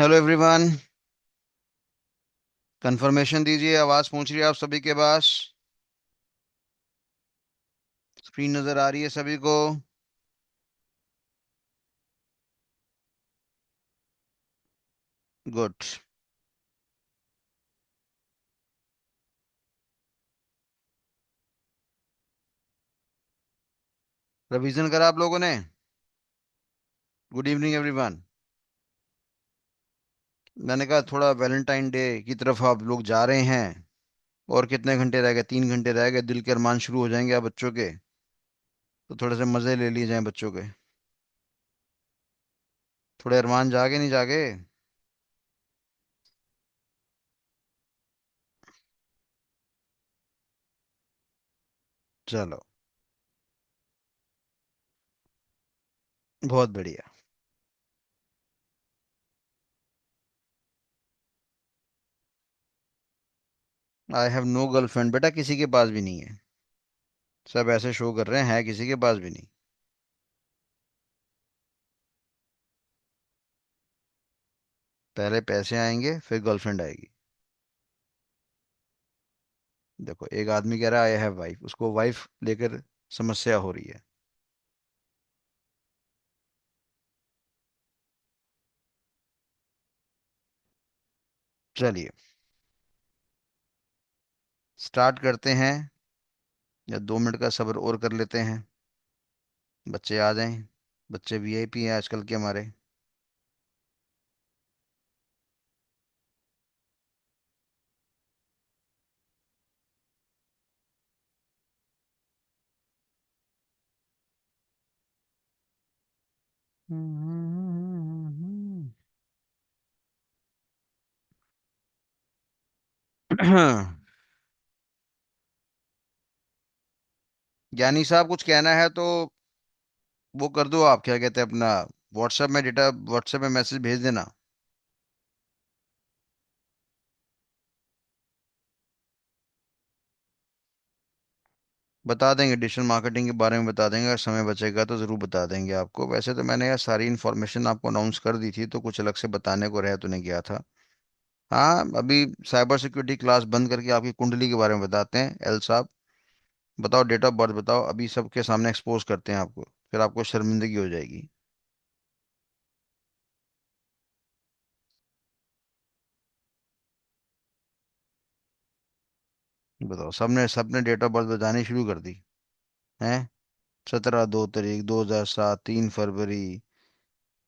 Hello everyone. Confirmation दीजिए, आवाज़ पहुंच रही है आप सभी के पास? स्क्रीन नज़र आ रही है सभी को? गुड। रिवीजन करा आप लोगों ने? Good evening everyone. मैंने कहा थोड़ा वैलेंटाइन डे की तरफ आप लोग जा रहे हैं, और कितने घंटे रह गए? 3 घंटे रह गए, दिल के अरमान शुरू हो जाएंगे आप बच्चों के। तो थोड़े से मज़े ले लिए जाएं बच्चों के। थोड़े अरमान जागे नहीं जागे? चलो, बहुत बढ़िया। आई हैव नो गर्लफ्रेंड बेटा, किसी के पास भी नहीं है। सब ऐसे शो कर रहे हैं किसी के पास भी नहीं। पहले पैसे आएंगे फिर गर्लफ्रेंड आएगी। देखो, एक आदमी कह रहा है आई हैव वाइफ, उसको वाइफ लेकर समस्या हो रही है। चलिए, स्टार्ट करते हैं। या 2 मिनट का सब्र और कर लेते हैं। बच्चे आ जाएं। बच्चे वीआईपी हैं आजकल के हमारे। ज्ञानी साहब, कुछ कहना है तो वो कर दो। आप क्या कहते हैं अपना, व्हाट्सएप में मैसेज भेज देना। बता देंगे, डिजिटल मार्केटिंग के बारे में बता देंगे, अगर समय बचेगा तो ज़रूर बता देंगे आपको। वैसे तो मैंने यार सारी इन्फॉर्मेशन आपको अनाउंस कर दी थी, तो कुछ अलग से बताने को रह तो नहीं गया था। हाँ, अभी साइबर सिक्योरिटी क्लास बंद करके आपकी कुंडली के बारे में बताते हैं। एल साहब, बताओ डेट ऑफ बर्थ बताओ, अभी सबके सामने एक्सपोज करते हैं आपको, फिर आपको शर्मिंदगी हो जाएगी। बताओ, सबने सबने डेट ऑफ बर्थ बतानी शुरू कर दी हैं। 17 2 तारीख 2007, 3 फरवरी,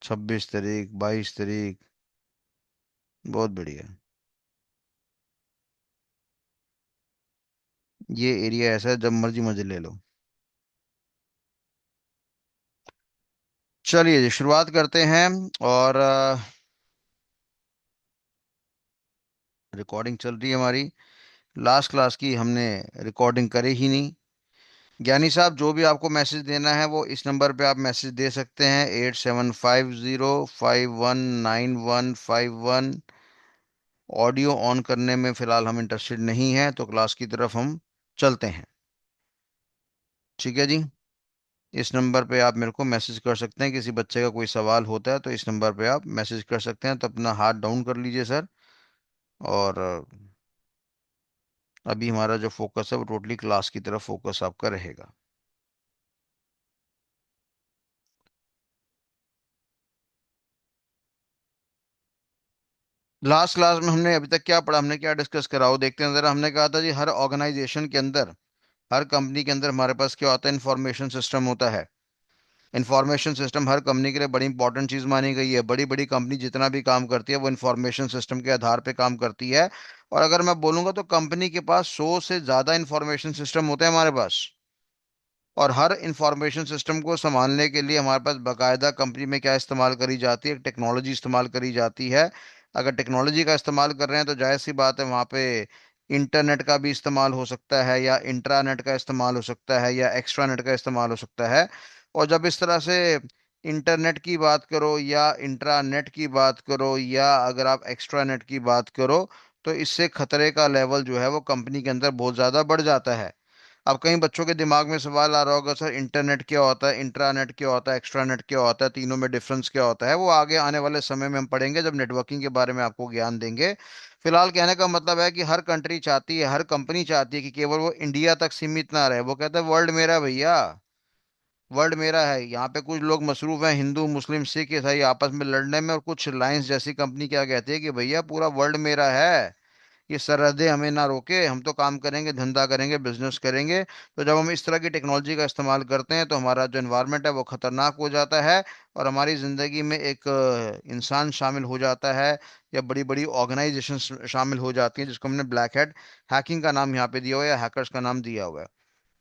26 तारीख, 22 तारीख। बहुत बढ़िया। ये एरिया ऐसा है, जब मर्जी मजे ले लो। चलिए जी, शुरुआत करते हैं। और रिकॉर्डिंग चल रही है हमारी। लास्ट क्लास की हमने रिकॉर्डिंग करी ही नहीं। ज्ञानी साहब, जो भी आपको मैसेज देना है वो इस नंबर पे आप मैसेज दे सकते हैं, 8750519151। ऑडियो ऑन करने में फिलहाल हम इंटरेस्टेड नहीं हैं, तो क्लास की तरफ हम चलते हैं। ठीक है जी। इस नंबर पे आप मेरे को मैसेज कर सकते हैं, किसी बच्चे का कोई सवाल होता है तो इस नंबर पे आप मैसेज कर सकते हैं। तो अपना हाथ डाउन कर लीजिए सर। और अभी हमारा जो फोकस है वो टोटली क्लास की तरफ फोकस आपका रहेगा। लास्ट क्लास में हमने अभी तक क्या पढ़ा, हमने क्या डिस्कस करा वो देखते हैं जरा। हमने कहा था जी, हर ऑर्गेनाइजेशन के अंदर, हर कंपनी के अंदर हमारे पास क्या होता है? इंफॉर्मेशन सिस्टम होता है। इंफॉर्मेशन सिस्टम हर कंपनी के लिए बड़ी इंपॉर्टेंट चीज मानी गई है। बड़ी बड़ी कंपनी जितना भी काम करती है वो इंफॉर्मेशन सिस्टम के आधार पे काम करती है। और अगर मैं बोलूंगा तो कंपनी के पास 100 से ज्यादा इंफॉर्मेशन सिस्टम होते हैं हमारे पास। और हर इंफॉर्मेशन सिस्टम को संभालने के लिए हमारे पास बाकायदा कंपनी में क्या इस्तेमाल करी जाती है? टेक्नोलॉजी इस्तेमाल करी जाती है। अगर टेक्नोलॉजी का इस्तेमाल कर रहे हैं तो जाहिर सी बात है, वहाँ पे इंटरनेट का भी इस्तेमाल हो सकता है, या इंट्रानेट का इस्तेमाल हो सकता है, या एक्स्ट्रानेट का इस्तेमाल हो सकता है। और जब इस तरह से इंटरनेट की बात करो, या इंट्रानेट की बात करो, या अगर आप एक्स्ट्रानेट की बात करो, तो इससे खतरे का लेवल जो है वो कंपनी के अंदर बहुत ज़्यादा बढ़ जाता है। अब कई बच्चों के दिमाग में सवाल आ रहा होगा, सर इंटरनेट क्या होता है, इंट्रानेट क्या होता है, एक्स्ट्रानेट क्या होता है, तीनों में डिफरेंस क्या होता है? वो आगे आने वाले समय में हम पढ़ेंगे जब नेटवर्किंग के बारे में आपको ज्ञान देंगे। फिलहाल कहने का मतलब है कि हर कंट्री चाहती है, हर कंपनी चाहती है कि केवल वो इंडिया तक सीमित ना रहे। वो कहता है वर्ल्ड मेरा है भैया, वर्ल्ड मेरा है। यहाँ पे कुछ लोग मसरूफ हैं, हिंदू मुस्लिम सिख ईसाई, आपस में लड़ने में, और कुछ लाइंस जैसी कंपनी क्या कहती है कि भैया पूरा वर्ल्ड मेरा है, ये सरहदें हमें ना रोके, हम तो काम करेंगे, धंधा करेंगे, बिजनेस करेंगे। तो जब हम इस तरह की टेक्नोलॉजी का इस्तेमाल करते हैं तो हमारा जो एनवायरनमेंट है वो खतरनाक हो जाता है, और हमारी ज़िंदगी में एक इंसान शामिल हो जाता है, या बड़ी बड़ी ऑर्गेनाइजेशन शामिल हो जाती हैं, जिसको हमने ब्लैक हैट हैकिंग का नाम यहाँ पे दिया हुआ है, या हैकर्स का नाम दिया हुआ है।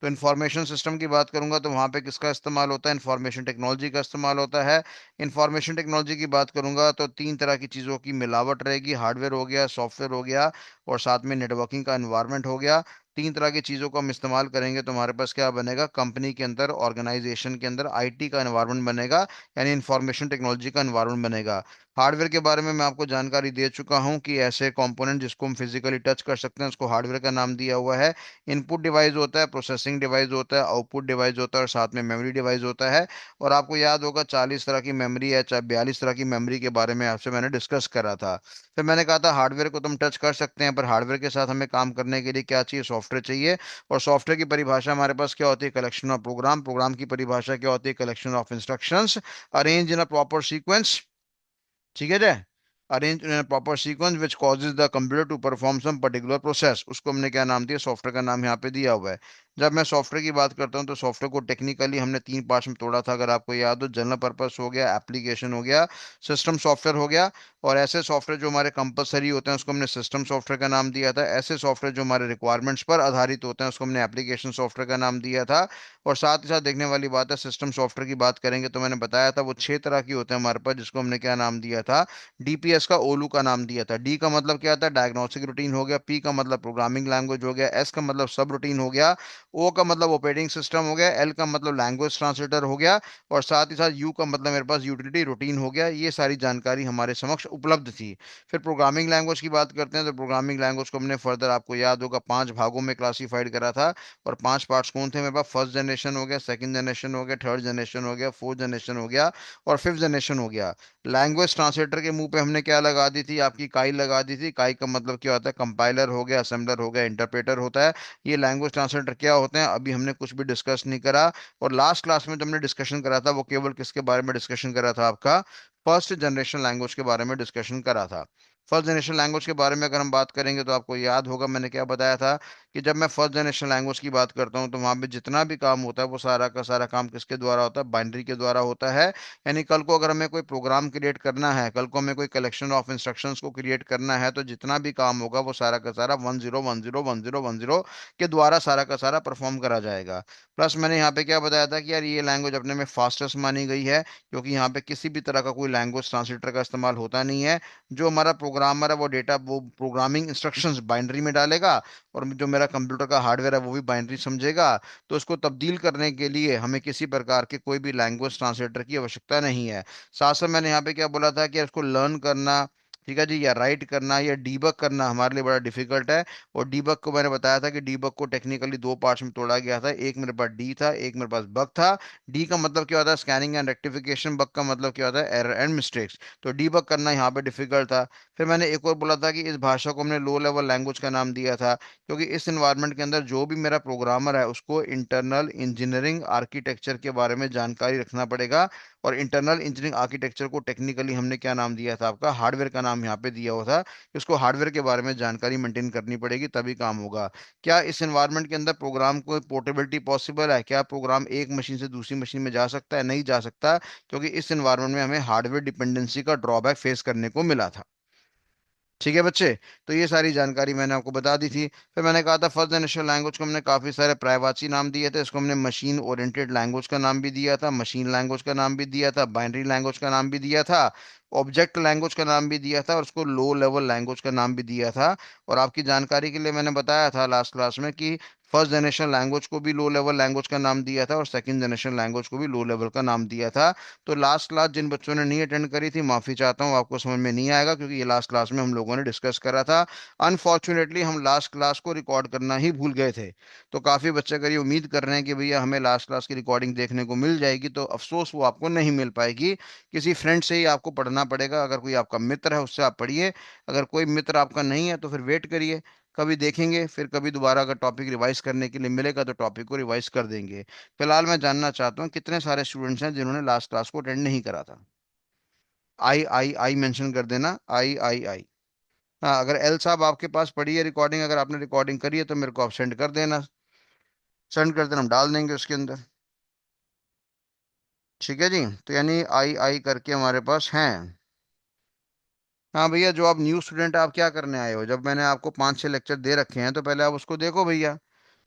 तो इन्फॉर्मेशन सिस्टम की बात करूंगा तो वहां पे किसका इस्तेमाल होता है? इन्फॉर्मेशन टेक्नोलॉजी का इस्तेमाल होता है। इन्फॉर्मेशन टेक्नोलॉजी की बात करूंगा तो तीन तरह की चीज़ों की मिलावट रहेगी, हार्डवेयर हो गया, सॉफ्टवेयर हो गया, और साथ में नेटवर्किंग का एनवायरनमेंट हो गया। तीन तरह की चीज़ों को हम इस्तेमाल करेंगे तो हमारे पास क्या बनेगा? कंपनी के अंदर, ऑर्गेनाइजेशन के अंदर आईटी का एनवायरनमेंट बनेगा, यानी इन्फॉर्मेशन टेक्नोलॉजी का एनवायरनमेंट बनेगा। हार्डवेयर के बारे में मैं आपको जानकारी दे चुका हूं कि ऐसे कंपोनेंट जिसको हम फिजिकली टच कर सकते हैं उसको हार्डवेयर का नाम दिया हुआ है। इनपुट डिवाइस होता है, प्रोसेसिंग डिवाइस होता है, आउटपुट डिवाइस होता है, और साथ में मेमोरी डिवाइस होता है। और आपको याद होगा 40 तरह की मेमोरी है, चाहे 42 तरह की मेमोरी के बारे में आपसे मैंने डिस्कस करा था। फिर मैंने कहा था हार्डवेयर को तुम टच कर सकते हैं, पर हार्डवेयर के साथ हमें काम करने के लिए क्या चाहिए? सॉफ्टवेयर चाहिए। और सॉफ्टवेयर की परिभाषा हमारे पास क्या होती है? Collection of programme. प्रोग्राम की परिभाषा क्या होती है? Collection of instructions arrange in a proper sequence. ठीक है Jay? Arrange in proper sequence which causes the computer to perform some particular process, उसको हमने क्या नाम दिया? सॉफ्टवेयर का नाम यहाँ पे दिया हुआ है। जब मैं सॉफ्टवेयर की बात करता हूँ तो सॉफ्टवेयर को टेक्निकली हमने तीन पार्ट्स में तोड़ा था, अगर आपको याद हो। जनरल पर्पस हो गया, एप्लीकेशन हो गया, सिस्टम सॉफ्टवेयर हो गया। और ऐसे सॉफ्टवेयर जो हमारे कंपलसरी होते हैं उसको हमने सिस्टम सॉफ्टवेयर का नाम दिया था। ऐसे सॉफ्टवेयर जो हमारे रिक्वायरमेंट्स पर आधारित होते हैं उसको हमने एप्लीकेशन सॉफ्टवेयर का नाम दिया था। और साथ ही साथ देखने वाली बात है, सिस्टम सॉफ्टवेयर की बात करेंगे तो मैंने बताया था वो छह तरह की होते हैं हमारे पास, जिसको हमने क्या नाम दिया था? डीपीएस का ओलू का नाम दिया था। डी का मतलब क्या था? डायग्नोस्टिक रूटीन हो गया। पी का मतलब प्रोग्रामिंग लैंग्वेज हो गया। एस का मतलब सब रूटीन हो गया। ओ का मतलब ऑपरेटिंग सिस्टम हो गया। एल का मतलब लैंग्वेज ट्रांसलेटर हो गया। और साथ ही साथ यू का मतलब मेरे पास यूटिलिटी रूटीन हो गया। ये सारी जानकारी हमारे समक्ष उपलब्ध थी। फिर प्रोग्रामिंग लैंग्वेज की बात करते हैं तो प्रोग्रामिंग लैंग्वेज को हमने फर्दर, आपको याद होगा, पांच भागों में क्लासिफाइड करा था। और पांच पार्ट्स कौन थे मेरे पास? फर्स्ट जनरेशन हो गया, सेकंड जनरेशन हो गया, थर्ड जनरेशन हो गया, फोर्थ जनरेशन हो गया, और फिफ्थ जनरेशन हो गया। लैंग्वेज ट्रांसलेटर के मुंह पे हमने क्या लगा दी थी? आपकी काई लगा दी थी। काई का मतलब क्या होता है? कंपाइलर हो गया, असेंबलर हो गया, इंटरप्रेटर होता है। ये लैंग्वेज ट्रांसलेटर क्या होते हैं अभी हमने कुछ भी डिस्कस नहीं करा। और लास्ट क्लास में जो हमने डिस्कशन करा था वो केवल किसके बारे में डिस्कशन करा था? आपका फर्स्ट जनरेशन लैंग्वेज के बारे में डिस्कशन करा था। फर्स्ट जनरेशन लैंग्वेज के बारे में अगर हम बात करेंगे तो आपको याद होगा मैंने क्या बताया था, कि जब मैं फर्स्ट जनरेशन लैंग्वेज की बात करता हूँ तो वहां पे जितना भी काम होता है वो सारा का सारा काम किसके द्वारा होता है? बाइनरी के द्वारा होता है। यानी कल को अगर हमें कोई प्रोग्राम क्रिएट करना है, कल को हमें कोई कलेक्शन ऑफ इंस्ट्रक्शंस को क्रिएट करना है, तो जितना भी काम होगा वो सारा का सारा 10 10 10 10 के द्वारा सारा का सारा परफॉर्म करा जाएगा। प्लस मैंने यहाँ पे क्या बताया था कि यार ये लैंग्वेज अपने में फास्टेस्ट मानी गई है, क्योंकि यहाँ पे किसी भी तरह का कोई लैंग्वेज ट्रांसलेटर का इस्तेमाल होता नहीं है। जो हमारा प्रोग्रामर है वो डेटा, वो प्रोग्रामिंग इंस्ट्रक्शंस बाइनरी में डालेगा, और जो मेरा कंप्यूटर का हार्डवेयर है वो भी बाइनरी समझेगा। तो इसको तब्दील करने के लिए हमें किसी प्रकार के कोई भी लैंग्वेज ट्रांसलेटर की आवश्यकता नहीं है। साथ साथ मैंने यहाँ पे क्या बोला था कि इसको लर्न करना, ठीक है जी, या राइट करना या डीबग करना हमारे लिए बड़ा डिफिकल्ट है। और डीबग को मैंने बताया था कि डीबग को टेक्निकली दो पार्ट्स में तोड़ा गया था। एक मेरे पास डी था, एक मेरे पास बग था। डी का मतलब क्या होता है? Scanning and rectification. बग का मतलब क्या होता है? Error and mistakes. तो डीबग करना यहाँ पे डिफिकल्ट था। फिर मैंने एक और बोला था कि इस भाषा को हमने लो लेवल लैंग्वेज का नाम दिया था, क्योंकि इस इन्वायरमेंट के अंदर जो भी मेरा प्रोग्रामर है उसको इंटरनल इंजीनियरिंग आर्किटेक्चर के बारे में जानकारी रखना पड़ेगा। और इंटरनल इंजीनियरिंग आर्किटेक्चर को टेक्निकली हमने क्या नाम दिया था? आपका हार्डवेयर का नाम यहाँ पे दिया हुआ था, कि उसको हार्डवेयर के बारे में जानकारी मेंटेन करनी पड़ेगी तभी काम होगा। क्या इस एनवायरनमेंट के अंदर प्रोग्राम को पोर्टेबिलिटी पॉसिबल है? क्या प्रोग्राम एक मशीन से दूसरी मशीन में जा सकता है? नहीं जा सकता, क्योंकि इस एनवायरनमेंट में हमें हार्डवेयर डिपेंडेंसी का ड्रॉबैक फेस करने को मिला था। ठीक है बच्चे? तो ये सारी जानकारी मैंने आपको बता दी थी। फिर मैंने कहा था फर्स्ट जनरेशन लैंग्वेज को हमने काफी सारे प्रायवाची नाम दिए थे। इसको हमने मशीन ओरिएंटेड लैंग्वेज का नाम भी दिया था, मशीन लैंग्वेज का नाम भी दिया था, बाइनरी लैंग्वेज का नाम भी दिया था, ऑब्जेक्ट लैंग्वेज का नाम भी दिया था, और उसको लो लेवल लैंग्वेज का नाम भी दिया था। और आपकी जानकारी के लिए मैंने बताया था लास्ट क्लास में कि फर्स्ट जनरेशन लैंग्वेज को भी लो लेवल लैंग्वेज का नाम दिया था और सेकंड जनरेशन लैंग्वेज को भी लो लेवल का नाम दिया था। तो लास्ट क्लास जिन बच्चों ने नहीं अटेंड करी थी, माफी चाहता हूँ, आपको समझ में नहीं आएगा क्योंकि ये लास्ट क्लास में हम लोगों ने डिस्कस करा था। अनफॉर्चुनेटली हम लास्ट क्लास को रिकॉर्ड करना ही भूल गए थे। तो काफी बच्चे अगर ये उम्मीद कर रहे हैं कि भैया हमें लास्ट क्लास की रिकॉर्डिंग देखने को मिल जाएगी, तो अफसोस वो आपको नहीं मिल पाएगी। किसी फ्रेंड से ही आपको पढ़ना पड़ेगा। अगर कोई आपका मित्र है उससे आप पढ़िए। अगर कोई मित्र आपका नहीं है तो फिर वेट करिए, कभी देखेंगे, फिर कभी दोबारा अगर टॉपिक रिवाइज करने के लिए मिलेगा तो टॉपिक को रिवाइज कर देंगे। फिलहाल मैं जानना चाहता हूँ कितने सारे स्टूडेंट्स हैं जिन्होंने लास्ट क्लास को अटेंड नहीं करा था। आई आई आई मेंशन कर देना, आई आई आई। हाँ, अगर एल साहब आपके पास पड़ी है रिकॉर्डिंग, अगर आपने रिकॉर्डिंग करी है तो मेरे को आप सेंड कर देना। सेंड कर देना, हम डाल देंगे उसके अंदर। ठीक है जी। तो यानी आई आई करके हमारे पास हैं। हाँ भैया, जो आप न्यू स्टूडेंट आप क्या करने आए हो? जब मैंने आपको 5-6 लेक्चर दे रखे हैं तो पहले आप उसको देखो भैया।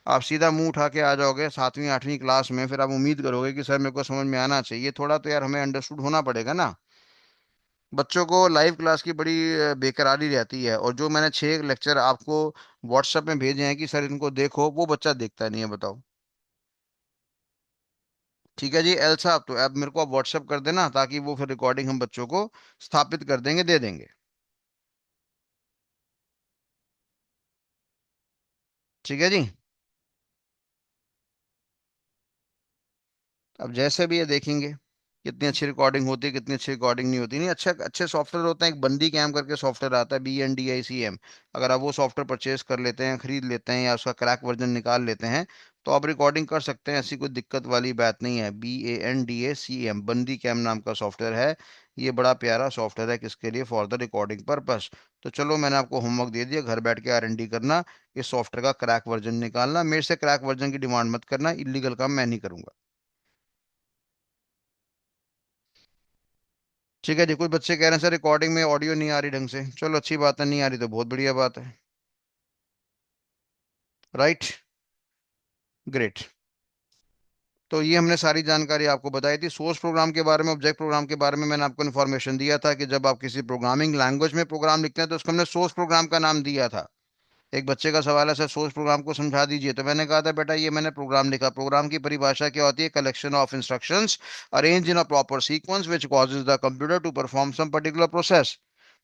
आप सीधा मुंह उठा के आ जाओगे 7वीं 8वीं क्लास में, फिर आप उम्मीद करोगे कि सर मेरे को समझ में आना चाहिए। थोड़ा तो यार हमें अंडरस्टूड होना पड़ेगा ना। बच्चों को लाइव क्लास की बड़ी बेकरारी रहती है, और जो मैंने 6 लेक्चर आपको व्हाट्सएप में भेजे हैं कि सर इनको देखो, वो बच्चा देखता नहीं है, बताओ। ठीक है जी एल साहब, तो अब मेरे को आप व्हाट्सएप कर देना ताकि वो फिर रिकॉर्डिंग हम बच्चों को स्थापित कर देंगे, दे देंगे। ठीक है जी। अब जैसे भी ये देखेंगे कितनी अच्छी रिकॉर्डिंग होती है, कितनी अच्छी रिकॉर्डिंग नहीं होती। नहीं, अच्छे अच्छे सॉफ्टवेयर होते हैं। एक बंदी कैम करके सॉफ्टवेयर आता है, BNDICM। अगर आप वो सॉफ्टवेयर परचेज कर लेते हैं, खरीद लेते हैं, या उसका क्रैक वर्जन निकाल लेते हैं, तो आप रिकॉर्डिंग कर सकते हैं। ऐसी कोई दिक्कत वाली बात नहीं है। BANDACM, बंदी कैम नाम का सॉफ्टवेयर है। ये बड़ा प्यारा सॉफ्टवेयर है, किसके लिए? For the recording purpose. तो चलो, मैंने आपको होमवर्क दे दिया, घर बैठ के R&D करना, इस सॉफ्टवेयर का क्रैक वर्जन निकालना। मेरे से क्रैक वर्जन की डिमांड मत करना, इलीगल काम मैं नहीं करूंगा। ठीक है जी। कुछ बच्चे कह रहे हैं सर रिकॉर्डिंग में ऑडियो नहीं आ रही ढंग से। चलो, अच्छी बात है, नहीं आ रही तो बहुत बढ़िया बात है। राइट। ग्रेट। तो ये हमने सारी जानकारी आपको बताई थी सोर्स प्रोग्राम के बारे में। ऑब्जेक्ट प्रोग्राम के बारे में मैंने आपको इन्फॉर्मेशन दिया था कि जब आप किसी प्रोग्रामिंग लैंग्वेज में प्रोग्राम लिखते हैं तो उसको हमने सोर्स प्रोग्राम का नाम दिया था। एक बच्चे का सवाल है, सर सोर्स प्रोग्राम को समझा दीजिए। तो मैंने कहा था बेटा ये मैंने प्रोग्राम लिखा। प्रोग्राम की परिभाषा क्या होती है? Collection of instructions arrange in a proper sequence which causes the computer to perform some particular process.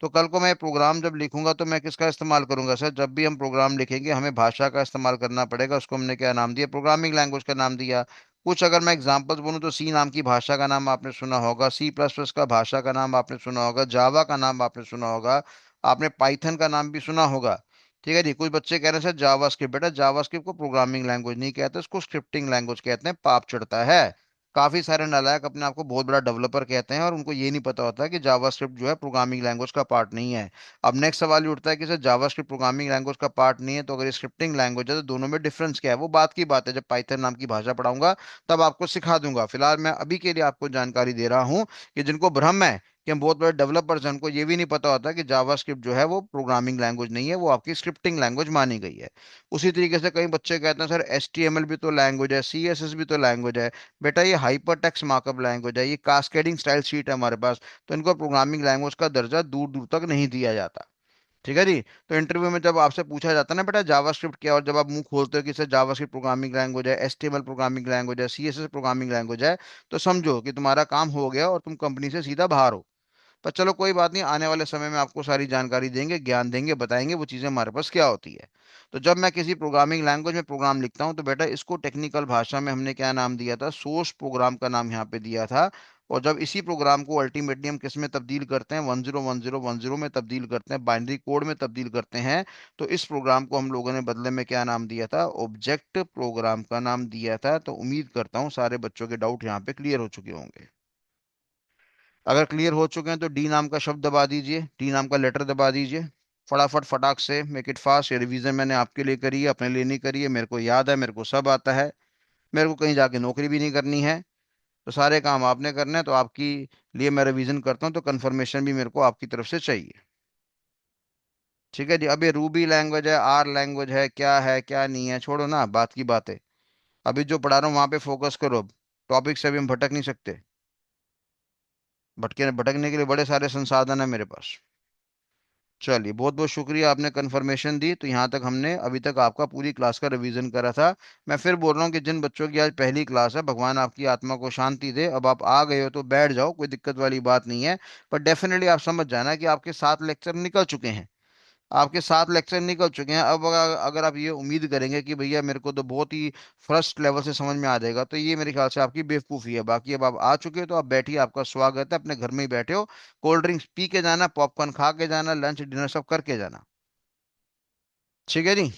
तो कल को मैं प्रोग्राम जब लिखूंगा तो मैं किसका इस्तेमाल करूंगा? सर जब भी हम प्रोग्राम लिखेंगे हमें भाषा का इस्तेमाल करना पड़ेगा। उसको हमने क्या नाम दिया? प्रोग्रामिंग लैंग्वेज का नाम दिया। कुछ अगर मैं एग्जांपल्स बोलूं तो सी नाम की भाषा का नाम आपने सुना होगा, C++ का भाषा का नाम आपने सुना होगा, जावा का नाम आपने सुना होगा, आपने पाइथन का नाम भी सुना होगा। ठीक है जी। कुछ बच्चे कह रहे हैं सर जावास्क्रिप्ट। बेटा जावास्क्रिप्ट को प्रोग्रामिंग लैंग्वेज नहीं कहते, उसको स्क्रिप्टिंग लैंग्वेज कहते हैं। पाप चढ़ता है। काफी सारे नालायक अपने आप को बहुत बड़ा डेवलपर कहते हैं और उनको ये नहीं पता होता है कि जावास्क्रिप्ट जो है प्रोग्रामिंग लैंग्वेज का पार्ट नहीं है। अब नेक्स्ट सवाल ये उठता है कि सर जावास्क्रिप्ट प्रोग्रामिंग लैंग्वेज का पार्ट नहीं है, तो अगर ये स्क्रिप्टिंग लैंग्वेज है तो दोनों में डिफरेंस क्या है? वो बात की बात है, जब पाइथन नाम की भाषा पढ़ाऊंगा तब आपको सिखा दूंगा। फिलहाल मैं अभी के लिए आपको जानकारी दे रहा हूँ कि जिनको भ्रम है कि हम बहुत बड़े डेवलपर्स हैं, उनको ये भी नहीं पता होता कि जावास्क्रिप्ट जो है वो प्रोग्रामिंग लैंग्वेज नहीं है, वो आपकी स्क्रिप्टिंग लैंग्वेज मानी गई है। उसी तरीके से कई बच्चे कहते हैं सर HTML भी तो लैंग्वेज है, CSS भी तो लैंग्वेज है। बेटा ये हाइपर टेक्स्ट मार्कअप लैंग्वेज है, ये कास्केडिंग स्टाइल शीट है हमारे पास। तो इनको प्रोग्रामिंग लैंग्वेज का दर्जा दूर दूर तक नहीं दिया जाता। ठीक है जी। तो इंटरव्यू में जब आपसे पूछा जाता है ना बेटा जावास्क्रिप्ट क्या है, और जब आप मुंह खोलते हो कि सर जावास्क्रिप्ट प्रोग्रामिंग लैंग्वेज है, HTML प्रोग्रामिंग लैंग्वेज है, CSS प्रोग्रामिंग लैंग्वेज है, तो समझो कि तुम्हारा काम हो गया और तुम कंपनी से सीधा बाहर हो। पर चलो कोई बात नहीं, आने वाले समय में आपको सारी जानकारी देंगे, ज्ञान देंगे, बताएंगे वो चीज़ें हमारे पास क्या होती है। तो जब मैं किसी प्रोग्रामिंग लैंग्वेज में प्रोग्राम लिखता हूँ तो बेटा इसको टेक्निकल भाषा में हमने क्या नाम दिया था? सोर्स प्रोग्राम का नाम यहाँ पे दिया था। और जब इसी प्रोग्राम को अल्टीमेटली हम किस में तब्दील करते हैं? 101010 में तब्दील करते हैं, बाइनरी कोड में तब्दील करते हैं। तो इस प्रोग्राम को हम लोगों ने बदले में क्या नाम दिया था? ऑब्जेक्ट प्रोग्राम का नाम दिया था। तो उम्मीद करता हूँ सारे बच्चों के डाउट यहाँ पे क्लियर हो चुके होंगे। अगर क्लियर हो चुके हैं तो डी नाम का शब्द दबा दीजिए, डी नाम का लेटर दबा दीजिए। फटाफट फटाक से, मेक इट फास्ट। ये रिवीजन मैंने आपके लिए करी है, अपने लिए नहीं करी है। मेरे को याद है, मेरे को सब आता है। मेरे को कहीं जाके नौकरी भी नहीं करनी है। तो सारे काम आपने करने हैं, तो आपकी लिए मैं रिवीजन करता हूँ तो कंफर्मेशन भी मेरे को आपकी तरफ से चाहिए। ठीक है जी। अब ये रूबी लैंग्वेज है, R लैंग्वेज है क्या नहीं है, छोड़ो ना बात की बात है। अभी जो पढ़ा रहा हूँ वहां पे फोकस करो। टॉपिक से अभी हम भटक नहीं सकते। भटकने के लिए बड़े सारे संसाधन है मेरे पास। चलिए, बहुत बहुत शुक्रिया, आपने कंफर्मेशन दी। तो यहाँ तक हमने अभी तक आपका पूरी क्लास का रिवीजन करा था। मैं फिर बोल रहा हूँ कि जिन बच्चों की आज पहली क्लास है, भगवान आपकी आत्मा को शांति दे। अब आप आ गए हो तो बैठ जाओ, कोई दिक्कत वाली बात नहीं है। पर डेफिनेटली आप समझ जाना कि आपके 7 लेक्चर निकल चुके हैं। आपके 7 लेक्चर निकल चुके हैं। अब अगर आप ये उम्मीद करेंगे कि भैया मेरे को तो बहुत ही फर्स्ट लेवल से समझ में आ जाएगा, तो ये मेरे ख्याल से आपकी बेवकूफ़ी है। बाकी अब आप आ चुके हो तो आप बैठिए, आपका स्वागत है, अपने घर में ही बैठे हो। कोल्ड ड्रिंक्स पी के जाना, पॉपकॉर्न खा के जाना, लंच डिनर सब करके जाना। ठीक है जी।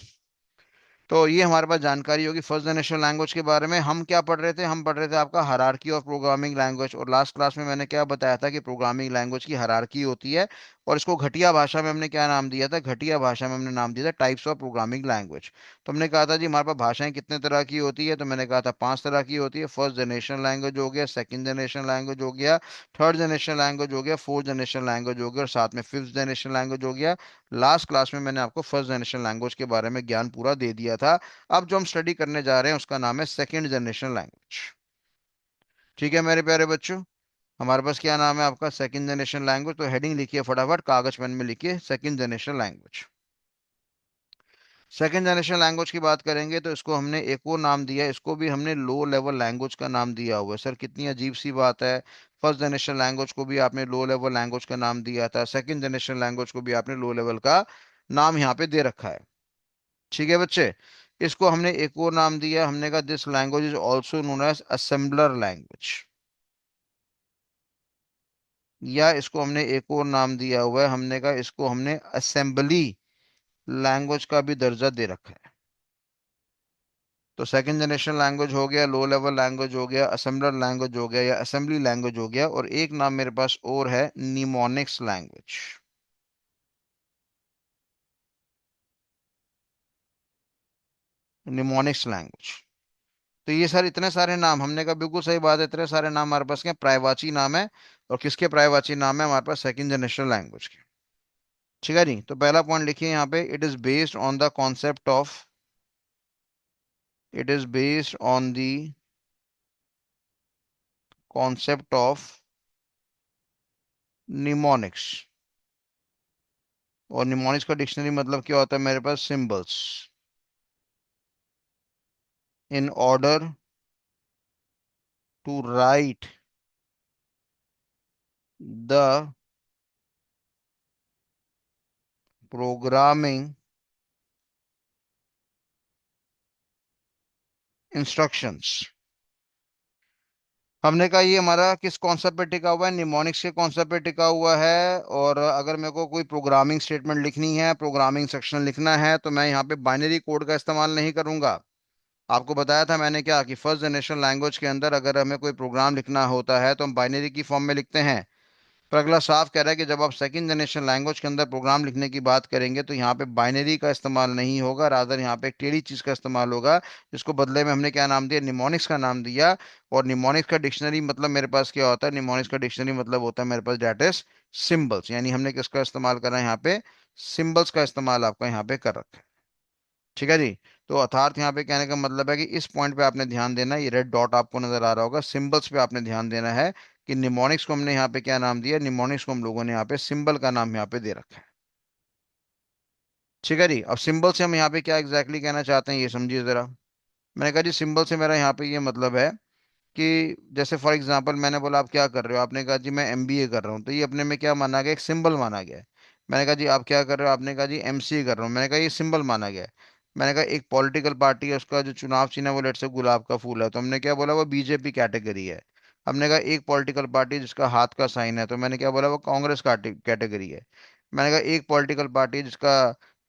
तो ये हमारे पास जानकारी होगी फर्स्ट जनरेशन लैंग्वेज के बारे में। हम क्या पढ़ रहे थे? हम पढ़ रहे थे आपका हायरार्की ऑफ प्रोग्रामिंग लैंग्वेज। और लास्ट क्लास में मैंने क्या बताया था कि प्रोग्रामिंग लैंग्वेज की हायरार्की होती है। और इसको घटिया भाषा में हमने क्या नाम दिया था? घटिया भाषा में हमने नाम दिया था टाइप्स ऑफ प्रोग्रामिंग लैंग्वेज। तो हमने कहा था जी हमारे पास भाषाएं कितने तरह की होती है? तो मैंने कहा था 5 तरह की होती है। फर्स्ट जनरेशन लैंग्वेज हो गया, सेकंड जनरेशन लैंग्वेज हो गया, थर्ड जनरेशन लैंग्वेज हो गया, फोर्थ जनरेशन लैंग्वेज हो गया, और साथ में फिफ्थ जनरेशन लैंग्वेज हो गया। लास्ट क्लास में मैंने आपको फर्स्ट जनरेशन लैंग्वेज के बारे में ज्ञान पूरा दे दिया था। अब जो हम स्टडी करने जा रहे हैं उसका नाम है सेकंड जनरेशन लैंग्वेज। ठीक है मेरे प्यारे बच्चों, हमारे पास क्या नाम है आपका? Second generation language. तो हेडिंग लिखिए फटाफट, कागज पेन में लिखिए, second generation language. Second generation language की बात करेंगे तो इसको हमने एक और नाम दिया है, इसको भी हमने लो लेवल लैंग्वेज का नाम दिया हुआ है। सर कितनी अजीब सी बात है। फर्स्ट जनरेशन लैंग्वेज को भी आपने लो लेवल लैंग्वेज का नाम दिया था, सेकंड जनरेशन लैंग्वेज को भी आपने लो लेवल का नाम यहाँ पे दे रखा है। ठीक है बच्चे। इसको हमने एक और नाम दिया, हमने कहा this language is also known as assembler language. या इसको हमने एक और नाम दिया हुआ है, हमने कहा इसको हमने असेंबली लैंग्वेज का भी दर्जा दे रखा है। तो सेकंड जनरेशन लैंग्वेज हो गया, लो लेवल लैंग्वेज हो गया, असेंबलर लैंग्वेज हो गया या असेंबली लैंग्वेज हो गया, और एक नाम मेरे पास और है, निमोनिक्स लैंग्वेज। Mnemonics language. तो ये सर इतने सारे नाम, हमने कहा बिल्कुल सही बात है, इतने सारे नाम हमारे पास क्या प्रायवाची नाम है। और किसके प्रायवाची नाम है? हमारे पास सेकंड जनरेशन लैंग्वेज के। ठीक है जी। तो पहला पॉइंट लिखिए यहाँ पे, it is based on the concept of, it is based on the concept of mnemonics. और निमोनिक्स का डिक्शनरी मतलब क्या होता है मेरे पास? Symbols in order to write the programming instructions. हमने कहा ये हमारा किस कॉन्सेप्ट पे टिका हुआ है? निमोनिक्स के कॉन्सेप्ट पे टिका हुआ है। और अगर मेरे को कोई प्रोग्रामिंग स्टेटमेंट लिखनी है, प्रोग्रामिंग सेक्शन लिखना है, तो मैं यहाँ पे बाइनरी कोड का इस्तेमाल नहीं करूंगा। आपको बताया था मैंने क्या कि फर्स्ट जनरेशन लैंग्वेज के अंदर अगर हमें कोई प्रोग्राम लिखना होता है तो हम बाइनरी की फॉर्म में लिखते हैं। पर अगला साफ कह रहा है कि जब आप सेकंड जनरेशन लैंग्वेज के अंदर प्रोग्राम लिखने की बात करेंगे तो यहाँ पे बाइनरी का इस्तेमाल नहीं होगा, रादर यहाँ पे एक टेढ़ी चीज का इस्तेमाल होगा, जिसको बदले में हमने क्या नाम दिया? निमोनिक्स का नाम दिया। और निमोनिक्स का डिक्शनरी मतलब मेरे पास क्या होता है? निमोनिक्स का डिक्शनरी मतलब होता है मेरे पास डेट इज सिंबल्स। यानी हमने किसका इस्तेमाल करा है यहाँ पे? सिंबल्स का इस्तेमाल आपका यहाँ पे कर रखा है। ठीक है जी। तो अर्थात यहाँ पे कहने का मतलब है कि इस पॉइंट पे आपने ध्यान देना है, ये रेड डॉट आपको नजर आ रहा होगा, सिंबल्स पे आपने ध्यान देना है कि निमोनिक्स को हमने यहाँ पे क्या नाम दिया? निमोनिक्स को हम लोगों ने यहाँ पे सिंबल का नाम यहाँ पे दे रखा है। ठीक है जी। अब सिंबल से हम यहाँ पे क्या एग्जैक्टली कहना चाहते हैं ये समझिए जरा। मैंने कहा जी सिंबल से मेरा यहाँ पे ये मतलब है कि जैसे फॉर एग्जांपल मैंने बोला आप क्या कर रहे हो? आपने कहा जी मैं एमबीए कर रहा हूँ, तो ये अपने में क्या माना गया? एक सिंबल माना गया है। मैंने कहा जी आप क्या कर रहे हो? आपने कहा जी एमसीए कर रहा हूँ, मैंने कहा ये सिंबल माना गया है। मैंने कहा एक पॉलिटिकल पार्टी है, उसका जो चुनाव चिन्ह है वो लेट से गुलाब का फूल है, तो हमने क्या बोला? वो बीजेपी कैटेगरी है। हमने कहा एक पॉलिटिकल पार्टी जिसका हाथ का साइन है, तो मैंने क्या बोला? वो कांग्रेस कैटेगरी है। मैंने कहा एक पॉलिटिकल पार्टी जिसका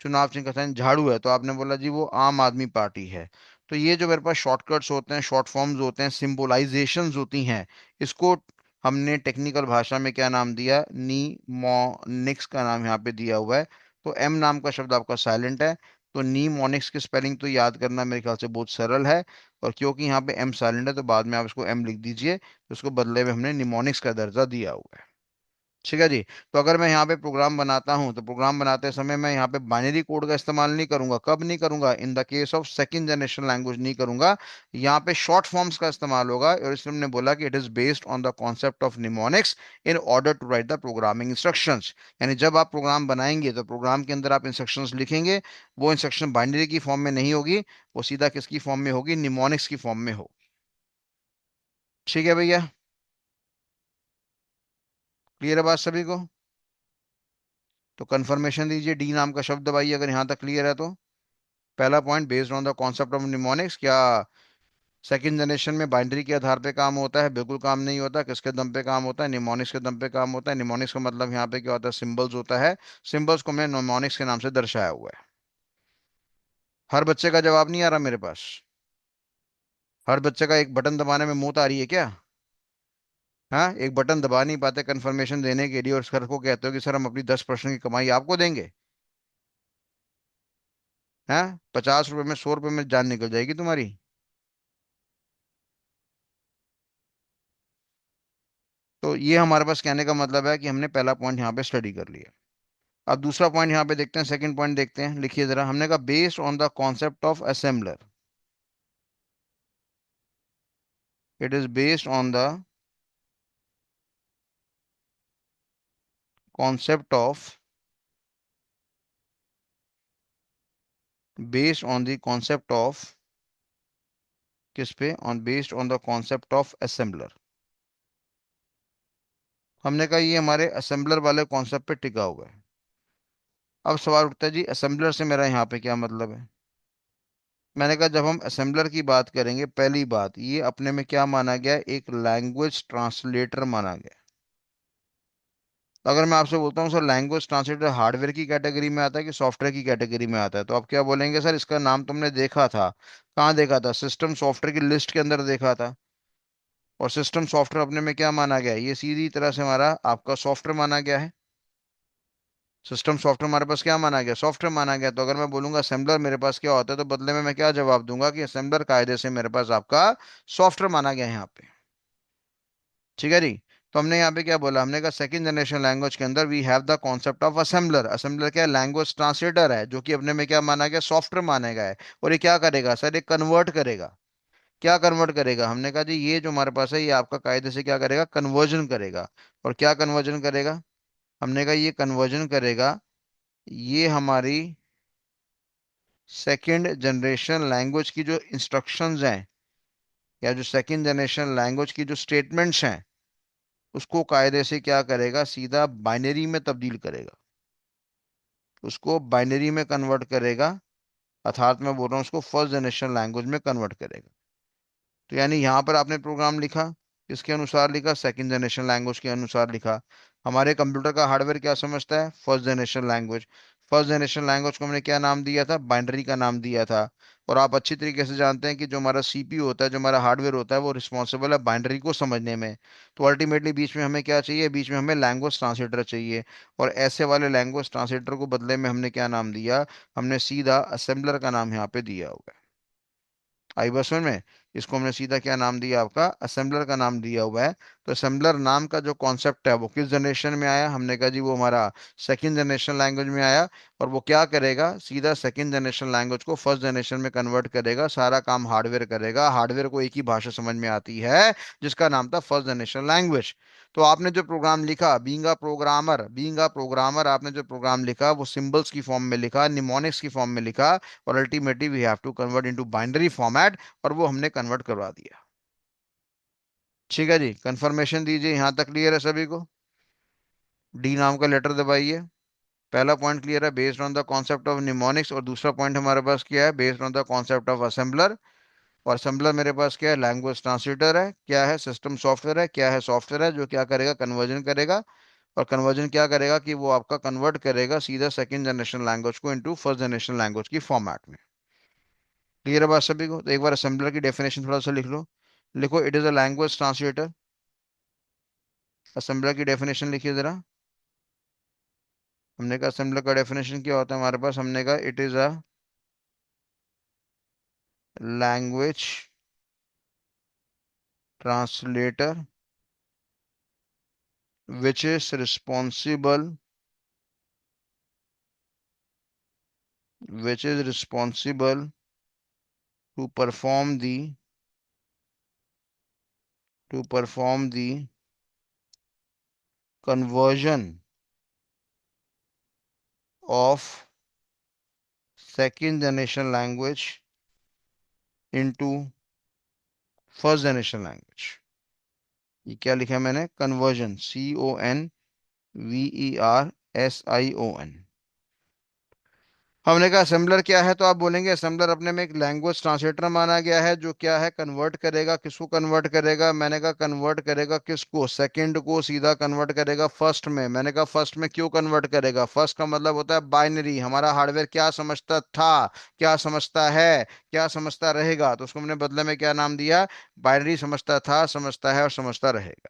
चुनाव चिन्ह का साइन झाड़ू है, तो आपने बोला जी वो आम आदमी पार्टी है। तो ये जो मेरे पास शॉर्टकट्स होते हैं, शॉर्ट फॉर्म्स होते हैं, सिंबलाइजेशंस होती हैं, इसको हमने टेक्निकल भाषा में क्या नाम दिया? नीमोनिक्स का नाम यहाँ पे दिया हुआ है। तो एम नाम का शब्द आपका साइलेंट है। तो नीमोनिक्स की स्पेलिंग तो याद करना मेरे ख्याल से बहुत सरल है। और क्योंकि यहाँ पे एम साइलेंट है तो बाद में आप इसको एम लिख दीजिए, तो उसको बदले में हमने निमोनिक्स का दर्जा दिया हुआ है। ठीक है जी। तो अगर मैं यहाँ पे प्रोग्राम बनाता हूँ तो प्रोग्राम बनाते समय मैं यहाँ पे बाइनरी कोड का इस्तेमाल नहीं करूंगा। कब नहीं करूंगा? In the case of second generation language नहीं करूंगा। यहाँ पे शॉर्ट फॉर्म्स का इस्तेमाल होगा, और इसलिए हमने बोला कि it is based on the concept of mnemonics in order to write the programming instructions. यानी जब आप प्रोग्राम बनाएंगे तो प्रोग्राम के अंदर आप इंस्ट्रक्शंस लिखेंगे, वो इंस्ट्रक्शन बाइनरी की फॉर्म में नहीं होगी, वो सीधा किसकी फॉर्म में होगी? निमोनिक्स की फॉर्म में हो। ठीक है भैया? क्लियर है बात सभी को? तो कंफर्मेशन दीजिए, डी नाम का शब्द दबाइए अगर यहाँ तक क्लियर है तो। पहला point, based on the concept of mnemonics, क्या सेकंड जनरेशन में बाइनरी के आधार पे काम होता है? बिल्कुल काम नहीं होता। किसके दम पे काम होता है? निमोनिक्स के दम पे काम होता है। निमोनिक्स का मतलब यहाँ पे क्या होता है? सिंबल्स होता है। सिंबल्स को हमने निमोनिक्स के नाम से दर्शाया हुआ है। हर बच्चे का जवाब नहीं आ रहा मेरे पास? हर बच्चे का एक बटन दबाने में मौत आ रही है क्या? हाँ, एक बटन दबा नहीं पाते कंफर्मेशन देने के लिए, और सर को कहते हो कि सर हम अपनी 10% की कमाई आपको देंगे। हैं? 50 रुपए में, 100 रुपए में जान निकल जाएगी तुम्हारी। तो ये हमारे पास कहने का मतलब है कि हमने पहला पॉइंट यहाँ पे स्टडी कर लिया। अब दूसरा पॉइंट यहाँ पे देखते हैं, सेकंड पॉइंट देखते हैं, लिखिए जरा। हमने कहा based on the concept of assembler, it is based on the concept of, based on the concept of, किस पे? On, based on the concept of assembler. हमने कहा ये हमारे असेंबलर वाले कॉन्सेप्ट पे टिका हुआ है। अब सवाल उठता है जी, असेंबलर से मेरा यहाँ पे क्या मतलब है? मैंने कहा जब हम असेंबलर की बात करेंगे, पहली बात, ये अपने में क्या माना गया? एक लैंग्वेज ट्रांसलेटर माना गया। तो अगर मैं आपसे बोलता हूँ सर लैंग्वेज ट्रांसलेटर हार्डवेयर की कैटेगरी में आता है कि सॉफ्टवेयर की कैटेगरी में आता है, तो आप क्या बोलेंगे? सर इसका नाम तुमने देखा था। कहाँ देखा था? सिस्टम सॉफ्टवेयर की लिस्ट के अंदर देखा था। और सिस्टम सॉफ्टवेयर अपने में क्या माना गया है? ये सीधी तरह से हमारा आपका सॉफ्टवेयर माना गया है। सिस्टम सॉफ्टवेयर हमारे पास क्या माना गया? सॉफ्टवेयर माना गया। तो अगर मैं बोलूंगा असेंबलर मेरे पास क्या होता है, तो बदले में मैं क्या जवाब दूंगा? कि असेंबलर कायदे से मेरे पास आपका सॉफ्टवेयर माना गया है यहाँ पे। ठीक है जी। तो हमने यहाँ पे क्या बोला? हमने कहा सेकंड जनरेशन लैंग्वेज के अंदर we have the concept of assembler. Assembler क्या है? लैंग्वेज ट्रांसलेटर है, जो कि अपने में क्या माना गया? सॉफ्टवेयर माना गया है। और ये क्या करेगा सर? ये कन्वर्ट करेगा। क्या कन्वर्ट करेगा? हमने कहा जी ये जो हमारे पास है ये आपका कायदे से क्या करेगा? कन्वर्जन करेगा। और क्या कन्वर्जन करेगा? हमने कहा ये कन्वर्जन करेगा, ये हमारी सेकंड जनरेशन लैंग्वेज की जो इंस्ट्रक्शंस हैं, या जो सेकंड जनरेशन लैंग्वेज की जो स्टेटमेंट्स हैं, उसको कायदे से क्या करेगा? सीधा बाइनरी में तब्दील करेगा। उसको बाइनरी में कन्वर्ट करेगा। अर्थात मैं बोल रहा हूँ उसको फर्स्ट जनरेशन लैंग्वेज में कन्वर्ट करेगा। तो यानी यहाँ पर आपने प्रोग्राम लिखा, किसके अनुसार लिखा? सेकंड जनरेशन लैंग्वेज के अनुसार लिखा। हमारे कंप्यूटर का हार्डवेयर क्या समझता है? First generation language. First generation language को हमने क्या नाम दिया था? बाइनरी का नाम दिया था। और आप अच्छी तरीके से जानते हैं कि जो हमारा सीपीयू होता है, जो हमारा हार्डवेयर होता है, वो रिस्पॉन्सिबल है बाइनरी को समझने में। तो अल्टीमेटली बीच में हमें क्या चाहिए? बीच में हमें लैंग्वेज ट्रांसलेटर चाहिए। और ऐसे वाले लैंग्वेज ट्रांसलेटर को बदले में हमने क्या नाम दिया? हमने सीधा असेंबलर का नाम यहाँ पे दिया हुआ है। आई बस में, इसको हमने सीधा क्या नाम दिया? आपका असेंबलर का नाम दिया हुआ है। तो असेंबलर नाम का जो कॉन्सेप्ट है वो किस जनरेशन में आया? हमने कहा जी वो हमारा सेकंड जनरेशन लैंग्वेज में आया। और वो क्या करेगा? सीधा सेकंड जनरेशन लैंग्वेज को फर्स्ट जनरेशन में कन्वर्ट करेगा। सारा काम हार्डवेयर करेगा। हार्डवेयर को एक ही भाषा समझ में आती है, जिसका नाम था फर्स्ट जनरेशन लैंग्वेज। तो आपने जो प्रोग्राम लिखा, बीइंग अ प्रोग्रामर आपने जो प्रोग्राम लिखा वो सिंबल्स की फॉर्म में लिखा, निमोनिक्स की फॉर्म में लिखा। और ultimately we have to convert into binary format, और वो हमने कन्वर्ट करवा दिया। ठीक है जी, कंफर्मेशन दीजिए, यहां तक क्लियर है सभी को? डी नाम का लेटर दबाइए। पहला पॉइंट क्लियर है, based on the concept of mnemonics. और दूसरा पॉइंट हमारे पास क्या है? Based on the concept of assembler. और असेंबलर मेरे पास क्या है? लैंग्वेज ट्रांसलेटर है। क्या है? सिस्टम सॉफ्टवेयर है। क्या है? सॉफ्टवेयर है जो क्या करेगा? कन्वर्जन करेगा। और कन्वर्जन क्या करेगा? कि वो आपका कन्वर्ट करेगा सीधा सेकंड जनरेशन लैंग्वेज को इनटू फर्स्ट जनरेशन लैंग्वेज की फॉर्मेट में। क्लियर है बात सभी को? तो एक बार असेंबलर की डेफिनेशन थोड़ा सा लिख लो। लिखो, it is a language translator. Assembler की डेफिनेशन लिखिए जरा। हमने कहा असेंबलर का डेफिनेशन क्या होता है हमारे पास? हमने कहा it is a language translator which is responsible which is responsible to perform the conversion of second generation language into first generation language. ये क्या लिखा है मैंने? Conversion, CONVERSION। हमने कहा असेंबलर क्या है, तो आप बोलेंगे असेंबलर अपने में एक लैंग्वेज ट्रांसलेटर माना गया है, जो क्या है, कन्वर्ट करेगा। किसको कन्वर्ट करेगा? मैंने कहा कन्वर्ट करेगा किसको? सेकंड को सीधा कन्वर्ट करेगा फर्स्ट में। मैंने कहा फर्स्ट में क्यों कन्वर्ट करेगा? फर्स्ट का मतलब होता है बाइनरी। हमारा हार्डवेयर क्या समझता था, क्या समझता है, क्या समझता रहेगा, तो उसको हमने बदले में क्या नाम दिया? बाइनरी समझता था, समझता है और समझता रहेगा।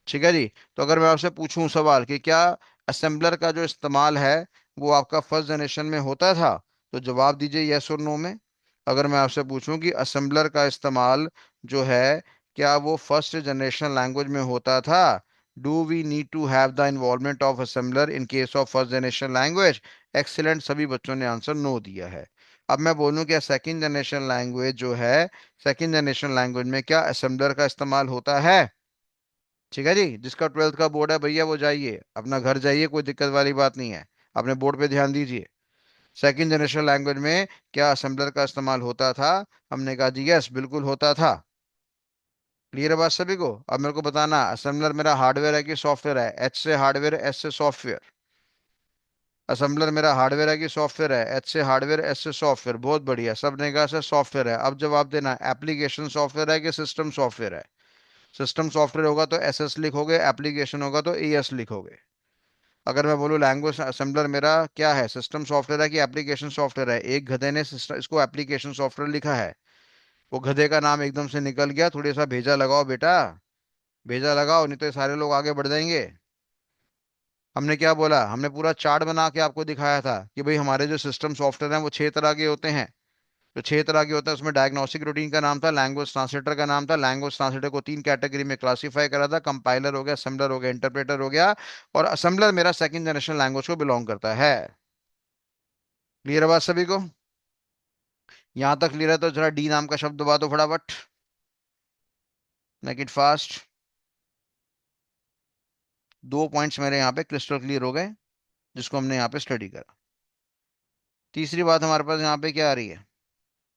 ठीक है जी। तो अगर मैं आपसे पूछूं सवाल कि क्या असेंबलर का जो इस्तेमाल है वो आपका फर्स्ट जनरेशन में होता था, तो जवाब दीजिए यस और नो में। अगर मैं आपसे पूछूं कि असेंबलर का इस्तेमाल जो है, क्या वो फर्स्ट जनरेशन लैंग्वेज में होता था? Do we need to have the involvement of assembler in case of first generation language? Excellent, सभी बच्चों ने आंसर नो दिया है। अब मैं बोलूं क्या सेकंड जनरेशन लैंग्वेज जो है, सेकंड जनरेशन लैंग्वेज में क्या असेंबलर का इस्तेमाल होता है? ठीक है जी। जिसका ट्वेल्थ का बोर्ड है भैया वो जाइए अपना घर जाइए, कोई दिक्कत वाली बात नहीं है। अपने बोर्ड पे ध्यान दीजिए। सेकंड जनरेशन लैंग्वेज में क्या असेंबलर का इस्तेमाल होता था? हमने कहा जी यस, बिल्कुल होता था। क्लियर है बात सभी को? अब मेरे को बताना असेंबलर मेरा हार्डवेयर है कि सॉफ्टवेयर है? एच से हार्डवेयर, एस से सॉफ्टवेयर। असेंबलर मेरा हार्डवेयर है कि सॉफ्टवेयर है? एच से हार्डवेयर, एस से सॉफ्टवेयर। बहुत बढ़िया, सब ने कहा सर सॉफ्टवेयर है। अब जवाब देना, एप्लीकेशन सॉफ्टवेयर है कि सिस्टम सॉफ्टवेयर है? सिस्टम सॉफ्टवेयर होगा तो एस एस लिखोगे, एप्लीकेशन होगा तो ए एस लिखोगे। अगर मैं बोलूँ लैंग्वेज असेंबलर मेरा क्या है, सिस्टम सॉफ्टवेयर है कि एप्लीकेशन सॉफ्टवेयर है? एक गधे ने इसको एप्लीकेशन सॉफ्टवेयर लिखा है। वो गधे का नाम एकदम से निकल गया, थोड़ी सा भेजा लगाओ बेटा, भेजा लगाओ, नहीं तो ये सारे लोग आगे बढ़ जाएंगे। हमने क्या बोला? हमने पूरा चार्ट बना के आपको दिखाया था कि भाई हमारे जो सिस्टम सॉफ्टवेयर हैं वो 6 तरह के होते हैं। जो 6 तरह के होता है उसमें डायग्नोस्टिक रूटीन का नाम था, लैंग्वेज ट्रांसलेटर का नाम था। लैंग्वेज ट्रांसलेटर को 3 कैटेगरी में क्लासीफाई करा था, कंपाइलर हो गया, असेंबलर हो गया, इंटरप्रेटर हो गया। और असेंबलर मेरा सेकंड जनरेशन लैंग्वेज को बिलोंग करता है। क्लियर है बात सभी को? यहां तक क्लियर है तो जरा डी नाम का शब्द दबा दो फटाफट, मेक इट फास्ट। 2 पॉइंट्स मेरे यहाँ पे क्रिस्टल क्लियर हो गए, जिसको हमने यहाँ पे स्टडी करा। तीसरी बात हमारे पास यहाँ पे क्या आ रही है?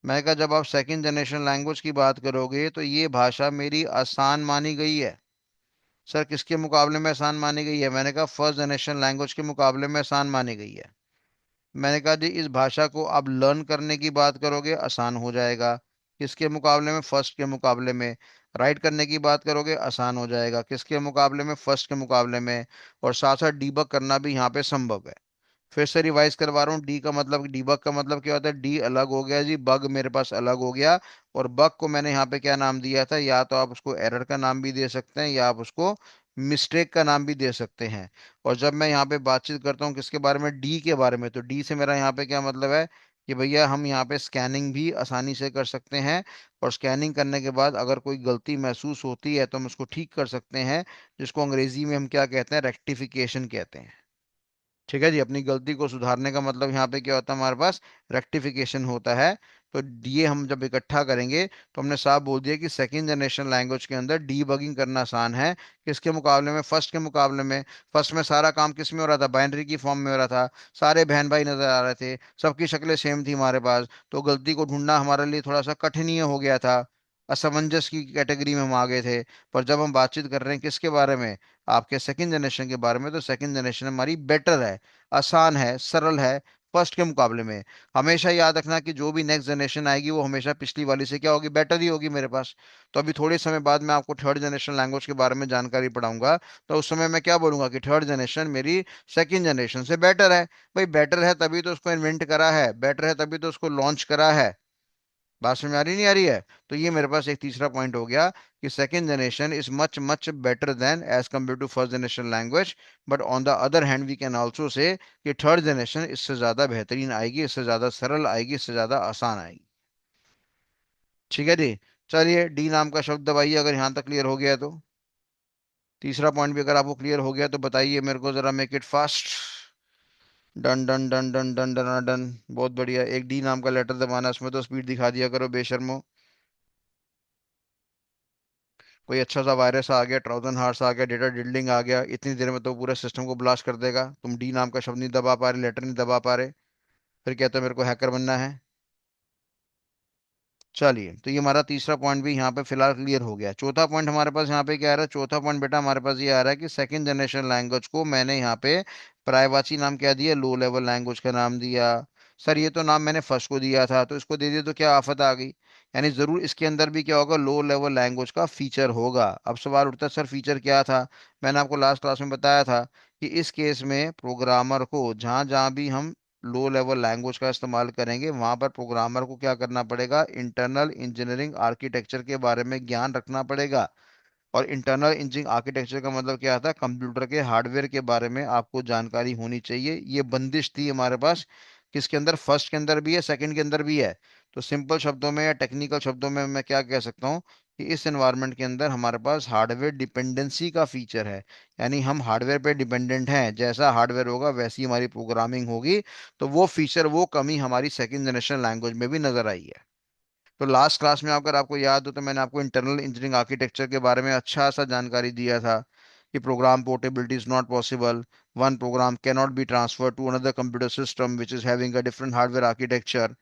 मैं कहा जब आप सेकंड जनरेशन लैंग्वेज की बात करोगे तो ये भाषा मेरी आसान मानी गई है। सर किसके मुकाबले में आसान मानी गई है? मैंने कहा फर्स्ट जनरेशन लैंग्वेज के मुकाबले में आसान मानी गई है। मैंने कहा जी इस भाषा को आप लर्न करने की बात करोगे आसान हो जाएगा। किसके मुकाबले में? फर्स्ट के मुकाबले में। राइट करने की बात करोगे आसान हो जाएगा। किसके मुकाबले में? फर्स्ट के मुकाबले में। और साथ साथ डीबग करना भी यहाँ पे संभव है। फिर से रिवाइज करवा रहा हूँ, डी का मतलब, डीबग का मतलब क्या होता है? डी अलग हो गया जी, बग मेरे पास अलग हो गया। और बग को मैंने यहाँ पे क्या नाम दिया था? या तो आप उसको एरर का नाम भी दे सकते हैं या आप उसको मिस्टेक का नाम भी दे सकते हैं। और जब मैं यहाँ पे बातचीत करता हूँ किसके बारे में? डी के बारे में, तो डी से मेरा यहाँ पे क्या मतलब है कि भैया हम यहाँ पे स्कैनिंग भी आसानी से कर सकते हैं। और स्कैनिंग करने के बाद अगर कोई गलती महसूस होती है तो हम उसको ठीक कर सकते हैं, जिसको अंग्रेजी में हम क्या कहते हैं? रेक्टिफिकेशन कहते हैं। ठीक है जी। अपनी गलती को सुधारने का मतलब यहाँ पे क्या होता है हमारे पास? रेक्टिफिकेशन होता है। तो ये हम जब इकट्ठा करेंगे तो हमने साफ बोल दिया कि सेकंड जनरेशन लैंग्वेज के अंदर डीबगिंग करना आसान है। किसके मुकाबले में? फर्स्ट के मुकाबले में। फर्स्ट में सारा काम किस में हो रहा था? बाइनरी की फॉर्म में हो रहा था। सारे बहन भाई नजर आ रहे थे, सबकी शक्लें सेम थी हमारे पास, तो गलती को ढूंढना हमारे लिए थोड़ा सा कठिन हो गया था। असमंजस की कैटेगरी में हम आ गए थे। पर जब हम बातचीत कर रहे हैं किसके बारे में? आपके सेकंड जनरेशन के बारे में, तो सेकंड जनरेशन हमारी बेटर है, आसान है, सरल है फर्स्ट के मुकाबले में। हमेशा याद रखना कि जो भी नेक्स्ट जनरेशन आएगी वो हमेशा पिछली वाली से क्या होगी? बेटर ही होगी मेरे पास। तो अभी थोड़े समय बाद मैं आपको थर्ड जनरेशन लैंग्वेज के बारे में जानकारी पढ़ाऊंगा, तो उस समय मैं क्या बोलूंगा कि थर्ड जनरेशन मेरी सेकंड जनरेशन से बेटर है। भाई बेटर है तभी तो उसको इन्वेंट करा है, बेटर है तभी तो उसको लॉन्च करा है। बात समझ आ रही नहीं आ रही है? तो ये मेरे पास एक तीसरा पॉइंट हो गया कि second generation is much much better than as compared to first generation language. But on the other hand we can also say कि थर्ड जनरेशन इससे ज्यादा बेहतरीन आएगी, इससे ज्यादा सरल आएगी, इससे ज्यादा आसान आएगी। ठीक है जी। चलिए डी नाम का शब्द दबाइए अगर यहां तक क्लियर हो गया तो। तीसरा पॉइंट भी अगर आपको क्लियर हो गया तो बताइए मेरे को जरा, make it fast. Done done done done done done done. बहुत बढ़िया, एक डी नाम का लेटर दबाना, उसमें तो स्पीड दिखा दिया करो बेशर्मो। कोई अच्छा सा वायरस आ गया, ट्राउजन हार्स आ गया, डेटा डिल्डिंग आ गया, इतनी देर में तो पूरे सिस्टम को ब्लास्ट कर देगा। तुम डी नाम का शब्द नहीं दबा पा रहे, लेटर नहीं दबा पा रहे, फिर कहते हो मेरे को हैकर बनना है। चलिए, तो ये हमारा तीसरा पॉइंट भी यहाँ पे फिलहाल क्लियर हो गया। चौथा पॉइंट हमारे पास यहाँ पे क्या आ रहा है? चौथा पॉइंट बेटा हमारे पास ये आ रहा है कि सेकंड जनरेशन लैंग्वेज को मैंने यहाँ पे प्रायवाची नाम क्या दिया? लो लेवल लैंग्वेज का नाम दिया। सर ये तो नाम मैंने फर्स्ट को दिया था, तो इसको दे दिया तो क्या आफत आ गई? यानी जरूर इसके अंदर भी क्या होगा? लो लेवल लैंग्वेज का फीचर होगा। अब सवाल उठता है सर फीचर क्या था? मैंने आपको लास्ट क्लास में बताया था कि इस केस में प्रोग्रामर को जहां जहां भी हम लो लेवल लैंग्वेज का इस्तेमाल करेंगे वहां पर प्रोग्रामर को क्या करना पड़ेगा? इंटरनल इंजीनियरिंग आर्किटेक्चर के बारे में ज्ञान रखना पड़ेगा। और इंटरनल इंजीनियरिंग आर्किटेक्चर का मतलब क्या था? कंप्यूटर के हार्डवेयर के बारे में आपको जानकारी होनी चाहिए। ये बंदिश थी हमारे पास, किसके अंदर? फर्स्ट के अंदर भी है, सेकंड के अंदर भी है। तो सिंपल शब्दों में या टेक्निकल शब्दों में मैं क्या कह सकता हूँ कि इस एनवायरनमेंट के अंदर हमारे पास हार्डवेयर डिपेंडेंसी का फीचर है। यानी हम हार्डवेयर पे डिपेंडेंट हैं, जैसा हार्डवेयर होगा वैसी हमारी प्रोग्रामिंग होगी। तो वो फीचर, वो कमी हमारी सेकंड जनरेशन लैंग्वेज में भी नजर आई है। तो लास्ट क्लास में अगर आपको याद हो तो मैंने आपको इंटरनल इंजीनियरिंग आर्किटेक्चर के बारे में अच्छा सा जानकारी दिया था कि program portability is not possible. One program can not be transfer to another computer system which is having a different hardware architecture.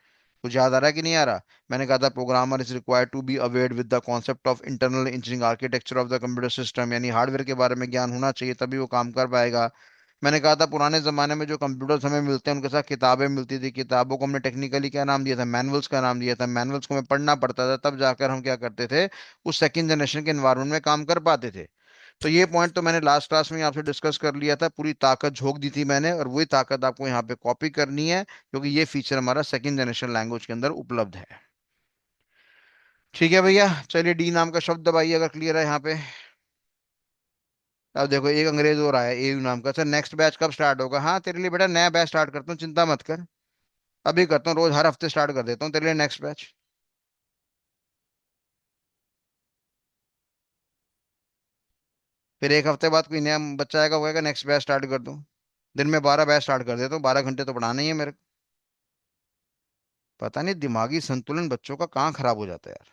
कुछ याद आ रहा है कि नहीं आ रहा? मैंने कहा था programmer is required to be aware with the concept of internal engineering architecture of the computer system, यानी हार्डवेयर के बारे में ज्ञान होना चाहिए तभी वो काम कर पाएगा। मैंने कहा था पुराने जमाने में जो कंप्यूटर्स हमें मिलते हैं उनके साथ किताबें मिलती थी, किताबों को हमने टेक्निकली क्या नाम दिया था? मैनुअल्स का नाम दिया था। मैनुअल्स को हमें पढ़ना पड़ता था, तब जाकर हम क्या करते थे? उस सेकंड जनरेशन के एनवायरनमेंट में काम कर पाते थे। तो ये पॉइंट तो मैंने लास्ट क्लास में आपसे डिस्कस कर लिया था, पूरी ताकत झोंक दी थी मैंने, और वही ताकत आपको यहाँ पे कॉपी करनी है क्योंकि ये फीचर हमारा सेकंड जनरेशन लैंग्वेज के अंदर उपलब्ध है। ठीक है भैया, चलिए डी नाम का शब्द दबाइए अगर क्लियर है यहाँ पे। अब देखो एक अंग्रेज और आया एयू नाम का। सर नेक्स्ट बैच कब स्टार्ट होगा? हाँ तेरे लिए बेटा नया बैच स्टार्ट करता हूँ, चिंता मत कर। अभी करता हूँ, रोज हर हफ्ते स्टार्ट कर देता हूँ तेरे लिए नेक्स्ट बैच। फिर एक हफ्ते बाद कोई नया बच्चा आएगा, वो कहेगा नेक्स्ट बैच स्टार्ट कर दूँ। दिन में 12 बैच स्टार्ट कर देता हूँ, 12 घंटे तो पढ़ाना ही है मेरे को। पता नहीं दिमागी संतुलन बच्चों का कहाँ खराब हो जाता है यार।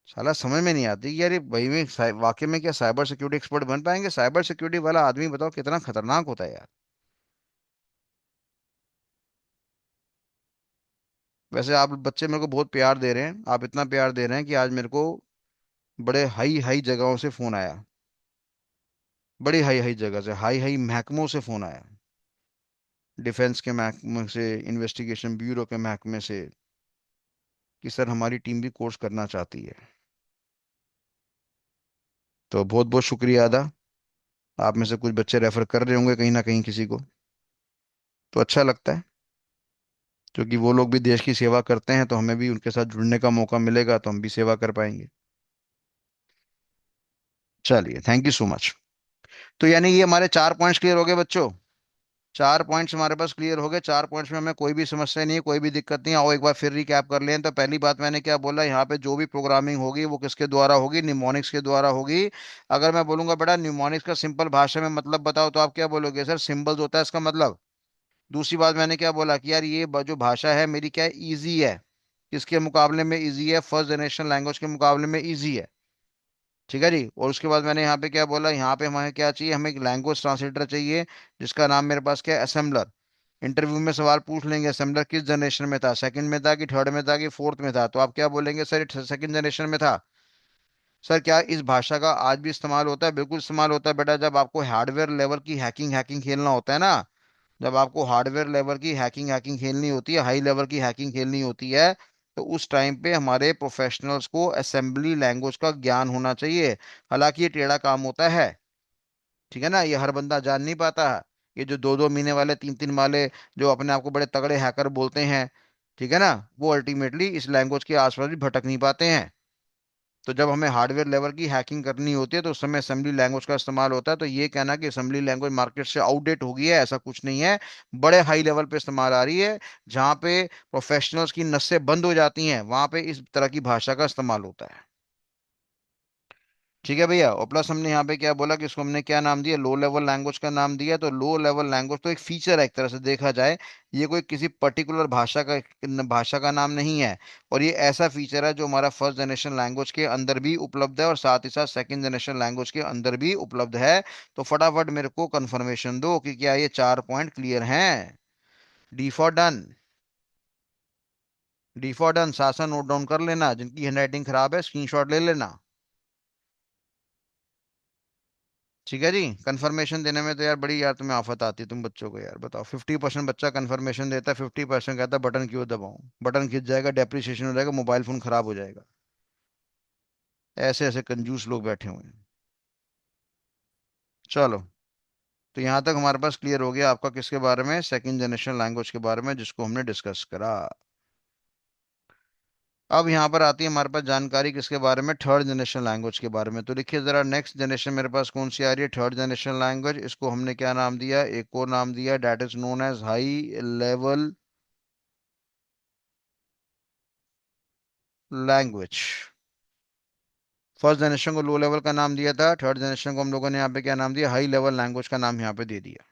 साला समझ में नहीं आती कि यार ये भाई में वाकई में क्या साइबर सिक्योरिटी एक्सपर्ट बन पाएंगे? साइबर सिक्योरिटी वाला आदमी बताओ कितना खतरनाक होता है यार। वैसे आप बच्चे मेरे को बहुत प्यार दे रहे हैं, आप इतना प्यार दे रहे हैं कि आज मेरे को बड़े हाई हाई जगहों से फोन आया। बड़ी हाई हाई जगह से, हाई हाई महकमों से फोन आया। डिफेंस के महकमे से, इन्वेस्टिगेशन ब्यूरो के महकमे से, कि सर हमारी टीम भी कोर्स करना चाहती है। तो बहुत बहुत शुक्रिया अदा। आप में से कुछ बच्चे रेफर कर रहे होंगे कहीं ना कहीं किसी को, तो अच्छा लगता है। क्योंकि वो लोग भी देश की सेवा करते हैं तो हमें भी उनके साथ जुड़ने का मौका मिलेगा तो हम भी सेवा कर पाएंगे। चलिए, थैंक यू सो मच। तो यानी ये हमारे 4 पॉइंट्स क्लियर हो गए बच्चों। 4 पॉइंट्स हमारे पास क्लियर हो गए। 4 पॉइंट्स में हमें कोई भी समस्या नहीं है, कोई भी दिक्कत नहीं है। आओ एक बार फिर रिकैप कर लें। तो पहली बात मैंने क्या बोला? यहाँ पे जो भी प्रोग्रामिंग होगी वो किसके द्वारा होगी? निमोनिक्स के द्वारा होगी। अगर मैं बोलूंगा बेटा निमोनिक्स का सिंपल भाषा में मतलब बताओ, तो आप क्या बोलोगे? सर सिंबल्स होता है इसका मतलब। दूसरी बात मैंने क्या बोला कि यार ये जो भाषा है मेरी क्या है? ईजी है। किसके मुकाबले में ईजी है? फर्स्ट जनरेशन लैंग्वेज के मुकाबले में ईजी है। ठीक है जी। और उसके बाद मैंने यहाँ पे क्या बोला? यहाँ पे हमें क्या चाहिए? हमें एक लैंग्वेज ट्रांसलेटर चाहिए, जिसका नाम मेरे पास क्या है? असेंबलर। इंटरव्यू में सवाल पूछ लेंगे असेंबलर किस जनरेशन में था? सेकंड में था कि थर्ड में था कि फोर्थ में था? तो आप क्या बोलेंगे? सर सेकंड जनरेशन में था। सर क्या इस भाषा का आज भी इस्तेमाल होता है? बिल्कुल इस्तेमाल होता है बेटा। जब आपको हार्डवेयर लेवल की हैकिंग हैकिंग खेलना होता है ना, जब आपको हार्डवेयर लेवल की हैकिंग हैकिंग खेलनी होती है, हाई लेवल की हैकिंग खेलनी होती है, तो उस टाइम पे हमारे प्रोफेशनल्स को असेंबली लैंग्वेज का ज्ञान होना चाहिए। हालांकि ये टेढ़ा काम होता है, ठीक है ना, ये हर बंदा जान नहीं पाता है। ये जो 2-2 महीने वाले, 3-3 वाले जो अपने आप को बड़े तगड़े हैकर बोलते हैं, ठीक है ना, वो अल्टीमेटली इस लैंग्वेज के आसपास भी भटक नहीं पाते हैं। तो जब हमें हार्डवेयर लेवल की हैकिंग करनी होती है तो उस समय असेंबली लैंग्वेज का इस्तेमाल होता है। तो ये कहना कि असेंबली लैंग्वेज मार्केट से आउटडेट हो गई है, ऐसा कुछ नहीं है। बड़े हाई लेवल पे इस्तेमाल आ रही है। जहाँ पे प्रोफेशनल्स की नसें बंद हो जाती हैं वहां पे इस तरह की भाषा का इस्तेमाल होता है। ठीक है भैया। और प्लस हमने यहाँ पे क्या बोला कि इसको हमने क्या नाम दिया, लो लेवल लैंग्वेज का नाम दिया। तो लो लेवल लैंग्वेज तो एक फीचर है एक तरह से देखा जाए, ये कोई किसी पर्टिकुलर भाषा का नाम नहीं है। और ये ऐसा फीचर है जो हमारा फर्स्ट जनरेशन लैंग्वेज के अंदर भी उपलब्ध है और साथ ही साथ सेकंड जनरेशन लैंग्वेज के अंदर भी उपलब्ध है। तो फटाफट मेरे को कंफर्मेशन दो कि क्या ये 4 पॉइंट क्लियर हैं। D for done. D for done, साथ साथ नोट डाउन कर लेना, जिनकी हैंडराइटिंग खराब है स्क्रीनशॉट ले लेना। ठीक है जी। कंफर्मेशन देने में तो यार बड़ी यार तुम्हें आफत आती है तुम बच्चों को, यार बताओ 50% बच्चा कंफर्मेशन देता है, 50% कहता है बटन क्यों दबाऊं, बटन खिंच जाएगा, डेप्रिसिएशन हो जाएगा, मोबाइल फोन खराब हो जाएगा। ऐसे ऐसे कंजूस लोग बैठे हुए हैं। चलो, तो यहाँ तक हमारे पास क्लियर हो गया आपका किसके बारे में, सेकंड जनरेशन लैंग्वेज के बारे में जिसको हमने डिस्कस करा। अब यहाँ पर आती है हमारे पास जानकारी किसके बारे में, थर्ड जनरेशन लैंग्वेज के बारे में। तो देखिए जरा, नेक्स्ट जनरेशन मेरे पास कौन सी आ रही है, थर्ड जनरेशन लैंग्वेज। इसको हमने क्या नाम दिया, एक और नाम दिया, that is known as high level language. First generation को लो लेवल का नाम दिया था, थर्ड जनरेशन को हम लोगों ने यहाँ पे क्या नाम दिया, हाई लेवल लैंग्वेज का नाम यहाँ पे दे दिया।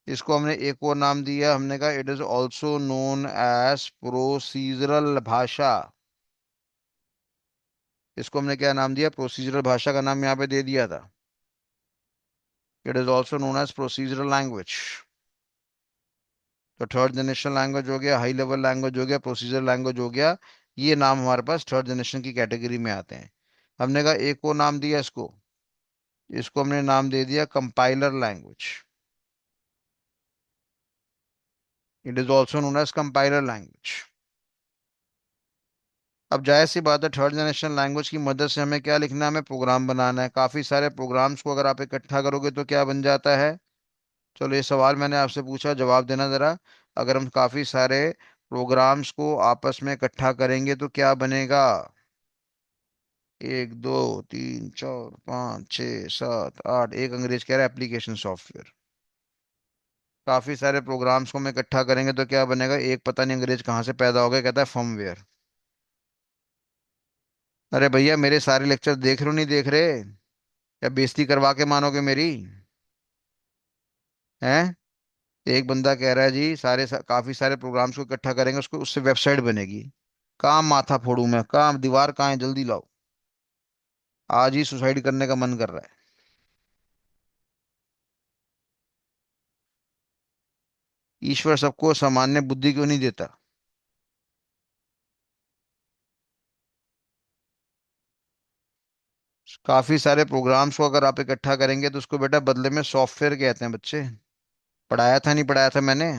इसको हमने एक और नाम दिया, हमने कहा it is also known as procedural भाषा। इसको हमने क्या नाम दिया, प्रोसीजरल भाषा का नाम यहाँ पे दे दिया था। It is also known as procedural language. तो थर्ड जनरेशन लैंग्वेज हो गया, हाई लेवल लैंग्वेज हो गया, प्रोसीजर लैंग्वेज हो गया। ये नाम हमारे पास थर्ड जनरेशन की कैटेगरी में आते हैं। हमने कहा एक और नाम दिया इसको, इसको हमने नाम दे दिया compiler language. It is also known as compiler language. अब जाहिर सी बात है, थर्ड जनरेशन लैंग्वेज की मदद से हमें क्या लिखना है, हमें प्रोग्राम बनाना है। काफी सारे प्रोग्राम्स को अगर आप इकट्ठा करोगे तो क्या बन जाता है। चलो, ये सवाल मैंने आपसे पूछा, जवाब देना जरा। अगर हम काफी सारे प्रोग्राम्स को आपस में इकट्ठा करेंगे तो क्या बनेगा। 1 2 3 4 5 6 7 8, एक अंग्रेज कह रहा है एप्लीकेशन सॉफ्टवेयर। काफी सारे प्रोग्राम्स को हम इकट्ठा करेंगे तो क्या बनेगा, एक पता नहीं अंग्रेज कहाँ से पैदा हो गया, कहता है फर्मवेयर। अरे भैया, मेरे सारे लेक्चर देख रहे हो नहीं देख रहे, या बेइज्जती करवा के मानोगे मेरी। हैं। एक बंदा कह रहा है जी काफी सारे प्रोग्राम्स को इकट्ठा करेंगे उसको उससे वेबसाइट बनेगी। काम माथा फोड़ू मैं, काम दीवार कहाँ है, जल्दी लाओ। आज ही सुसाइड करने का मन कर रहा है। ईश्वर सबको सामान्य बुद्धि क्यों नहीं देता। काफी सारे प्रोग्राम्स को अगर आप इकट्ठा करेंगे तो उसको बेटा बदले में सॉफ्टवेयर कहते हैं बच्चे। पढ़ाया था नहीं पढ़ाया था मैंने,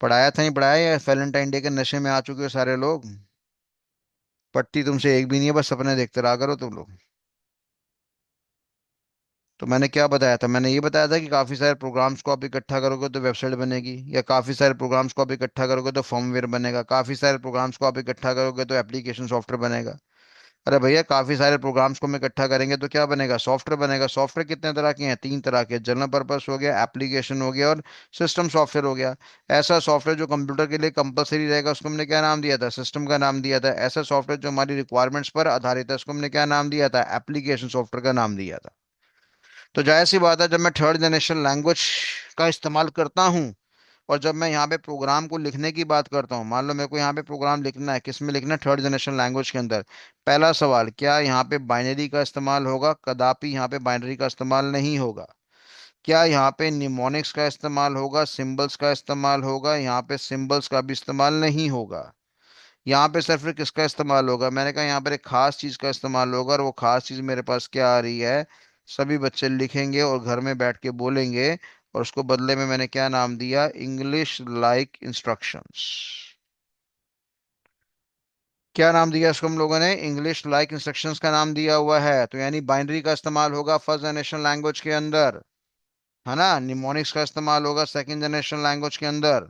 पढ़ाया था नहीं पढ़ाया, या वैलेंटाइन डे के नशे में आ चुके हो सारे लोग। पढ़ती तुमसे एक भी नहीं है, बस सपने देखते रहा करो तुम लोग। तो मैंने क्या बताया था, मैंने ये बताया था कि काफी सारे प्रोग्राम्स को आप इकट्ठा करोगे तो वेबसाइट बनेगी, या काफी सारे प्रोग्राम्स को आप इकट्ठा करोगे तो फर्मवेयर बनेगा, काफी सारे प्रोग्राम्स को आप इकट्ठा करोगे तो एप्लीकेशन सॉफ्टवेयर बनेगा। अरे भैया, काफी सारे प्रोग्राम्स को हम इकट्ठा करेंगे तो क्या बनेगा, सॉफ्टवेयर बनेगा। सॉफ्टवेयर कितने तरह के हैं, 3 तरह के, जनरल पर्पस हो गया, एप्लीकेशन हो गया और सिस्टम सॉफ्टवेयर हो गया। ऐसा सॉफ्टवेयर जो कंप्यूटर के लिए कंपलसरी रहेगा उसको हमने क्या नाम दिया था, सिस्टम का नाम दिया था। ऐसा सॉफ्टवेयर जो हमारी रिक्वायरमेंट्स पर आधारित है उसको हमने क्या नाम दिया था, एप्लीकेशन सॉफ्टवेयर का नाम दिया था। तो जाहिर सी बात है, जब मैं थर्ड जनरेशन लैंग्वेज का इस्तेमाल करता हूँ और जब मैं यहाँ पे प्रोग्राम को लिखने की बात करता हूँ, मान लो मेरे को यहाँ पे प्रोग्राम लिखना है, किस में लिखना है, थर्ड जनरेशन लैंग्वेज के अंदर। पहला सवाल, क्या यहाँ पे बाइनरी का इस्तेमाल होगा, कदापि यहाँ पे बाइनरी का इस्तेमाल नहीं होगा। क्या यहाँ पे निमोनिक्स का इस्तेमाल होगा, सिंबल्स का इस्तेमाल होगा, यहाँ पे सिंबल्स का भी इस्तेमाल नहीं होगा। यहाँ पे सिर्फ एक किसका इस्तेमाल होगा, मैंने कहा यहाँ पर एक खास चीज का इस्तेमाल होगा, और वो खास चीज मेरे पास क्या आ रही है, सभी बच्चे लिखेंगे और घर में बैठ के बोलेंगे। और उसको बदले में मैंने क्या नाम दिया, इंग्लिश लाइक इंस्ट्रक्शंस। क्या नाम दिया इसको हम लोगों ने, इंग्लिश लाइक इंस्ट्रक्शंस का नाम दिया हुआ है। तो यानी बाइनरी का इस्तेमाल होगा फर्स्ट जनरेशन लैंग्वेज के अंदर, है ना। निमोनिक्स का इस्तेमाल होगा सेकंड जनरेशन लैंग्वेज के अंदर।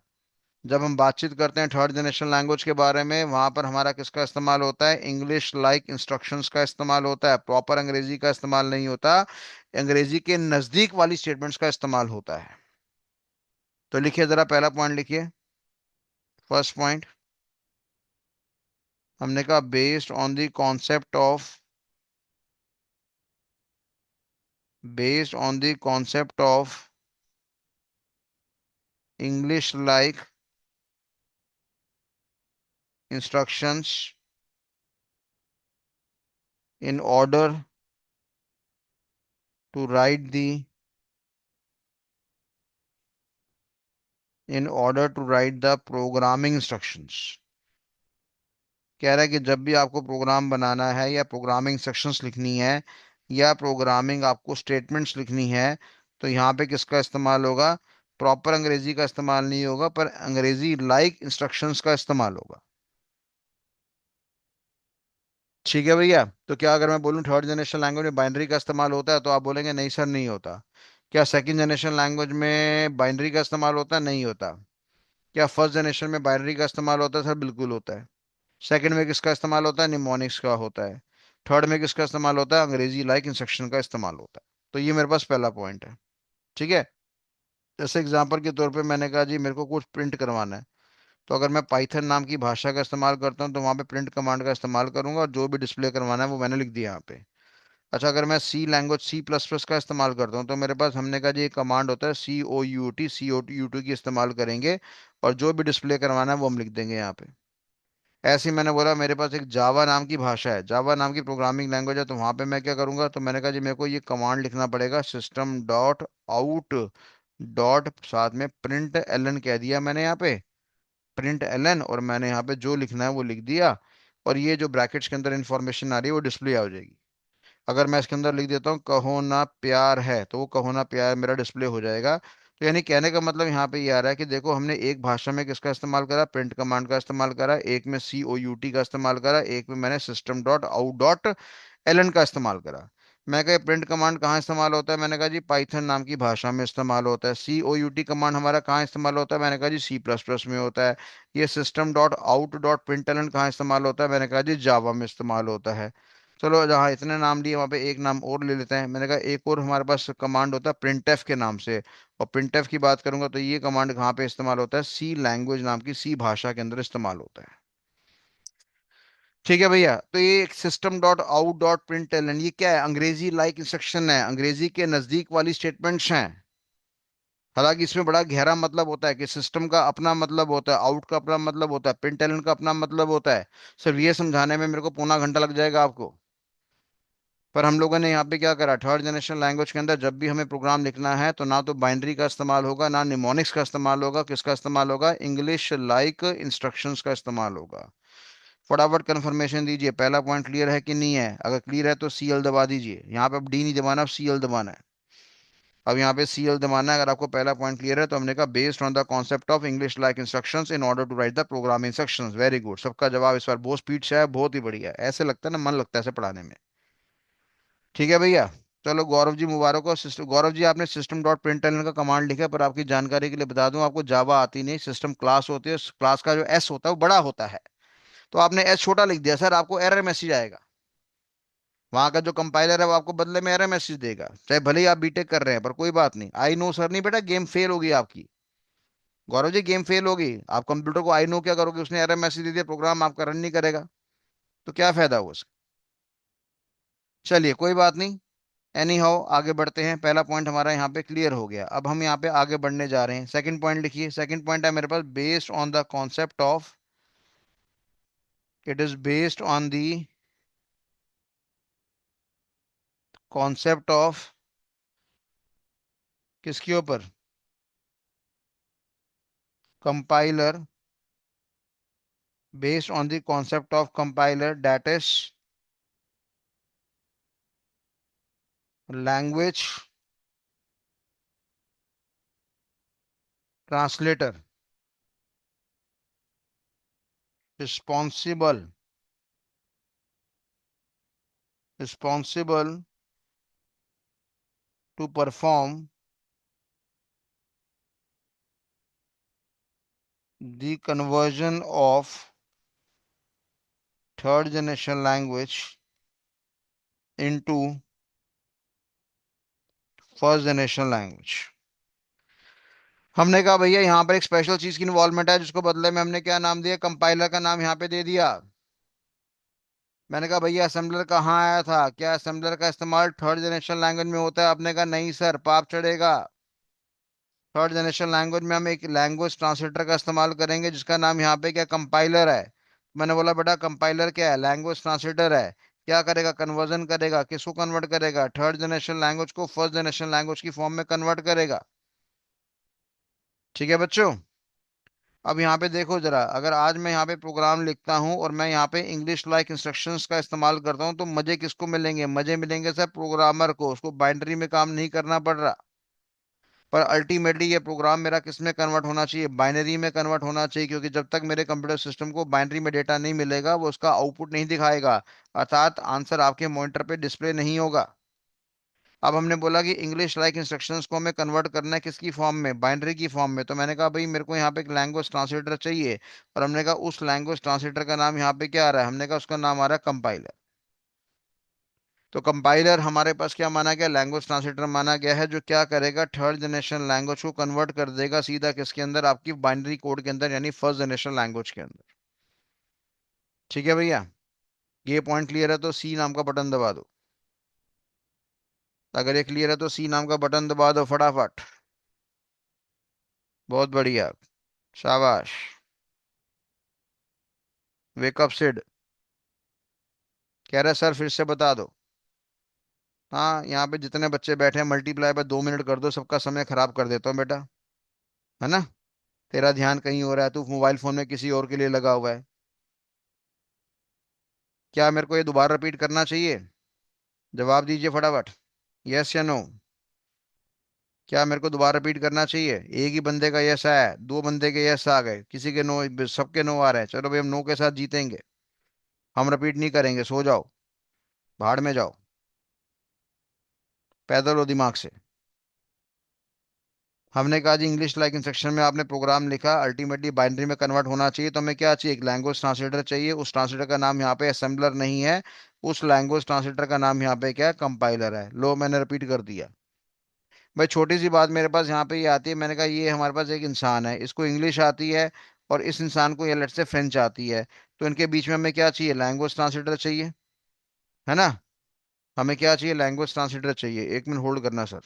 जब हम बातचीत करते हैं थर्ड जनरेशन लैंग्वेज के बारे में, वहां पर हमारा किसका इस्तेमाल होता है, इंग्लिश लाइक इंस्ट्रक्शंस का इस्तेमाल होता है, प्रॉपर अंग्रेजी का इस्तेमाल नहीं होता। अंग्रेजी के नजदीक वाली स्टेटमेंट्स का इस्तेमाल होता है। तो लिखिए जरा, पहला पॉइंट लिखिए। फर्स्ट पॉइंट, हमने कहा based on the concept of based on the concept of English like instructions in order to write the programming instructions। कह रहा है कि जब भी आपको प्रोग्राम बनाना है या प्रोग्रामिंग इंस्ट्रक्शंस लिखनी है या प्रोग्रामिंग आपको स्टेटमेंट्स लिखनी है तो यहाँ पे किसका इस्तेमाल होगा? प्रॉपर अंग्रेजी का इस्तेमाल नहीं होगा पर अंग्रेजी लाइक इंस्ट्रक्शंस का इस्तेमाल होगा। ठीक है भैया। तो क्या अगर मैं बोलूँ थर्ड जनरेशन लैंग्वेज में बाइनरी का इस्तेमाल होता है तो आप बोलेंगे नहीं सर नहीं होता। क्या सेकंड जनरेशन लैंग्वेज में बाइनरी का इस्तेमाल होता है? नहीं होता। क्या फर्स्ट जनरेशन में बाइनरी का इस्तेमाल होता है? सर बिल्कुल होता है। सेकंड में किसका इस्तेमाल होता है? निमोनिक्स का होता है। थर्ड में किसका इस्तेमाल होता है? अंग्रेजी लाइक इंस्ट्रक्शन का इस्तेमाल होता है। तो ये मेरे पास पहला पॉइंट है। ठीक है। जैसे एग्जांपल के तौर पे मैंने कहा जी मेरे को कुछ प्रिंट करवाना है तो अगर मैं पाइथन नाम की भाषा का इस्तेमाल करता हूँ तो वहां पे प्रिंट कमांड का इस्तेमाल करूंगा और जो भी डिस्प्ले करवाना है वो मैंने लिख दिया यहाँ पे। अच्छा अगर मैं सी लैंग्वेज सी प्लस प्लस का इस्तेमाल करता हूँ तो मेरे पास हमने कहा जी एक कमांड होता है सी ओ यू टी की इस्तेमाल करेंगे और जो भी डिस्प्ले करवाना है वो हम लिख देंगे यहाँ पे। ऐसे ही मैंने बोला मेरे पास एक जावा नाम की भाषा है, जावा नाम की प्रोग्रामिंग लैंग्वेज है तो वहां पे मैं क्या करूंगा? तो मैंने कहा जी मेरे को ये कमांड लिखना पड़ेगा सिस्टम डॉट आउट डॉट साथ में प्रिंट एलन कह दिया मैंने यहाँ पे, प्रिंट एलन, और मैंने यहाँ पे जो लिखना है वो लिख दिया। और ये जो ब्रैकेट्स के अंदर इंफॉर्मेशन आ रही है वो डिस्प्ले आ जाएगी। अगर मैं इसके अंदर लिख देता हूँ कहो ना प्यार है तो वो कहो ना प्यार मेरा डिस्प्ले हो जाएगा। तो यानी कहने का मतलब यहाँ पे ये आ रहा है कि देखो हमने एक भाषा में किसका इस्तेमाल करा? प्रिंट कमांड का इस्तेमाल करा, एक में COUT का इस्तेमाल करा, एक में मैंने सिस्टम डॉट आउट डॉट एलन का इस्तेमाल करा। मैं कहा प्रिंट कमांड कहाँ इस्तेमाल होता है? मैंने कहा जी पाइथन नाम की भाषा में इस्तेमाल होता है। COUT कमांड हमारा कहाँ इस्तेमाल होता है? मैंने कहा जी सी प्लस प्लस में होता है। ये system dot out dot println कहाँ इस्तेमाल होता है? मैंने कहा जी जावा में इस्तेमाल होता है। चलो जहाँ इतने नाम लिए वहाँ पे एक नाम और ले लेते हैं। मैंने कहा एक और हमारे पास कमांड होता है प्रिंटफ के नाम से। और प्रिंटफ की बात करूंगा तो ये कमांड कहाँ पे इस्तेमाल होता है? सी लैंग्वेज नाम की सी भाषा के अंदर इस्तेमाल होता है। ठीक है भैया। तो ये system dot out dot println ये क्या है? अंग्रेजी लाइक इंस्ट्रक्शन है, अंग्रेजी के नजदीक वाली स्टेटमेंट्स हैं। हालांकि इसमें बड़ा गहरा मतलब होता है कि सिस्टम का अपना मतलब होता है, आउट का अपना मतलब होता है, प्रिंट एलन का अपना मतलब होता है। सिर्फ ये समझाने में मेरे को पौना घंटा लग जाएगा आपको। पर हम लोगों ने यहाँ पे क्या करा, थर्ड जनरेशन लैंग्वेज के अंदर जब भी हमें प्रोग्राम लिखना है तो ना तो बाइनरी का इस्तेमाल होगा ना निमोनिक्स का इस्तेमाल होगा, किसका इस्तेमाल होगा? इंग्लिश लाइक इंस्ट्रक्शंस का इस्तेमाल होगा। फटाफट कंफर्मेशन दीजिए पहला पॉइंट क्लियर है कि नहीं है? अगर क्लियर है तो CL दबा दीजिए। यहाँ पे अब डी नहीं दबाना, अब CL दबाना है। अब यहाँ पे CL दबाना है। अगर आपको पहला पॉइंट क्लियर है तो हमने कहा based on the concept of English like instructions in order to write the program instructions. Very good, सबका जवाब इस बार बहुत स्पीड से है, बहुत ही बढ़िया। ऐसे लगता है ना, मन लगता है ऐसे पढ़ाने में। ठीक है भैया। चलो गौरव जी मुबारक हो। सिस्टम गौरव जी आपने सिस्टम डॉट प्रिंटलन का कमांड लिखा है पर आपकी जानकारी के लिए बता दूं आपको जावा आती नहीं। सिस्टम क्लास होती है, क्लास का जो एस होता है वो बड़ा होता है। तो आपने एस छोटा लिख दिया सर, आपको एरर मैसेज आएगा। वहां का जो कंपाइलर है वो आपको बदले में एरर मैसेज देगा, चाहे भले ही आप बीटेक कर रहे हैं। पर कोई बात नहीं, आई नो सर नहीं बेटा, गेम फेल होगी आपकी। गौरव जी गेम फेल होगी। आप कंप्यूटर को आई नो क्या करोगे? उसने एरर मैसेज दे दिया, प्रोग्राम आपका रन नहीं करेगा तो क्या फायदा हुआ उसका? चलिए कोई बात नहीं। एनी हाउ आगे बढ़ते हैं। पहला पॉइंट हमारा यहाँ पे क्लियर हो गया। अब हम यहाँ पे आगे बढ़ने जा रहे हैं। सेकंड पॉइंट लिखिए। सेकंड पॉइंट है मेरे पास based on the concept of, it is based on the concept of, किसके ऊपर? Compiler. Based on the concept of compiler that is language translator responsible responsible to perform the conversion of third generation language into first generation language. हमने कहा भैया यहाँ पर एक special चीज की इन्वॉल्वमेंट है जिसको बदले में हमने क्या नाम दिया? कंपाइलर का नाम यहाँ पे दे दिया। मैंने कहा भैया असेंबलर कहाँ आया था, क्या असेंबलर का इस्तेमाल थर्ड जनरेशन लैंग्वेज में होता है? आपने कहा नहीं सर, पाप चढ़ेगा। थर्ड जनरेशन लैंग्वेज में हम एक लैंग्वेज ट्रांसलेटर का इस्तेमाल करेंगे जिसका नाम यहाँ पे क्या, कंपाइलर है। मैंने बोला बेटा कंपाइलर क्या है? लैंग्वेज ट्रांसलेटर है। क्या करेगा? कन्वर्जन करेगा। किसको कन्वर्ट करेगा? थर्ड जनरेशन लैंग्वेज को फर्स्ट जनरेशन लैंग्वेज की फॉर्म में कन्वर्ट करेगा। ठीक है बच्चों। अब यहाँ पे देखो जरा, अगर आज मैं यहाँ पे प्रोग्राम लिखता हूँ और मैं यहाँ पे इंग्लिश लाइक इंस्ट्रक्शंस का इस्तेमाल करता हूँ, तो मजे किसको मिलेंगे? मजे मिलेंगे सर प्रोग्रामर को, उसको बाइनरी में काम नहीं करना पड़ रहा। पर अल्टीमेटली ये प्रोग्राम मेरा किस में कन्वर्ट होना चाहिए? बाइनरी में कन्वर्ट होना चाहिए, क्योंकि जब तक मेरे कंप्यूटर सिस्टम को बाइनरी में डेटा नहीं मिलेगा वो उसका आउटपुट नहीं दिखाएगा, अर्थात आंसर आपके मॉनिटर पे डिस्प्ले नहीं होगा। अब हमने बोला कि इंग्लिश लाइक इंस्ट्रक्शंस को हमें कन्वर्ट करना है किसकी फॉर्म में? बाइनरी की फॉर्म में। तो मैंने कहा भाई मेरे को यहाँ पे एक लैंग्वेज ट्रांसलेटर चाहिए, और हमने कहा उस लैंग्वेज ट्रांसलेटर का नाम यहाँ पे क्या आ रहा है? हमने कहा उसका नाम आ रहा है कंपाइलर। तो कंपाइलर हमारे पास क्या माना गया? लैंग्वेज ट्रांसलेटर माना गया है, जो क्या करेगा? थर्ड जनरेशन लैंग्वेज को कन्वर्ट कर देगा सीधा किसके अंदर? आपकी बाइनरी कोड के अंदर, यानी फर्स्ट जनरेशन लैंग्वेज के अंदर। ठीक है भैया, ये पॉइंट क्लियर है तो सी नाम का बटन दबा दो। अगर ये क्लियर है तो सी नाम का बटन दबा दो फटाफट। बहुत बढ़िया, शाबाश। वेकअप सिड कह रहा है सर फिर से बता दो। हाँ, यहाँ पे जितने बच्चे बैठे हैं मल्टीप्लाई बाय 2 मिनट कर दो, सबका समय खराब कर देता हूँ बेटा। है ना? तेरा ध्यान कहीं हो रहा है, तू मोबाइल फोन में किसी और के लिए लगा हुआ है। क्या मेरे को ये दोबारा रिपीट करना चाहिए? जवाब दीजिए फटाफट। यस या नो? क्या मेरे को दोबारा रिपीट करना चाहिए? एक ही बंदे का यस आया है, दो बंदे के यस आ गए, किसी के नो, सबके नो आ रहे हैं। चलो भाई हम नो के साथ जीतेंगे। हम रिपीट नहीं करेंगे, सो जाओ, भाड़ में जाओ, पैदल हो दिमाग से। हमने कहा जी इंग्लिश लाइक इंस्ट्रक्शन में आपने प्रोग्राम लिखा, अल्टीमेटली बाइनरी में कन्वर्ट होना चाहिए, तो हमें क्या चाहिए? एक लैंग्वेज ट्रांसलेटर चाहिए। उस ट्रांसलेटर का नाम यहाँ पे असेंबलर नहीं है, उस लैंग्वेज ट्रांसलेटर का नाम यहाँ पे क्या है? कंपाइलर है। लो मैंने रिपीट कर दिया। भाई छोटी सी बात मेरे पास यहाँ पे ये आती है, मैंने कहा ये हमारे पास एक इंसान है, इसको इंग्लिश आती है, और इस इंसान को ये लेट से फ्रेंच आती है। तो इनके बीच में हमें क्या चाहिए? लैंग्वेज ट्रांसलेटर चाहिए। है ना? हमें क्या चाहिए? लैंग्वेज ट्रांसलेटर चाहिए। 1 मिनट होल्ड करना सर।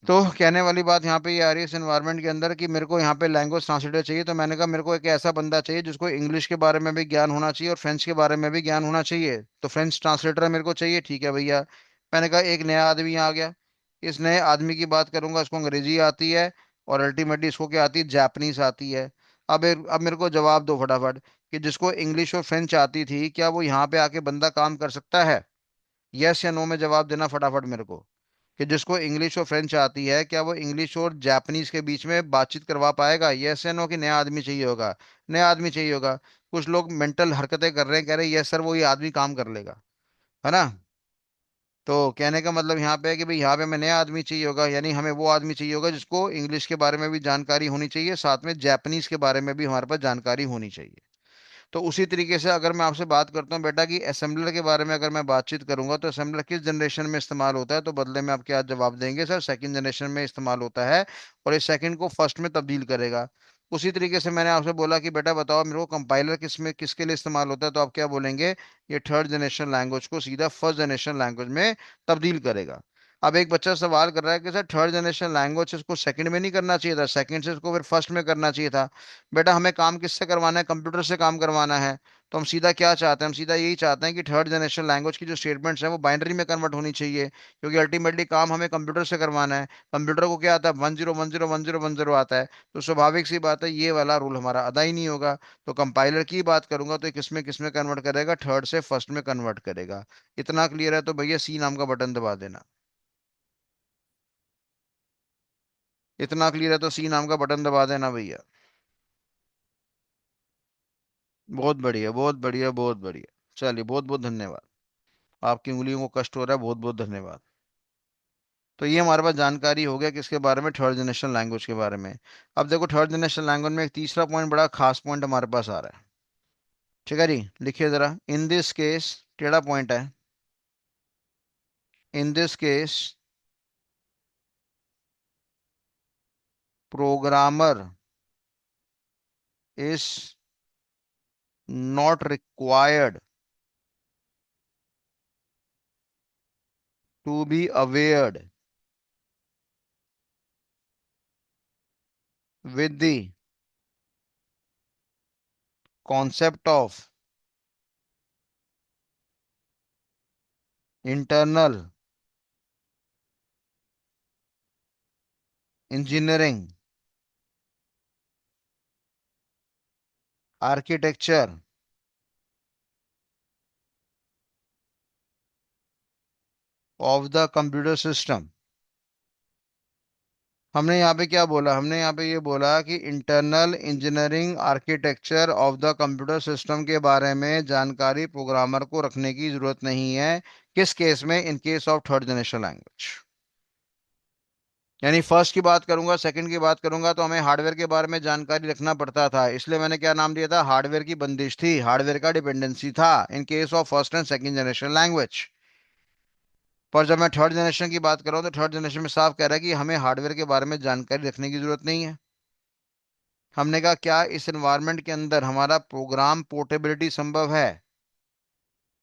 तो कहने वाली बात यहाँ पे ये आ रही है इस एनवायरनमेंट के अंदर कि मेरे को यहाँ पे लैंग्वेज ट्रांसलेटर चाहिए। तो मैंने कहा मेरे को एक ऐसा बंदा चाहिए जिसको इंग्लिश के बारे में भी ज्ञान होना चाहिए और फ्रेंच के बारे में भी ज्ञान होना चाहिए। तो फ्रेंच ट्रांसलेटर मेरे को चाहिए। ठीक है भैया। मैंने कहा एक नया आदमी आ गया। इस नए आदमी की बात करूंगा, इसको अंग्रेजी आती है, और अल्टीमेटली इसको क्या आती है? जापानीज आती है। अब मेरे को जवाब दो फटाफट, कि जिसको इंग्लिश और फ्रेंच आती थी, क्या वो यहाँ पे आके बंदा काम कर सकता है? यस या नो में जवाब देना फटाफट मेरे को। कि जिसको इंग्लिश और फ्रेंच आती है, क्या वो इंग्लिश और जापानीज के बीच में बातचीत करवा पाएगा? यस या नो? कि नया आदमी चाहिए होगा? नया आदमी चाहिए होगा। कुछ लोग मेंटल हरकतें कर रहे हैं, कह रहे हैं यस सर वो ये आदमी काम कर लेगा। है ना? तो कहने का मतलब यहाँ पे है कि भाई यहाँ पे हमें नया आदमी चाहिए होगा, यानी हमें वो आदमी चाहिए होगा जिसको इंग्लिश के बारे में भी जानकारी होनी चाहिए, साथ में जापानीज के बारे में भी हमारे पास जानकारी होनी चाहिए। तो उसी तरीके से अगर मैं आपसे बात करता हूँ बेटा कि असेंबलर के बारे में अगर मैं बातचीत करूंगा, तो असेंबलर किस जनरेशन में इस्तेमाल होता है? तो बदले में आप क्या जवाब देंगे? सर सेकंड जनरेशन में इस्तेमाल होता है, और इस सेकंड को फर्स्ट में तब्दील करेगा। उसी तरीके से मैंने आपसे बोला कि बेटा बताओ मेरे को कंपाइलर किस में किसके लिए इस्तेमाल होता है? तो आप क्या बोलेंगे? ये थर्ड जनरेशन लैंग्वेज को सीधा फर्स्ट जनरेशन लैंग्वेज में तब्दील करेगा। अब एक बच्चा सवाल कर रहा है कि सर थर्ड जनरेशन लैंग्वेज से इसको सेकंड में नहीं करना चाहिए था, सेकंड से इसको फिर फर्स्ट में करना चाहिए था। बेटा हमें काम किससे करवाना है? कंप्यूटर से काम करवाना है। तो हम सीधा क्या चाहते हैं? हम सीधा यही चाहते हैं कि थर्ड जनरेशन लैंग्वेज की जो स्टेटमेंट्स हैं वो बाइनरी में कन्वर्ट होनी चाहिए, क्योंकि अल्टीमेटली काम हमें कंप्यूटर से करवाना है। कंप्यूटर को क्या आता है? 10101010 आता है। तो स्वाभाविक सी बात है ये वाला रूल हमारा अदा ही नहीं होगा। तो कंपाइलर की बात करूंगा तो ये किसमें किसमें कन्वर्ट करेगा? थर्ड से फर्स्ट में कन्वर्ट करेगा। इतना क्लियर है तो भैया सी नाम का बटन दबा देना। इतना क्लियर है तो सी नाम का बटन दबा देना भैया। बहुत बढ़िया, बहुत बढ़िया, बहुत बढ़िया। चलिए बहुत बहुत धन्यवाद। आपकी उंगलियों को कष्ट हो रहा है, बहुत बहुत धन्यवाद। तो ये हमारे पास जानकारी हो गया किसके बारे में, थर्ड जनरेशन लैंग्वेज के बारे में। अब देखो थर्ड जनरेशन लैंग्वेज में एक तीसरा पॉइंट, बड़ा खास पॉइंट हमारे पास आ रहा है। ठीक है जी, लिखिए जरा, इन दिस केस, टेढ़ा पॉइंट है। In this case, programmer is not required to be aware with the concept of internal engineering architecture of the computer system। हमने यहाँ पे क्या बोला, हमने यहाँ पे ये बोला कि internal engineering architecture of the computer system के बारे में जानकारी प्रोग्रामर को रखने की जरूरत नहीं है। किस केस में? इन case of third generation language. यानी फर्स्ट की बात करूंगा, सेकंड की बात करूंगा तो हमें हार्डवेयर के बारे में जानकारी रखना पड़ता था, इसलिए मैंने क्या नाम दिया था, हार्डवेयर की बंदिश थी, हार्डवेयर का डिपेंडेंसी था इन case of first and second generation language. पर जब मैं थर्ड जनरेशन की बात कर रहा हूं तो थर्ड जनरेशन में साफ कह रहा है कि हमें हार्डवेयर के बारे में जानकारी रखने की जरूरत नहीं है। हमने कहा क्या इस एनवायरनमेंट के अंदर हमारा प्रोग्राम पोर्टेबिलिटी संभव है?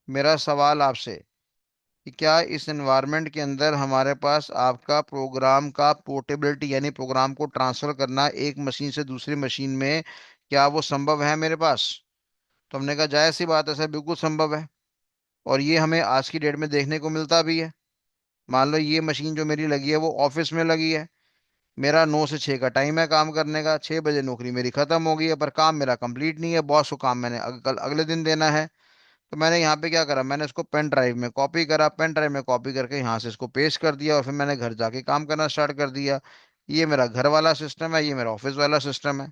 मेरा सवाल आपसे कि क्या इस एनवायरनमेंट के अंदर हमारे पास आपका प्रोग्राम का पोर्टेबिलिटी, यानी प्रोग्राम को ट्रांसफर करना एक मशीन से दूसरी मशीन में, क्या वो संभव है मेरे पास? तो हमने कहा जायज सी बात है सर, बिल्कुल संभव है। और ये हमें आज की डेट में देखने को मिलता भी है। मान लो ये मशीन जो मेरी लगी है वो ऑफिस में लगी है, मेरा 9 से 6 का टाइम है काम करने का, 6 बजे नौकरी मेरी खत्म हो गई है, पर काम मेरा कंप्लीट नहीं है, बॉस को काम मैंने कल अगले दिन देना है। तो मैंने यहाँ पे क्या करा, मैंने इसको पेन ड्राइव में कॉपी करा, पेन ड्राइव में कॉपी करके यहाँ से इसको पेस्ट कर दिया, और फिर मैंने घर जाके काम करना स्टार्ट कर दिया। ये मेरा घर वाला सिस्टम है, ये मेरा ऑफिस वाला सिस्टम है।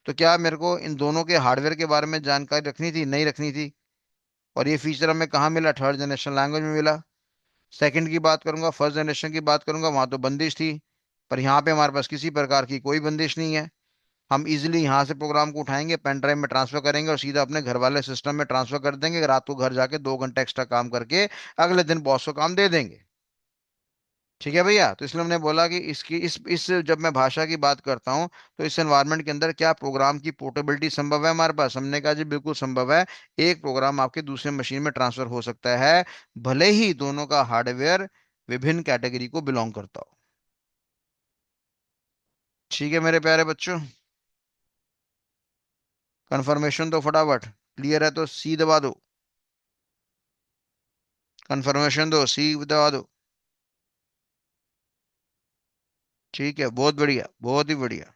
तो क्या मेरे को इन दोनों के हार्डवेयर के बारे में जानकारी रखनी थी? नहीं रखनी थी। और ये फीचर हमें कहाँ मिला? थर्ड जनरेशन लैंग्वेज में मिला। सेकंड की बात करूंगा, फर्स्ट जनरेशन की बात करूंगा, वहां तो बंदिश थी, पर यहाँ पे हमारे पास किसी प्रकार की कोई बंदिश नहीं है। हम इजीली यहाँ से प्रोग्राम को उठाएंगे, पेन ड्राइव में ट्रांसफर करेंगे और सीधा अपने घर वाले सिस्टम में ट्रांसफर कर देंगे, रात को घर जाके 2 घंटे एक्स्ट्रा काम करके अगले दिन बॉस को काम दे देंगे। ठीक है भैया, तो इसलिए हमने बोला कि इसकी इस जब मैं भाषा की बात करता हूँ तो इस एनवायरनमेंट के अंदर क्या प्रोग्राम की पोर्टेबिलिटी संभव है हमारे पास? हमने कहा जी बिल्कुल संभव है। एक प्रोग्राम आपके दूसरे मशीन में ट्रांसफर हो सकता है, भले ही दोनों का हार्डवेयर विभिन्न कैटेगरी को बिलोंग करता हो। ठीक है मेरे प्यारे बच्चों, कंफर्मेशन दो फटाफट। क्लियर है तो सी दबा दो, कंफर्मेशन दो, सी दबा दो। ठीक है, बहुत बढ़िया, बहुत ही बढ़िया।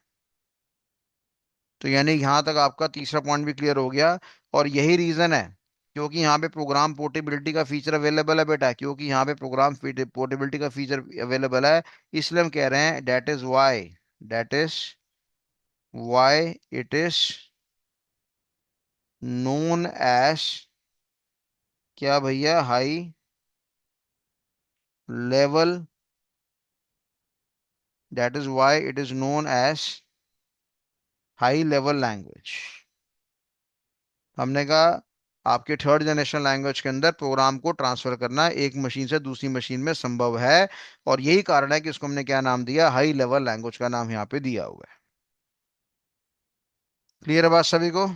तो यानी यहां तक आपका तीसरा पॉइंट भी क्लियर हो गया। और यही रीजन है क्योंकि यहाँ पे प्रोग्राम पोर्टेबिलिटी का फीचर अवेलेबल है बेटा, क्योंकि यहाँ पे प्रोग्राम पोर्टेबिलिटी का फीचर अवेलेबल है, इसलिए हम कह रहे हैं that is why it is known as, क्या भैया, high level, that is why it is known as high level language. हमने कहा आपके थर्ड जनरेशन लैंग्वेज के अंदर प्रोग्राम को ट्रांसफर करना एक मशीन से दूसरी मशीन में संभव है, और यही कारण है कि उसको हमने क्या नाम दिया, हाई लेवल लैंग्वेज का नाम यहाँ पे दिया हुआ है। क्लियर है बात सभी को?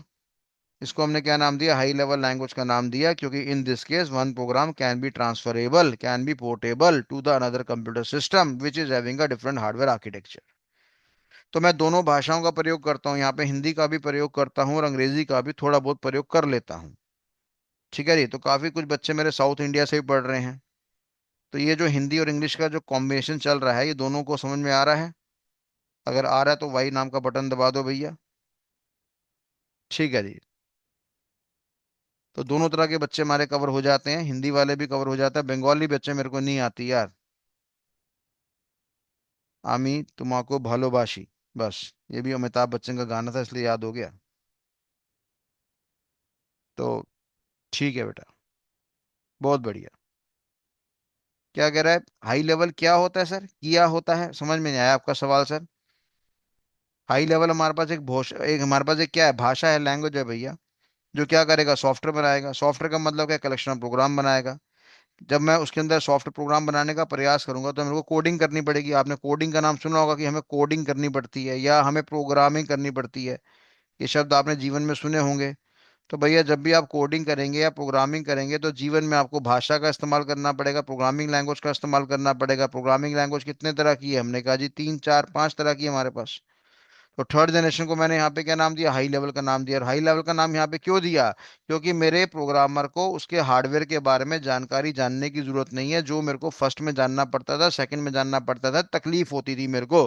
इसको हमने क्या नाम दिया, हाई लेवल लैंग्वेज का नाम दिया, क्योंकि in this case one program can be transferable, can be portable to the another computer system which is having a different hardware architecture. तो मैं दोनों भाषाओं का प्रयोग करता हूँ, यहाँ पे हिंदी का भी प्रयोग करता हूँ और अंग्रेजी का भी थोड़ा बहुत प्रयोग कर लेता हूँ। ठीक है जी, तो काफी कुछ बच्चे मेरे साउथ इंडिया से भी पढ़ रहे हैं, तो ये जो हिंदी और इंग्लिश का जो कॉम्बिनेशन चल रहा है, ये दोनों को समझ में आ रहा है? अगर आ रहा है तो वाई नाम का बटन दबा दो भैया। ठीक है जी, तो दोनों तरह के बच्चे हमारे कवर हो जाते हैं, हिंदी वाले भी कवर हो जाता है, बंगाली बच्चे मेरे को नहीं आती यार। आमी तुमाको भालोबाशी, बस। ये भी अमिताभ बच्चन का गाना था इसलिए याद हो गया। तो ठीक है बेटा, बहुत बढ़िया। क्या कह रहा है? हाई लेवल क्या होता है सर? किया होता है, समझ में नहीं आया आपका सवाल सर। हाई लेवल हमारे पास एक हमारे पास एक क्या है, भाषा है, लैंग्वेज है भैया, जो क्या करेगा, सॉफ्टवेयर बनाएगा। सॉफ्टवेयर का मतलब क्या, कलेक्शन ऑफ प्रोग्राम बनाएगा। जब मैं उसके अंदर सॉफ्टवेयर प्रोग्राम बनाने का प्रयास करूंगा तो मेरे को कोडिंग करनी पड़ेगी। आपने कोडिंग का नाम सुना होगा कि हमें कोडिंग करनी पड़ती है या हमें प्रोग्रामिंग करनी पड़ती है। ये शब्द आपने जीवन में सुने होंगे। तो भैया जब भी आप कोडिंग करेंगे या प्रोग्रामिंग करेंगे तो जीवन में आपको भाषा का इस्तेमाल करना पड़ेगा, प्रोग्रामिंग लैंग्वेज का इस्तेमाल करना पड़ेगा। प्रोग्रामिंग लैंग्वेज कितने तरह की है? हमने कहा जी 3 4 5 तरह की है हमारे पास। तो थर्ड जनरेशन को मैंने यहाँ पे क्या नाम दिया? हाई लेवल का नाम दिया। और हाई लेवल का नाम यहाँ पे क्यों दिया? क्योंकि मेरे प्रोग्रामर को उसके हार्डवेयर के बारे में जानकारी जानने की जरूरत नहीं है, जो मेरे को फर्स्ट में जानना पड़ता था, सेकंड में जानना पड़ता था, तकलीफ होती थी मेरे को।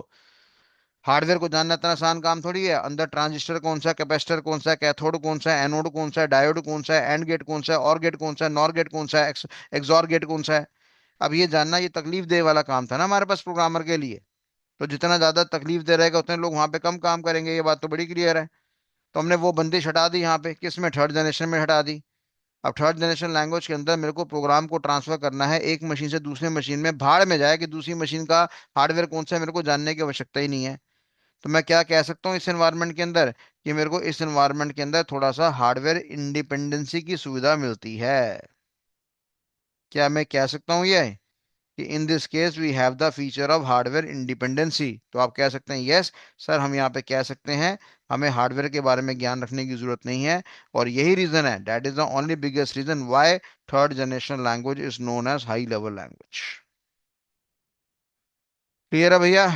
हार्डवेयर को जानना इतना आसान काम थोड़ी है। अंदर ट्रांजिस्टर कौन सा है, कैपेसिटर कौन सा है, कैथोड कौन सा है, एनोड कौन सा है, डायोड कौन सा है, एंड गेट कौन सा है, और गेट कौन सा है, नॉर गेट कौन सा है, एक्सॉर गेट कौन सा है। अब ये जानना, ये तकलीफ दे वाला काम था ना हमारे पास प्रोग्रामर के लिए। तो जितना ज्यादा तकलीफ दे रहेगा उतने लोग वहां पे कम काम करेंगे, ये बात तो बड़ी क्लियर है। तो हमने वो बंदिश हटा दी यहाँ पे, किस में? थर्ड जनरेशन में हटा दी। अब थर्ड जनरेशन लैंग्वेज के अंदर मेरे को प्रोग्राम को ट्रांसफर करना है एक मशीन से दूसरे मशीन में, भाड़ में जाए कि दूसरी मशीन का हार्डवेयर कौन सा है, मेरे को जानने की आवश्यकता ही नहीं है। तो मैं क्या कह सकता हूँ इस एनवायरनमेंट के अंदर, कि मेरे को इस एनवायरनमेंट के अंदर थोड़ा सा हार्डवेयर इंडिपेंडेंसी की सुविधा मिलती है। क्या मैं कह सकता हूँ ये, कि in this case we have the feature of hardware independency? तो आप कह सकते हैं यस सर, हम यहाँ पे कह सकते हैं हमें हार्डवेयर के बारे में ज्ञान रखने की जरूरत नहीं है। और यही रीजन है, that is the only biggest reason why third generation language is known as high level language. Clear है भैया?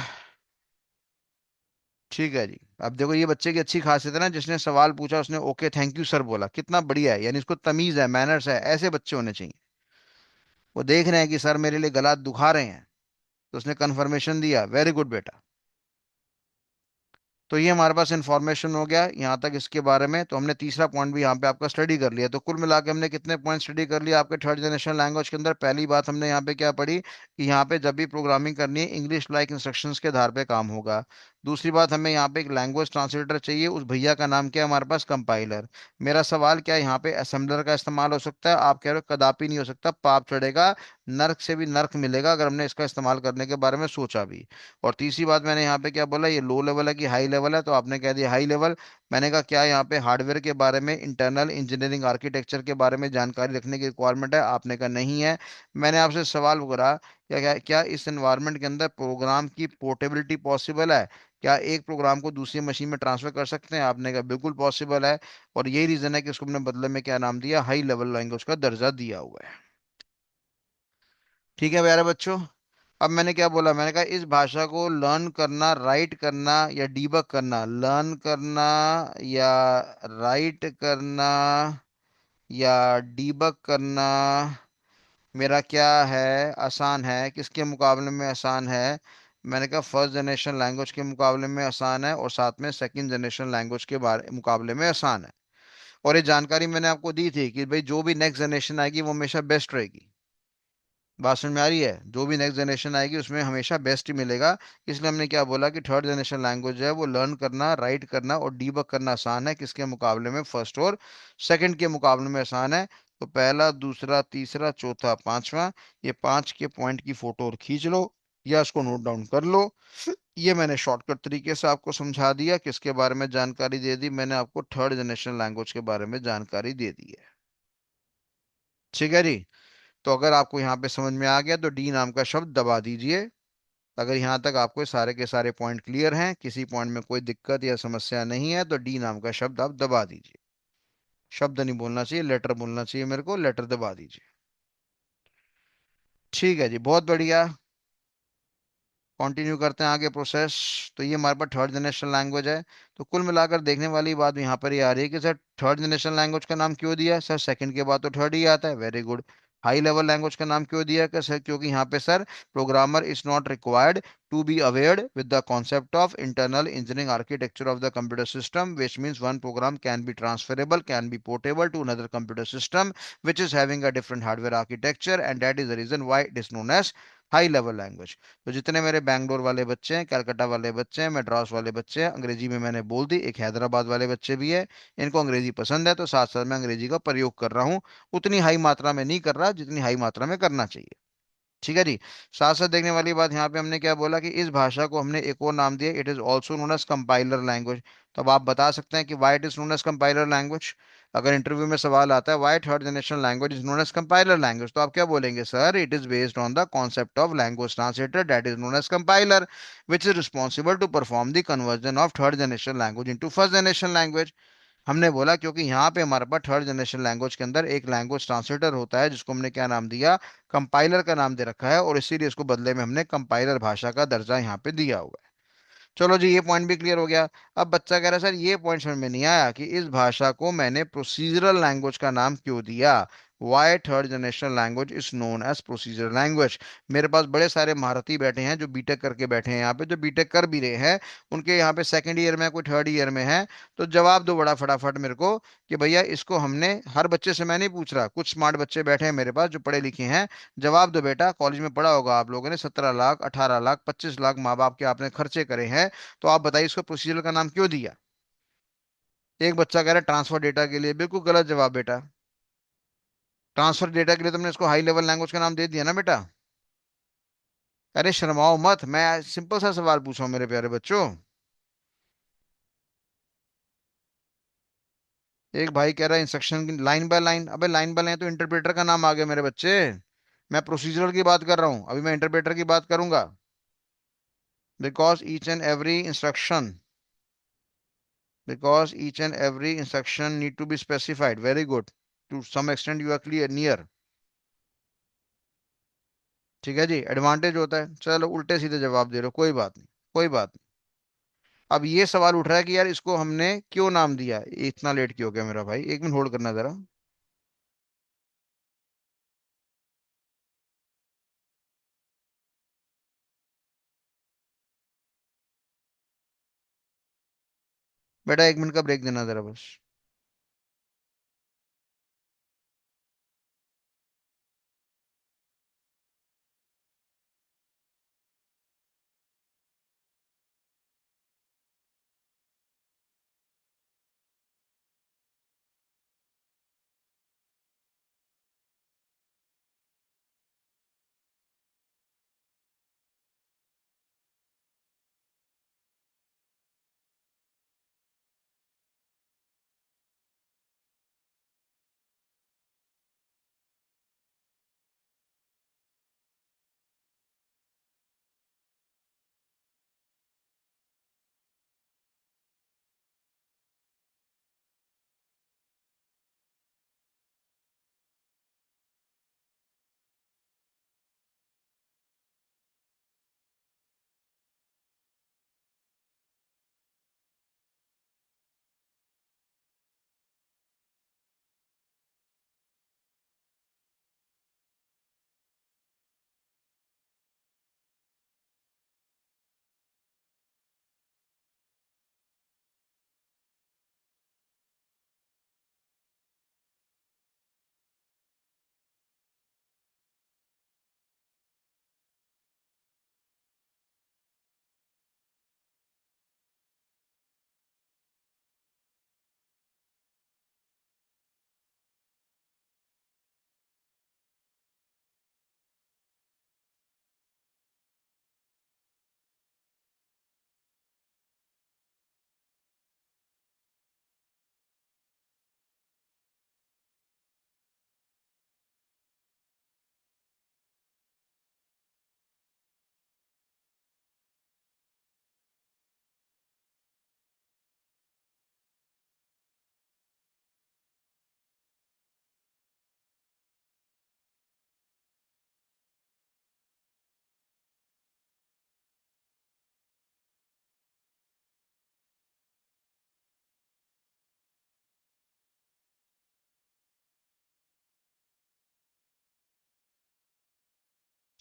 ठीक है जी। अब देखो ये बच्चे की अच्छी खासियत है ना, जिसने सवाल पूछा उसने ओके थैंक यू सर बोला, कितना बढ़िया है, यानी इसको तमीज है, मैनर्स है, ऐसे बच्चे होने चाहिए। वो देख रहे हैं कि सर मेरे लिए गला दुखा रहे हैं, तो उसने कन्फर्मेशन दिया, वेरी गुड बेटा। तो ये हमारे पास इंफॉर्मेशन हो गया यहाँ तक इसके बारे में। तो हमने तीसरा पॉइंट भी यहाँ पे आपका स्टडी कर लिया। तो कुल मिला के हमने कितने पॉइंट स्टडी कर लिया आपके थर्ड जनरेशन लैंग्वेज के अंदर? पहली बात हमने यहाँ पे क्या पढ़ी, कि यहाँ पे जब भी प्रोग्रामिंग करनी है इंग्लिश लाइक इंस्ट्रक्शंस के आधार पे काम होगा। दूसरी बात, हमें यहाँ पे एक लैंग्वेज ट्रांसलेटर चाहिए, उस भैया का नाम क्या है हमारे पास? कंपाइलर। मेरा सवाल क्या है, यहाँ पे असेंबलर का इस्तेमाल हो सकता है? आप कह रहे हो कदापि नहीं हो सकता, पाप चढ़ेगा, नर्क से भी नर्क मिलेगा अगर हमने इसका इस्तेमाल करने के बारे में सोचा भी। और तीसरी बात मैंने यहाँ पे क्या बोला, ये लो लेवल है कि हाई लेवल है? तो आपने कह दिया हाई लेवल। मैंने कहा क्या यहाँ पे हार्डवेयर के बारे में, इंटरनल इंजीनियरिंग आर्किटेक्चर के बारे में जानकारी रखने की रिक्वायरमेंट है? आपने कहा नहीं है। मैंने आपसे सवाल करा क्या क्या क्या इस एनवायरनमेंट के अंदर प्रोग्राम की पोर्टेबिलिटी पॉसिबल है? क्या एक प्रोग्राम को दूसरी मशीन में ट्रांसफर कर सकते हैं? आपने कहा बिल्कुल पॉसिबल है। और यही रीजन है कि उसको हमने बदले में क्या नाम दिया, हाई लेवल लैंग्वेज का दर्जा दिया हुआ है। ठीक है प्यारे बच्चों। अब मैंने क्या बोला, मैंने कहा इस भाषा को लर्न करना, राइट करना या डीबग करना, लर्न करना या राइट करना या डीबग करना, मेरा क्या है, आसान है? किसके मुकाबले में आसान है? मैंने कहा फर्स्ट जनरेशन लैंग्वेज के मुकाबले में आसान है, और साथ में सेकंड जनरेशन लैंग्वेज के बारे मुकाबले में आसान है। और ये जानकारी मैंने आपको दी थी कि भाई जो भी नेक्स्ट जनरेशन आएगी वो हमेशा बेस्ट रहेगी। बात समझ में आ रही है? जो भी नेक्स्ट जनरेशन आएगी उसमें हमेशा बेस्ट ही मिलेगा। इसलिए हमने क्या बोला कि थर्ड जनरेशन लैंग्वेज है वो लर्न करना, राइट करना और डीबग करना आसान है, किसके मुकाबले में? फर्स्ट और सेकंड के मुकाबले में आसान है। तो पहला, दूसरा, तीसरा, चौथा, पांचवा, ये पांच के पॉइंट की फोटो और खींच लो या इसको नोट डाउन कर लो। ये मैंने शॉर्टकट तरीके से आपको समझा दिया, किसके बारे में जानकारी दे दी मैंने आपको? थर्ड जनरेशन लैंग्वेज के बारे में जानकारी दे दी है। ठीक है जी। तो अगर आपको यहाँ पे समझ में आ गया तो डी नाम का शब्द दबा दीजिए। अगर यहाँ तक आपको सारे के सारे पॉइंट क्लियर हैं, किसी पॉइंट में कोई दिक्कत या समस्या नहीं है, तो डी नाम का शब्द आप दबा दीजिए। शब्द नहीं बोलना चाहिए, लेटर बोलना चाहिए मेरे को, लेटर दबा दीजिए। ठीक है जी, बहुत बढ़िया। कंटिन्यू करते हैं आगे प्रोसेस। तो ये हमारे पास थर्ड जनरेशन लैंग्वेज है। तो कुल मिलाकर देखने वाली बात यहाँ पर ये आ रही है कि सर थर्ड जनरेशन लैंग्वेज का नाम क्यों दिया? सर सेकंड के बाद तो थर्ड ही आता है, very good. High level language का नाम क्यों दिया? कि सर क्योंकि यहाँ पे sir programmer is not required to be aware with the concept of internal engineering architecture of the computer system, which means one program can be transferable, can be portable to another computer system which is having a different hardware architecture, and that is the reason why it is known as high level language. तो जितने मेरे बैंगलोर वाले बच्चे हैं, कलकत्ता वाले बच्चे हैं, मद्रास वाले बच्चे हैं, अंग्रेजी में मैंने बोल दी, एक हैदराबाद वाले बच्चे भी है, इनको अंग्रेजी पसंद है, तो साथ साथ मैं अंग्रेजी का प्रयोग कर रहा हूँ। उतनी हाई मात्रा में नहीं कर रहा जितनी हाई मात्रा में करना चाहिए। ठीक है जी। साथ साथ देखने वाली बात यहाँ पे हमने क्या बोला कि इस भाषा को हमने एक और नाम दिया, it is also known as compiler language. तो अब आप बता सकते हैं कि why it is known as compiler language. अगर इंटरव्यू में सवाल आता है why third generation language is known as compiler language, तो आप क्या बोलेंगे? Sir, it is based on the concept of language translator that is known as compiler, which is responsible to perform the conversion of third generation language into first generation language. हमने बोला क्योंकि यहाँ पे हमारे पास थर्ड जनरेशन लैंग्वेज के अंदर एक language translator होता है जिसको हमने क्या नाम दिया? कंपाइलर का नाम दे रखा है, और इसीलिए इसको बदले में हमने कंपाइलर भाषा का दर्जा यहाँ पे दिया हुआ है। चलो जी, ये पॉइंट भी क्लियर हो गया। अब बच्चा कह रहा है सर ये पॉइंट समझ में नहीं आया कि इस भाषा को मैंने प्रोसीजरल लैंग्वेज का नाम क्यों दिया। Why third generation language is known as procedural language. मेरे पास बड़े सारे महारथी बैठे हैं जो बीटेक करके बैठे हैं यहाँ पे, जो बीटेक कर भी रहे हैं, उनके यहाँ पे सेकंड ईयर में है, कोई थर्ड ईयर में है। तो जवाब दो बड़ा फटाफट मेरे को कि भैया इसको हमने, हर बच्चे से मैं नहीं पूछ रहा, कुछ स्मार्ट बच्चे बैठे हैं मेरे पास जो पढ़े लिखे हैं। जवाब दो बेटा, कॉलेज में पढ़ा होगा आप लोगों ने, 17 लाख 18 लाख 25 लाख माँ बाप के आपने खर्चे करे हैं। तो आप बताइए इसको प्रोसीजर का नाम क्यों दिया? एक बच्चा कह रहा है ट्रांसफर डेटा के लिए। बिल्कुल गलत जवाब बेटा। ट्रांसफर डेटा के लिए तुमने इसको हाई लेवल लैंग्वेज का नाम दे दिया ना बेटा। अरे शर्माओ मत, मैं सिंपल सा सवाल पूछा हूं मेरे प्यारे बच्चों। एक भाई कह रहा है इंस्ट्रक्शन की लाइन बाय लाइन। अबे लाइन बाय लाइन तो इंटरप्रेटर का नाम आ गया मेरे बच्चे। मैं प्रोसीजरल की बात कर रहा हूं, अभी मैं इंटरप्रेटर की बात करूंगा। Because each and every instruction, because each and every instruction need to be specified. Very good, to some extent you are clear near. ठीक है जी, एडवांटेज होता है। चलो उल्टे सीधे जवाब दे रहे हो, कोई बात नहीं, कोई बात नहीं। अब ये सवाल उठ रहा है कि यार इसको हमने क्यों नाम दिया? इतना लेट क्यों हो गया मेरा भाई? एक मिनट होल्ड करना जरा। बेटा 1 मिनट का ब्रेक देना जरा बस।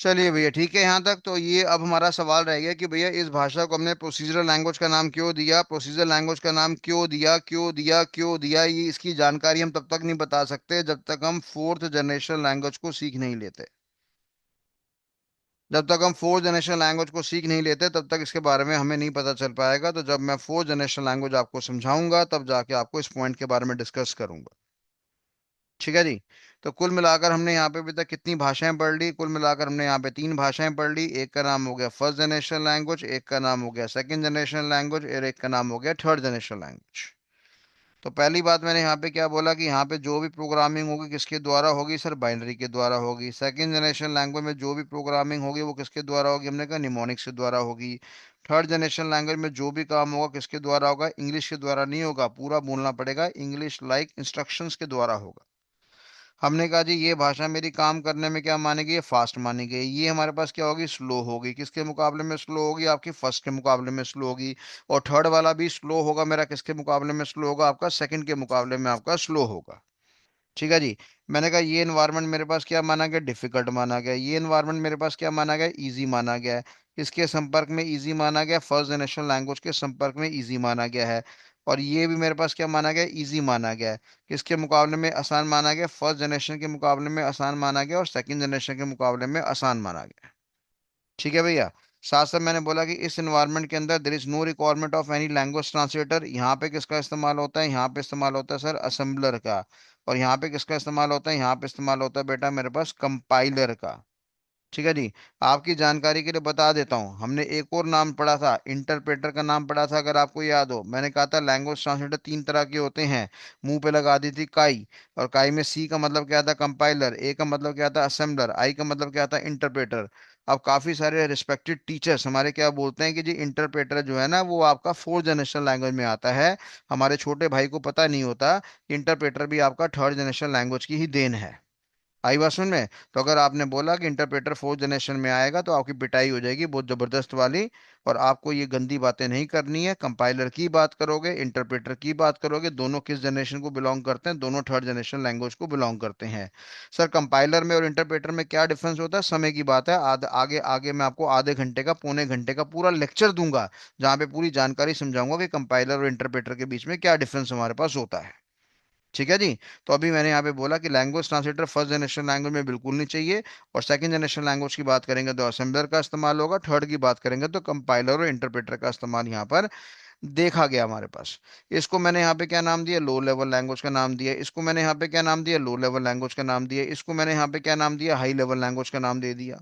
चलिए भैया ठीक है यहाँ तक। तो ये अब हमारा सवाल रह गया कि भैया इस भाषा को हमने प्रोसीजरल लैंग्वेज का नाम क्यों दिया, प्रोसीजरल लैंग्वेज का नाम क्यों दिया, क्यों दिया, क्यों दिया। ये इसकी जानकारी हम तब तक नहीं बता सकते जब तक हम फोर्थ जनरेशन लैंग्वेज को सीख नहीं लेते। जब तक हम फोर्थ जनरेशन लैंग्वेज को सीख नहीं लेते तब तक इसके बारे में हमें नहीं पता चल पाएगा। तो जब मैं फोर्थ जनरेशन लैंग्वेज आपको समझाऊंगा तब जाके आपको इस पॉइंट के बारे में डिस्कस करूंगा। ठीक है जी। तो कुल मिलाकर हमने यहाँ पे अभी तक कितनी भाषाएं पढ़ ली? कुल मिलाकर हमने यहाँ पे 3 भाषाएं पढ़ ली। एक का नाम हो गया फर्स्ट जनरेशन लैंग्वेज, एक का नाम हो गया सेकंड जनरेशन लैंग्वेज, और एक का नाम हो गया थर्ड जनरेशन लैंग्वेज। तो पहली बात मैंने यहाँ पे क्या बोला कि यहाँ पे जो भी प्रोग्रामिंग होगी किसके द्वारा होगी सर? बाइनरी के द्वारा होगी। सेकंड जनरेशन लैंग्वेज में जो भी प्रोग्रामिंग होगी वो किसके द्वारा होगी? हमने कहा निमोनिक्स के द्वारा होगी। थर्ड जनरेशन लैंग्वेज में जो भी काम होगा किसके द्वारा होगा? इंग्लिश के द्वारा नहीं होगा, पूरा बोलना पड़ेगा, इंग्लिश लाइक इंस्ट्रक्शंस के द्वारा होगा। हमने कहा जी ये भाषा मेरी काम करने में क्या मानेगी? ये फास्ट मानेगी। ये हमारे पास क्या होगी? स्लो होगी। किसके मुकाबले में स्लो होगी? आपकी फर्स्ट के मुकाबले में स्लो होगी। और थर्ड वाला भी स्लो होगा मेरा, किसके मुकाबले में स्लो होगा? आपका सेकंड के मुकाबले में आपका स्लो होगा। ठीक है जी। मैंने कहा ये एनवायरनमेंट मेरे पास क्या माना गया? डिफिकल्ट माना गया। ये एनवायरनमेंट मेरे पास क्या माना गया? इजी माना गया है। किसके संपर्क में इजी माना गया? फर्स्ट जनरेशन लैंग्वेज के संपर्क में इजी माना गया है। और ये भी मेरे पास क्या माना गया? इजी माना गया है। किसके मुकाबले में आसान माना गया? फर्स्ट जनरेशन के मुकाबले में आसान माना गया और सेकंड जनरेशन के मुकाबले में आसान माना गया। ठीक है भैया। साथ साथ मैंने बोला कि इस एनवायरनमेंट के अंदर there is no requirement of any language translator. यहाँ पे किसका इस्तेमाल होता है? यहाँ पे इस्तेमाल होता है सर असेंबलर का। और यहाँ पे किसका इस्तेमाल होता है? यहाँ पे इस्तेमाल होता है बेटा मेरे पास कंपाइलर का। ठीक है जी। आपकी जानकारी के लिए बता देता हूँ, हमने एक और नाम पढ़ा था, इंटरप्रेटर का नाम पढ़ा था, अगर आपको याद हो। मैंने कहा था लैंग्वेज ट्रांसलेटर 3 तरह के होते हैं। मुंह पे लगा दी थी काई। और काई में सी का मतलब क्या था? कंपाइलर। ए का मतलब क्या था? असेंबलर। आई का मतलब क्या था? इंटरप्रेटर। अब काफी सारे रिस्पेक्टेड टीचर्स हमारे क्या बोलते हैं कि जी इंटरप्रेटर जो है ना वो आपका फोर्थ जनरेशन लैंग्वेज में आता है। हमारे छोटे भाई को पता नहीं होता कि इंटरप्रेटर भी आपका थर्ड जनरेशन लैंग्वेज की ही देन है। आई बात समझ में? तो अगर आपने बोला कि इंटरप्रेटर फोर्थ जनरेशन में आएगा तो आपकी पिटाई हो जाएगी बहुत जबरदस्त वाली। और आपको ये गंदी बातें नहीं करनी है। कंपाइलर की बात करोगे, इंटरप्रेटर की बात करोगे, दोनों किस जनरेशन को बिलोंग करते हैं? दोनों थर्ड जनरेशन लैंग्वेज को बिलोंग करते हैं। सर कंपाइलर में और इंटरप्रेटर में क्या डिफरेंस होता है? समय की बात है। आगे आगे मैं आपको आधे घंटे का पौने घंटे का पूरा लेक्चर दूंगा जहाँ पे पूरी जानकारी समझाऊंगा कि कंपाइलर और इंटरप्रेटर के बीच में क्या डिफरेंस हमारे पास होता है। ठीक है जी। तो अभी मैंने यहाँ पे बोला कि language translator first generation language में बिल्कुल नहीं चाहिए। और सेकंड जनरेशन लैंग्वेज की बात करेंगे तो असेंबलर का इस्तेमाल होगा। थर्ड की बात करेंगे तो कंपाइलर और इंटरप्रेटर का इस्तेमाल यहाँ पर देखा गया हमारे पास। इसको मैंने यहाँ पे क्या नाम दिया? लो लेवल लैंग्वेज का नाम दिया। इसको मैंने यहाँ पे क्या नाम दिया? लो लेवल लैंग्वेज का नाम दिया। इसको मैंने यहाँ पे क्या नाम दिया? हाई लेवल लैंग्वेज का नाम दे दिया।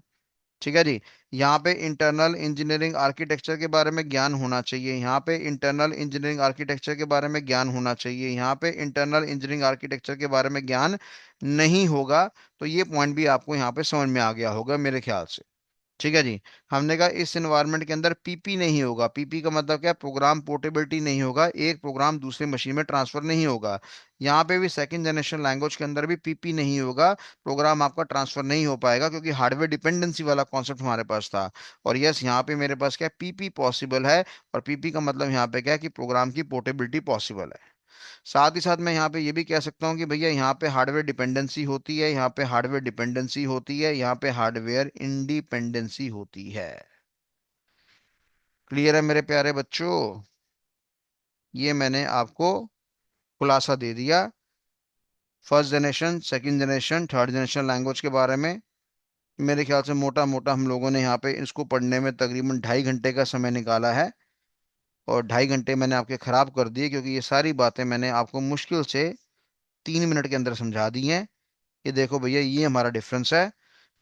ठीक है जी। यहाँ पे इंटरनल इंजीनियरिंग आर्किटेक्चर के बारे में ज्ञान होना चाहिए। यहाँ पे इंटरनल इंजीनियरिंग आर्किटेक्चर के बारे में ज्ञान होना चाहिए। यहाँ पे इंटरनल इंजीनियरिंग आर्किटेक्चर के बारे में ज्ञान नहीं होगा। तो ये पॉइंट भी आपको यहाँ पे समझ में आ गया होगा मेरे ख्याल से। ठीक है जी। हमने कहा इस एनवायरनमेंट के अंदर पीपी नहीं होगा। पीपी का मतलब क्या है? प्रोग्राम पोर्टेबिलिटी नहीं होगा, एक प्रोग्राम दूसरे मशीन में ट्रांसफर नहीं होगा। यहाँ पे भी सेकंड जनरेशन लैंग्वेज के अंदर भी पीपी नहीं होगा। प्रोग्राम आपका ट्रांसफर नहीं हो पाएगा क्योंकि हार्डवेयर डिपेंडेंसी वाला कॉन्सेप्ट हमारे पास था। और यस यहाँ पे मेरे पास क्या पीपी पॉसिबल है। और पीपी का मतलब यहाँ पे क्या है कि प्रोग्राम की पोर्टेबिलिटी पॉसिबल है। साथ ही साथ मैं यहाँ पे ये भी कह सकता हूँ कि भैया यहाँ पे हार्डवेयर डिपेंडेंसी होती है, यहाँ पे हार्डवेयर डिपेंडेंसी होती है, यहाँ पे हार्डवेयर इंडिपेंडेंसी होती है। क्लियर है मेरे प्यारे बच्चों? ये मैंने आपको खुलासा दे दिया first generation, second generation, third generation language के बारे में। मेरे ख्याल से मोटा मोटा हम लोगों ने यहाँ पे इसको पढ़ने में तकरीबन 2.5 घंटे का समय निकाला है। और 2.5 घंटे मैंने आपके खराब कर दिए क्योंकि ये सारी बातें मैंने आपको मुश्किल से 3 मिनट के अंदर समझा दी हैं। ये देखो भैया ये हमारा डिफरेंस है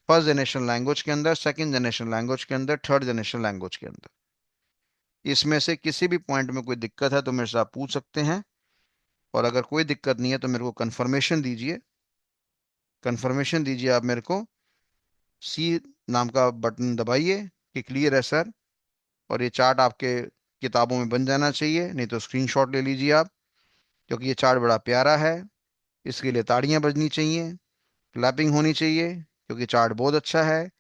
फर्स्ट जनरेशन लैंग्वेज के अंदर, सेकंड जनरेशन लैंग्वेज के अंदर, थर्ड जनरेशन लैंग्वेज के अंदर। इसमें से किसी भी पॉइंट में कोई दिक्कत है तो मेरे से आप पूछ सकते हैं। और अगर कोई दिक्कत नहीं है तो मेरे को कंफर्मेशन दीजिए। कंफर्मेशन दीजिए आप मेरे को। सी नाम का बटन दबाइए कि क्लियर है सर। और ये चार्ट आपके किताबों में बन जाना चाहिए, नहीं तो स्क्रीनशॉट ले लीजिए आप। क्योंकि ये चार्ट बड़ा प्यारा है। इसके लिए ताड़ियां बजनी चाहिए, क्लैपिंग होनी चाहिए क्योंकि चार्ट बहुत अच्छा है।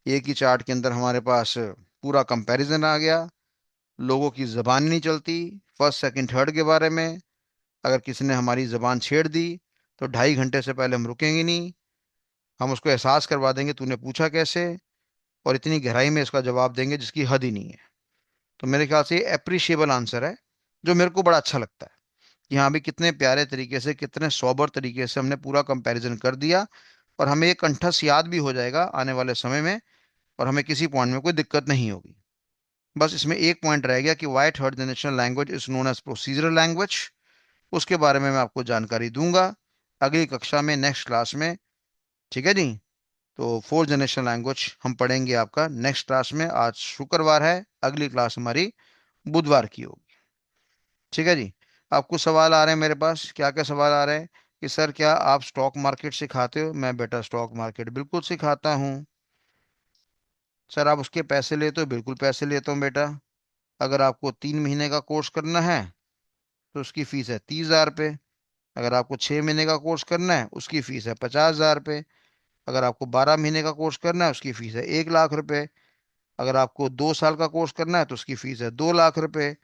एक ही चार्ट के अंदर हमारे पास पूरा कंपैरिजन आ गया। लोगों की जबान नहीं चलती फर्स्ट सेकंड थर्ड के बारे में। अगर किसी ने हमारी जबान छेड़ दी तो 2.5 घंटे से पहले हम रुकेंगे नहीं। हम उसको एहसास करवा देंगे तूने पूछा कैसे। और इतनी गहराई में इसका जवाब देंगे जिसकी हद ही नहीं है। तो मेरे ख्याल से ये अप्रिशिएबल आंसर है जो मेरे को बड़ा अच्छा लगता है कि हाँ भी कितने प्यारे तरीके से, कितने सोबर तरीके से हमने पूरा कंपैरिजन कर दिया। और हमें ये कंठस्थ याद भी हो जाएगा आने वाले समय में। और हमें किसी पॉइंट में कोई दिक्कत नहीं होगी। बस इसमें एक पॉइंट रह गया कि why third generation language is known as procedural language. उसके बारे में मैं आपको जानकारी दूंगा। अगली कक्षा में, नेक्स्ट क्लास में। ठीक है जी। तो फोर्थ जनरेशन लैंग्वेज हम पढ़ेंगे आपका नेक्स्ट क्लास में। आज शुक्रवार है, अगली क्लास हमारी बुधवार की होगी। ठीक है जी। आप कुछ सवाल आ रहे हैं मेरे पास, क्या क्या सवाल आ रहे हैं कि सर क्या आप स्टॉक मार्केट सिखाते हो? मैं बेटा स्टॉक मार्केट बिल्कुल सिखाता हूँ। सर आप उसके पैसे लेते हो? बिल्कुल पैसे लेता हूँ बेटा। अगर आपको 3 महीने का कोर्स करना है तो उसकी फीस है 30,000 रुपये। अगर आपको 6 महीने का कोर्स करना है उसकी फीस है 50,000 रुपये। अगर आपको 12 महीने का कोर्स करना है उसकी फीस है 1 लाख रुपए। अगर आपको 2 साल का कोर्स करना है तो उसकी फीस है 2 लाख रुपए।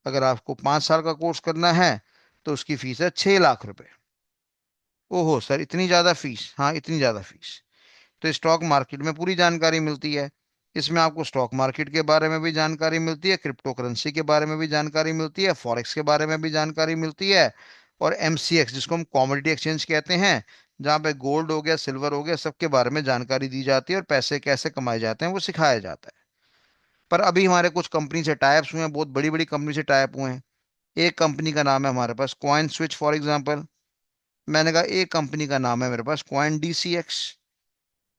अगर आपको 5 साल का कोर्स करना है तो उसकी फीस है 6 लाख रुपए। ओहो सर इतनी ज़्यादा फीस? हाँ इतनी ज़्यादा फीस। तो स्टॉक मार्केट में पूरी जानकारी मिलती है। इसमें आपको स्टॉक मार्केट के बारे में भी जानकारी मिलती है, क्रिप्टो करेंसी के बारे में भी जानकारी मिलती है, फॉरेक्स के बारे में भी जानकारी मिलती है, और एमसीएक्स जिसको हम कॉमोडिटी एक्सचेंज कहते हैं, जहाँ पे गोल्ड हो गया, सिल्वर हो गया, सबके बारे में जानकारी दी जाती है, और पैसे कैसे कमाए जाते हैं वो सिखाया जाता है। पर अभी हमारे कुछ कंपनी से टाइप्स हुए हैं, बहुत बड़ी बड़ी कंपनी से टाइप हुए हैं। एक कंपनी का नाम है हमारे पास कॉइन स्विच फॉर एग्जाम्पल। मैंने कहा एक कंपनी का नाम है मेरे पास कॉइन डीसीएक्स।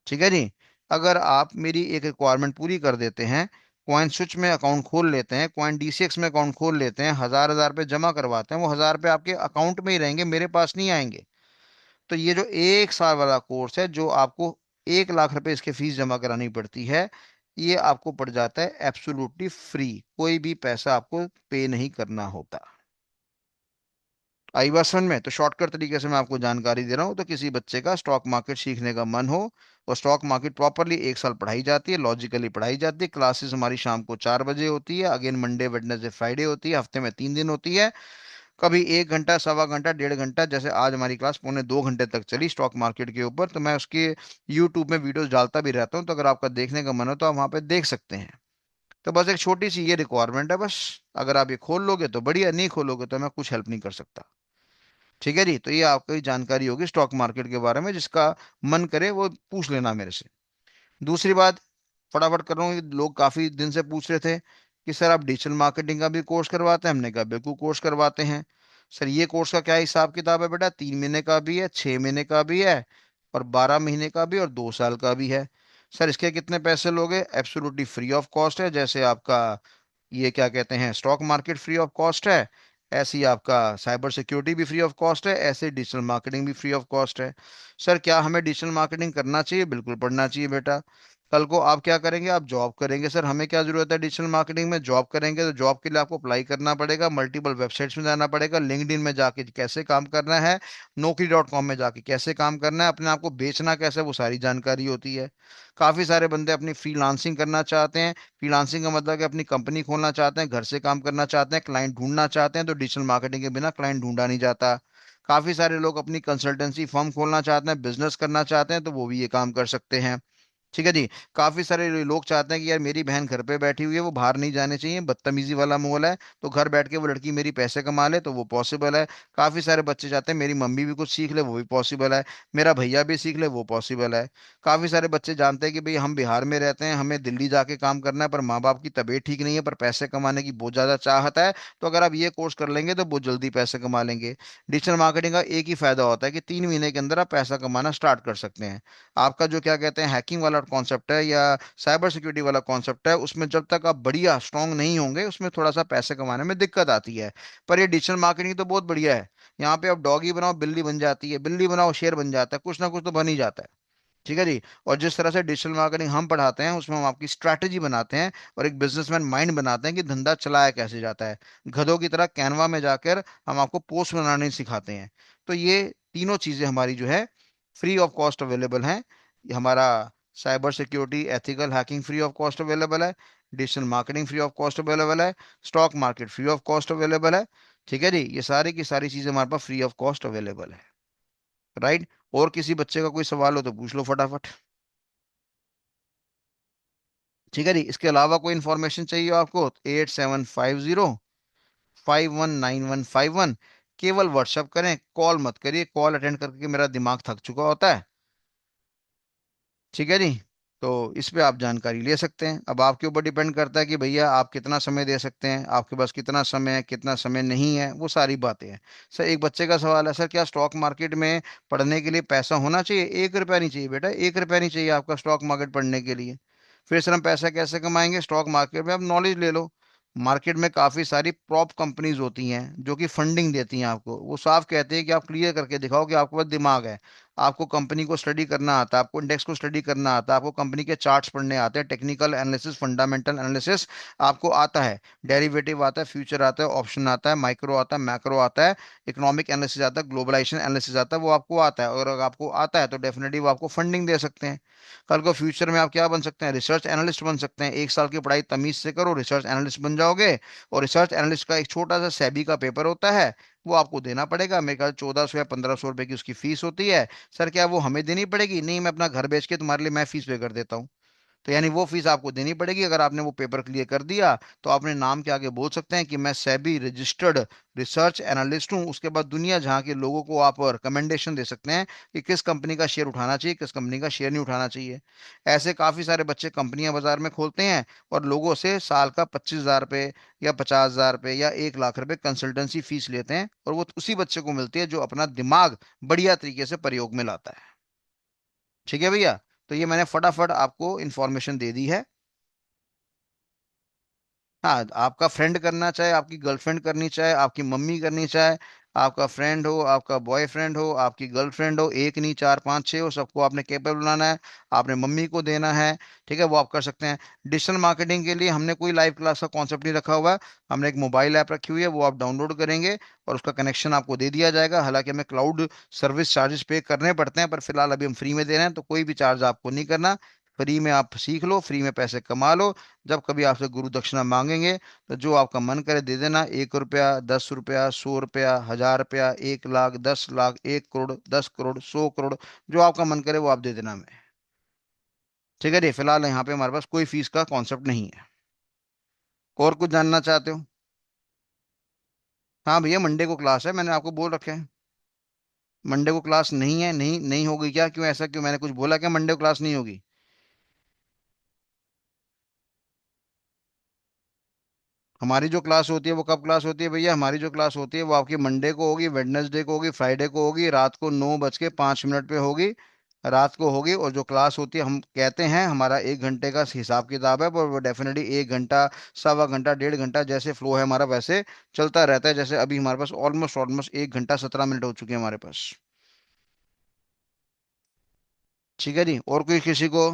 ठीक है जी। अगर आप मेरी एक रिक्वायरमेंट पूरी कर देते हैं, कॉइन स्विच में अकाउंट खोल लेते हैं, कॉइन डीसीएक्स में अकाउंट खोल लेते हैं, 1,000 1,000 रुपये जमा करवाते हैं, वो 1,000 रुपये आपके अकाउंट में ही रहेंगे, मेरे पास नहीं आएंगे। तो ये जो 1 साल वाला कोर्स है, जो आपको 1 लाख रुपए इसकी फीस जमा करानी पड़ती है, ये आपको पड़ जाता है एब्सोल्युटली फ्री। कोई भी पैसा आपको पे नहीं करना होता। आई बात समझ में? तो शॉर्टकट तरीके से मैं आपको जानकारी दे रहा हूँ। तो किसी बच्चे का स्टॉक मार्केट सीखने का मन हो, और स्टॉक मार्केट प्रॉपरली 1 साल पढ़ाई जाती है, लॉजिकली पढ़ाई जाती है। क्लासेस हमारी शाम को 4 बजे होती है, अगेन मंडे वेडनेसडे फ्राइडे होती है, हफ्ते में 3 दिन होती है। कभी 1 घंटा, सवा घंटा, 1.5 घंटा, जैसे आज हमारी क्लास पौने 2 घंटे तक चली स्टॉक मार्केट के ऊपर। तो मैं उसके यूट्यूब में वीडियोस डालता भी रहता हूँ, तो अगर आपका देखने का मन हो तो आप वहाँ पे देख सकते हैं। तो बस एक छोटी सी ये रिक्वायरमेंट है बस। अगर आप ये खोल लोगे तो बढ़िया, नहीं खोलोगे तो मैं कुछ हेल्प नहीं कर सकता। ठीक है जी। तो ये आपकी जानकारी होगी स्टॉक मार्केट के बारे में, जिसका मन करे वो पूछ लेना मेरे से। दूसरी बात, फटाफट कर रहा हूँ, लोग काफी दिन से पूछ रहे थे कि सर आप डिजिटल मार्केटिंग का भी कोर्स करवाते हैं? हमने कहा बिल्कुल कोर्स करवाते हैं। सर ये कोर्स का क्या हिसाब किताब है बेटा? 3 महीने का भी है, 6 महीने का भी है, और 12 महीने का भी, और 2 साल का भी है। सर इसके कितने पैसे लोगे? एब्सोल्युटली फ्री ऑफ कॉस्ट है। जैसे आपका ये क्या कहते हैं, stock market free of cost है, ऐसे ही आपका साइबर सिक्योरिटी भी फ्री ऑफ कॉस्ट है, ऐसे डिजिटल मार्केटिंग भी फ्री ऑफ कॉस्ट है। सर क्या हमें डिजिटल मार्केटिंग करना चाहिए? बिल्कुल पढ़ना चाहिए बेटा। कल को आप क्या करेंगे? आप जॉब करेंगे। सर हमें क्या जरूरत है डिजिटल मार्केटिंग में? जॉब करेंगे तो जॉब के लिए आपको अप्लाई करना पड़ेगा, मल्टीपल वेबसाइट्स में जाना पड़ेगा, लिंक्डइन में जाके कैसे काम करना है, नौकरी.com में जाके कैसे काम करना है, अपने आप को बेचना कैसे है, वो सारी जानकारी होती है। काफी सारे बंदे अपनी फ्रीलांसिंग करना चाहते हैं। फ्रीलांसिंग का मतलब कि अपनी कंपनी खोलना चाहते हैं, घर से काम करना चाहते हैं, क्लाइंट ढूंढना चाहते हैं। तो डिजिटल मार्केटिंग के बिना क्लाइंट ढूंढा नहीं जाता। काफी सारे लोग अपनी कंसल्टेंसी फर्म खोलना चाहते हैं, बिजनेस करना चाहते हैं, तो वो भी ये काम कर सकते हैं। ठीक है जी। काफी सारे लोग चाहते हैं कि यार मेरी बहन घर पे बैठी हुई है, वो बाहर नहीं जाने चाहिए, बदतमीजी वाला माहौल है, तो घर बैठ के वो लड़की मेरी पैसे कमा ले, तो वो पॉसिबल है। काफी सारे बच्चे चाहते हैं मेरी मम्मी भी कुछ सीख ले, वो भी पॉसिबल है। मेरा भैया भी सीख ले, वो पॉसिबल है। काफी सारे बच्चे जानते हैं कि भाई हम बिहार में रहते हैं, हमें दिल्ली जाके काम करना है, पर माँ बाप की तबीयत ठीक नहीं है, पर पैसे कमाने की बहुत ज्यादा चाहत है। तो अगर आप ये कोर्स कर लेंगे तो बहुत जल्दी पैसे कमा लेंगे। डिजिटल मार्केटिंग का एक ही फायदा होता है कि 3 महीने के अंदर आप पैसा कमाना स्टार्ट कर सकते हैं। आपका जो क्या कहते हैं हैकिंग वाला कॉन्सेप्ट है, या साइबर सिक्योरिटी वाला कॉन्सेप्ट है, उसमें जब तक आप बढ़िया स्ट्रांग नहीं होंगे, उसमें थोड़ा सा पैसे कमाने में दिक्कत आती है। पर ये डिजिटल मार्केटिंग तो बहुत बढ़िया है। यहाँ पे आप डॉगी बनाओ बिल्ली बन जाती है, बिल्ली बनाओ शेर बन जाता है, कुछ ना कुछ तो बन ही जाता है। ठीक है जी। और जिस तरह से डिजिटल मार्केटिंग हम पढ़ाते हैं, उसमें हम आपकी स्ट्रैटेजी बनाते हैं, और एक बिजनेसमैन माइंड बनाते हैं कि धंधा चलाया कैसे जाता है। गधों की तरह कैनवा में जाकर हम आपको पोस्ट बनाने सिखाते हैं। तो ये तीनों चीजें हमारी जो है फ्री ऑफ कॉस्ट अवेलेबल हैं। ये हमारा cyber security ethical hacking free of cost available है, digital marketing free of cost available है, stock market free of cost available है। ठीक है जी। ये सारी की सारी चीजें हमारे पास फ्री ऑफ कॉस्ट अवेलेबल है। राइट। और किसी बच्चे का कोई सवाल हो तो पूछ लो फटाफट। ठीक है जी। इसके अलावा कोई इन्फॉर्मेशन चाहिए हो आपको? 8750 519151। केवल व्हाट्सएप करें, कॉल मत करिए, कॉल अटेंड करके मेरा दिमाग थक चुका होता है। ठीक है जी। तो इस पे आप जानकारी ले सकते हैं। अब आपके ऊपर डिपेंड करता है कि भैया आप कितना समय दे सकते हैं, आपके पास कितना समय है, कितना समय नहीं है, वो सारी बातें हैं। सर एक बच्चे का सवाल है, सर क्या स्टॉक मार्केट में पढ़ने के लिए पैसा होना चाहिए? 1 रुपया नहीं चाहिए बेटा, 1 रुपया नहीं चाहिए आपका स्टॉक मार्केट पढ़ने के लिए। फिर सर हम पैसा कैसे कमाएंगे? स्टॉक मार्केट में आप नॉलेज ले लो। मार्केट में काफी सारी प्रॉप कंपनीज होती हैं जो कि फंडिंग देती हैं आपको। वो साफ कहते हैं कि आप क्लियर करके दिखाओ कि आपके पास दिमाग है, आपको कंपनी को स्टडी करना आता है, आपको इंडेक्स को स्टडी करना आता है, आपको कंपनी के चार्ट्स पढ़ने आते हैं, टेक्निकल एनालिसिस, फंडामेंटल एनालिसिस आपको आता है, डेरिवेटिव आता है, फ्यूचर आता है, ऑप्शन आता है, माइक्रो आता है, मैक्रो आता है, इकोनॉमिक एनालिसिस आता है, ग्लोबलाइजेशन एनालिसिस आता है, वो आपको आता है। और अगर आपको आता है तो डेफिनेटली वो आपको फंडिंग दे सकते हैं। कल को फ्यूचर में आप क्या बन सकते हैं? रिसर्च एनालिस्ट बन सकते हैं। 1 साल की पढ़ाई तमीज से करो, रिसर्च एनालिस्ट बन जाओगे। और रिसर्च एनालिस्ट का एक छोटा सा सेबी का पेपर होता है, वो आपको देना पड़ेगा। मेरे ख्याल 1400 या 1500 रुपए की उसकी फीस होती है। सर क्या वो हमें देनी पड़ेगी? नहीं, मैं अपना घर बेच के तुम्हारे लिए मैं फीस पे कर देता हूँ। तो यानी वो फीस आपको देनी पड़ेगी। अगर आपने वो पेपर क्लियर कर दिया तो आपने नाम के आगे बोल सकते हैं कि मैं सेबी रजिस्टर्ड रिसर्च एनालिस्ट हूँ। उसके बाद दुनिया जहाँ के लोगों को आप रिकमेंडेशन दे सकते हैं कि किस कंपनी का शेयर उठाना चाहिए, किस कंपनी का शेयर नहीं उठाना चाहिए। ऐसे काफी सारे बच्चे कंपनियां बाजार में खोलते हैं और लोगों से साल का 25,000 रुपये या 50,000 रुपये या 1 लाख रुपए कंसल्टेंसी फीस लेते हैं, और वो उसी बच्चे को मिलती है जो अपना दिमाग बढ़िया तरीके से प्रयोग में लाता है। ठीक है भैया? तो ये मैंने फटाफट आपको इन्फॉर्मेशन दे दी है। हाँ, आपका फ्रेंड करना चाहे, आपकी गर्लफ्रेंड करनी चाहे, आपकी मम्मी करनी चाहे, आपका फ्रेंड हो, आपका बॉयफ्रेंड हो, आपकी गर्लफ्रेंड हो, एक नहीं, चार पांच छह हो, सबको आपने केपेबल बनाना है। आपने मम्मी को देना है। ठीक है, वो आप कर सकते हैं। डिजिटल मार्केटिंग के लिए हमने कोई लाइव क्लास का कॉन्सेप्ट नहीं रखा हुआ है। हमने एक मोबाइल ऐप रखी हुई है, वो आप डाउनलोड करेंगे और उसका कनेक्शन आपको दे दिया जाएगा। हालांकि हमें क्लाउड सर्विस चार्जेस पे करने पड़ते हैं, पर फिलहाल अभी हम फ्री में दे रहे हैं, तो कोई भी चार्ज आपको नहीं करना। फ्री में आप सीख लो, फ्री में पैसे कमा लो। जब कभी आपसे गुरु दक्षिणा मांगेंगे तो जो आपका मन करे दे देना। 1 रुपया, 10 रुपया, 100 रुपया, 1,000 रुपया, 1 लाख, 10 लाख, 1 करोड़, 10 करोड़, 100 करोड़, जो आपका मन करे वो आप दे देना हमें। ठीक है जी, फिलहाल यहाँ पे हमारे पास कोई फीस का कॉन्सेप्ट नहीं है। और कुछ जानना चाहते हो? हाँ भैया, मंडे को क्लास है, मैंने आपको बोल रखे हैं। मंडे को क्लास नहीं है? नहीं, नहीं होगी क्या? क्यों, ऐसा क्यों? मैंने कुछ बोला क्या मंडे को क्लास नहीं होगी? हमारी जो क्लास होती है वो कब क्लास होती है भैया? हमारी जो क्लास होती है वो आपकी मंडे को होगी, वेडनेसडे को होगी, फ्राइडे को होगी, रात को 9:05 पे होगी। रात को होगी। और जो क्लास होती है, हम कहते हैं हमारा 1 घंटे का हिसाब किताब है, पर वो डेफिनेटली 1 घंटा, सवा घंटा, 1.5 घंटा, जैसे फ्लो है हमारा वैसे चलता रहता है। जैसे अभी हमारे पास ऑलमोस्ट ऑलमोस्ट 1 घंटा 17 मिनट हो चुके हैं हमारे पास। ठीक है जी, और कोई किसी को?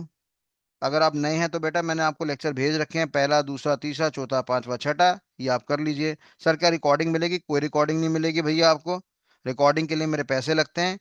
अगर आप नए हैं तो बेटा मैंने आपको लेक्चर भेज रखे हैं, पहला, दूसरा, तीसरा, चौथा, पांचवा, छठा। ये आप कर लीजिए। सर क्या रिकॉर्डिंग मिलेगी? कोई रिकॉर्डिंग नहीं मिलेगी भैया आपको। रिकॉर्डिंग के लिए मेरे पैसे लगते हैं।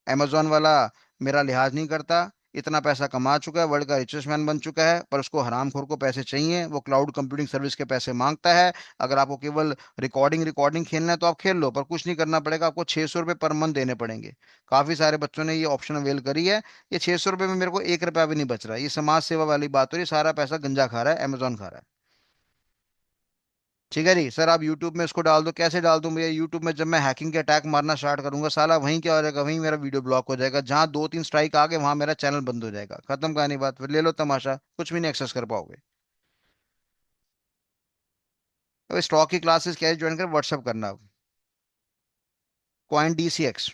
अमेजोन वाला मेरा लिहाज नहीं करता। इतना पैसा कमा चुका है, वर्ल्ड का रिचेस्ट मैन बन चुका है, पर उसको हरामखोर को पैसे चाहिए, वो क्लाउड कंप्यूटिंग सर्विस के पैसे मांगता है। अगर आपको केवल रिकॉर्डिंग रिकॉर्डिंग खेलना है तो आप खेल लो, पर कुछ नहीं करना पड़ेगा आपको। 600 रुपये पर मंथ देने पड़ेंगे। काफी सारे बच्चों ने ये ऑप्शन अवेल करी है। ये 600 रुपये में मेरे को 1 रुपया भी नहीं बच रहा है। ये समाज सेवा वाली बात हो रही है, सारा पैसा गंजा खा रहा है, अमेजोन खा रहा है। ठीक है जी सर, आप यूट्यूब में इसको डाल दो। कैसे डाल दूं भैया? यूट्यूब में जब मैं हैकिंग के अटैक मारना स्टार्ट करूंगा, साला वहीं क्या हो जाएगा, वहीं मेरा वीडियो ब्लॉक हो जाएगा। जहां 2-3 स्ट्राइक आ गए वहां मेरा चैनल बंद हो जाएगा। खत्म कहानी बात, फिर ले लो तमाशा, कुछ भी नहीं एक्सेस कर पाओगे। अब स्टॉक की क्लासेस क्या ज्वाइन कर, व्हाट्सअप करना। कॉइन DCX,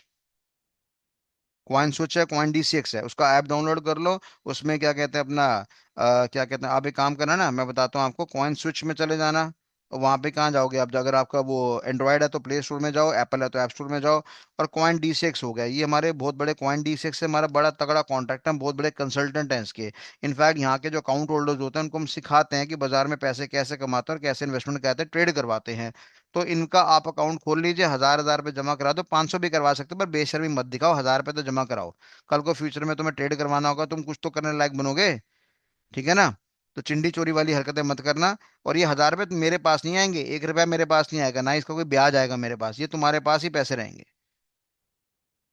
कॉइन स्विच है, कॉइन DCX है, उसका ऐप डाउनलोड कर लो। उसमें क्या कहते हैं अपना, क्या कहते हैं, आप एक काम करना ना, मैं बताता हूँ आपको। कॉइन स्विच में चले जाना। और वहां पे कहाँ जाओगे आप? अगर आपका वो एंड्रॉयड है तो प्ले स्टोर में जाओ, एप्पल है तो ऐप स्टोर में जाओ। और कॉइन DCX हो गया, ये हमारे बहुत बड़े कॉइन DCX से हमारा बड़ा तगड़ा कॉन्टैक्ट है, हम बहुत बड़े कंसल्टेंट हैं इसके। इनफैक्ट यहाँ के जो अकाउंट होल्डर्स होते हैं उनको हम सिखाते हैं कि बाजार में पैसे कैसे कमाते हैं और कैसे इन्वेस्टमेंट कहते हैं, ट्रेड करवाते हैं। तो इनका आप अकाउंट खोल लीजिए, 1,000 1,000 रुपये जमा करा दो, 500 भी करवा सकते हो, पर बेशर्मी मत दिखाओ, 1,000 रुपये तो जमा कराओ। कल को फ्यूचर में तुम्हें ट्रेड करवाना होगा, तुम कुछ तो करने लायक बनोगे। ठीक है ना? तो चिंडी चोरी वाली हरकतें मत करना। और ये 1,000 रुपये मेरे पास नहीं आएंगे, 1 रुपया मेरे पास नहीं आएगा, ना इसका कोई ब्याज आएगा मेरे पास, ये तुम्हारे पास ही पैसे रहेंगे।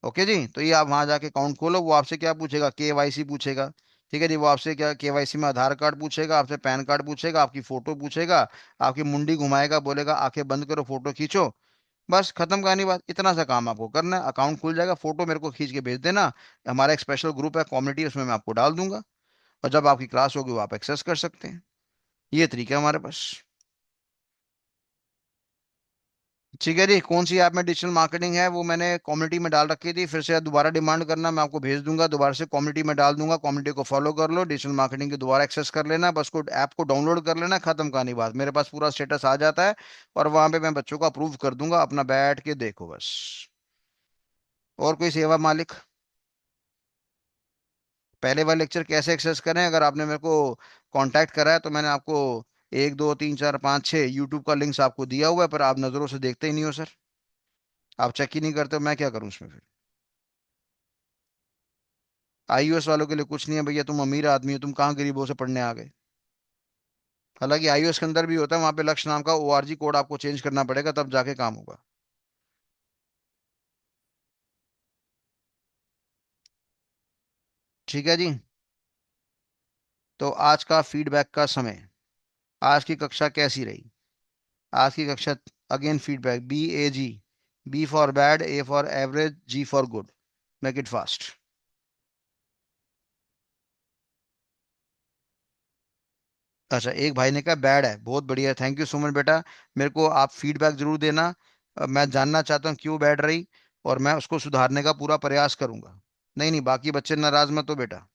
ओके जी, तो ये आप वहां जाके अकाउंट खोलो। वो आपसे क्या पूछेगा? KYC पूछेगा। ठीक है जी, वो आपसे क्या KYC में आधार कार्ड पूछेगा, आपसे पैन कार्ड पूछेगा, आपकी फोटो पूछेगा, आपकी मुंडी घुमाएगा, बोलेगा आंखें बंद करो, फोटो खींचो। बस खत्म कहानी बात, इतना सा काम आपको करना है। अकाउंट खुल जाएगा, फोटो मेरे को खींच के भेज देना। हमारा एक स्पेशल ग्रुप है, कम्युनिटी, उसमें मैं आपको डाल दूंगा। और जब आपकी क्लास होगी वो आप एक्सेस कर सकते हैं। ये तरीका है हमारे पास। ठीक है जी, कौन सी ऐप में डिजिटल मार्केटिंग है वो मैंने कम्युनिटी में डाल रखी थी, फिर से दोबारा डिमांड करना, मैं आपको भेज दूंगा, दोबारा से कम्युनिटी में डाल दूंगा, कम्युनिटी को फॉलो कर लो, डिजिटल मार्केटिंग की दोबारा एक्सेस कर लेना, बस को ऐप को डाउनलोड कर लेना, खत्म कहानी बात, मेरे पास पूरा स्टेटस आ जाता है। और वहां पे मैं बच्चों को अप्रूव कर दूंगा, अपना बैठ के देखो बस। और कोई सेवा मालिक? पहले वाला लेक्चर कैसे एक्सेस करें, अगर आपने मेरे को कांटेक्ट करा है तो मैंने आपको 1 2 3 4 5 6 यूट्यूब का लिंक्स आपको दिया हुआ है, पर आप नजरों से देखते ही नहीं हो सर। आप चेक ही नहीं करते हो, मैं क्या करूं उसमें फिर? आईओएस वालों के लिए कुछ नहीं है भैया, तुम अमीर आदमी हो, तुम कहाँ गरीबों से पढ़ने आ गए? हालांकि आईओएस के अंदर भी होता है, वहां पे लक्ष्य नाम का ओआरजी कोड आपको चेंज करना पड़ेगा, तब जाके काम होगा। ठीक है जी। तो आज का फीडबैक का समय। आज की कक्षा कैसी रही? आज की कक्षा, again feedback, BAG, B for bad, A for average, G for good, make it fast. अच्छा, एक भाई ने कहा बैड है, बहुत बढ़िया, थैंक यू सो मच बेटा। मेरे को आप फीडबैक जरूर देना। मैं जानना चाहता हूँ क्यों बैड रही, और मैं उसको सुधारने का पूरा प्रयास करूंगा। नहीं नहीं, बाकी बच्चे नाराज मत हो बेटा।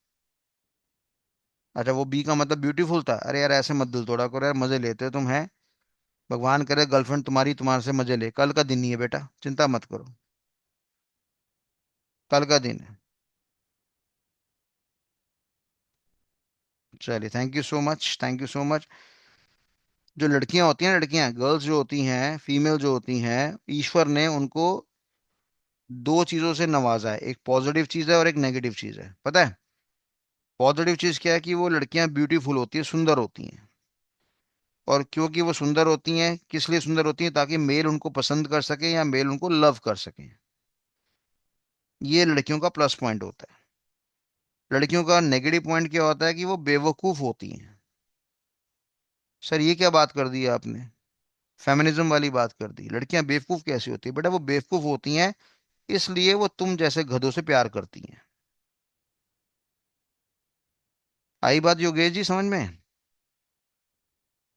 अच्छा, वो बी का मतलब ब्यूटीफुल था? अरे यार ऐसे मत दिल तोड़ा करो यार, मजे लेते हो तुम, हैं। भगवान करे गर्लफ्रेंड तुम्हारी तुम्हारे से मजे ले, कल का दिन नहीं है बेटा, चिंता मत करो। कल का दिन है। चलिए, thank you so much, thank you so much. जो लड़कियां होती हैं, लड़कियां गर्ल्स जो होती हैं, फीमेल जो होती हैं, ईश्वर ने उनको दो चीजों से नवाजा है, एक पॉजिटिव चीज है और एक नेगेटिव चीज है, पता है? पॉजिटिव चीज क्या है कि वो लड़कियां ब्यूटीफुल होती हैं, सुंदर होती हैं। और क्योंकि वो सुंदर होती हैं, किस लिए सुंदर होती हैं? ताकि मेल उनको पसंद कर सके या मेल उनको लव कर सके। ये लड़कियों का प्लस पॉइंट होता है। लड़कियों का नेगेटिव पॉइंट क्या होता है कि वो बेवकूफ होती हैं। सर ये क्या बात कर दी आपने? फेमिनिज्म वाली बात कर दी। लड़कियां बेवकूफ कैसी होती है बेटा? वो बेवकूफ होती हैं इसलिए वो तुम जैसे गधों से प्यार करती हैं। आई बात योगेश जी समझ में?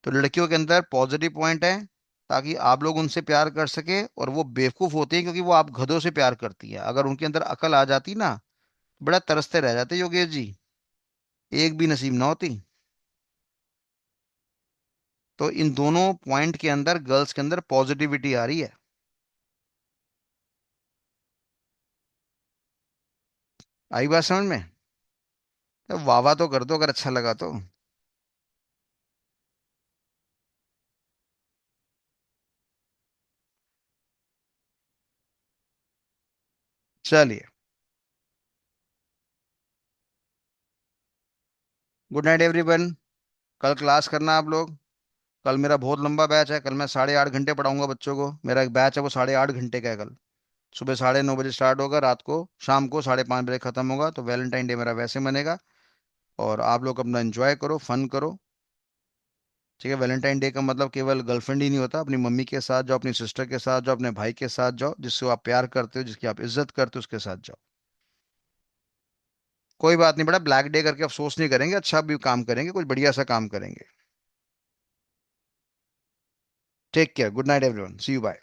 तो लड़कियों के अंदर पॉजिटिव पॉइंट है ताकि आप लोग उनसे प्यार कर सके, और वो बेवकूफ होती है क्योंकि वो आप गधों से प्यार करती है। अगर उनके अंदर अकल आ जाती ना, बड़ा तरसते रह जाते योगेश जी, एक भी नसीब ना होती। तो इन दोनों पॉइंट के अंदर गर्ल्स के अंदर पॉजिटिविटी आ रही है। आई बात समझ में? तो वाह वाह तो कर दो अगर अच्छा लगा तो। चलिए, गुड नाइट एवरीवन। कल क्लास करना आप लोग। कल मेरा बहुत लंबा बैच है, कल मैं 8.5 घंटे पढ़ाऊंगा बच्चों को, मेरा एक बैच है वो 8.5 घंटे का है कल। सुबह 9:30 बजे स्टार्ट होगा, रात को शाम को 5:30 बजे खत्म होगा, तो वैलेंटाइन डे मेरा वैसे मनेगा। और आप लोग अपना एंजॉय करो, फन करो। ठीक है, वैलेंटाइन डे का मतलब केवल गर्लफ्रेंड ही नहीं होता, अपनी मम्मी के साथ जाओ, अपनी सिस्टर के साथ जाओ, अपने भाई के साथ जाओ, जिसको आप प्यार करते हो, जिसकी आप इज्जत करते हो, उसके साथ जाओ। कोई बात नहीं बेटा, ब्लैक डे करके अफसोस नहीं करेंगे, अच्छा भी काम करेंगे, कुछ बढ़िया सा काम करेंगे। Take care, good night everyone, see you, bye.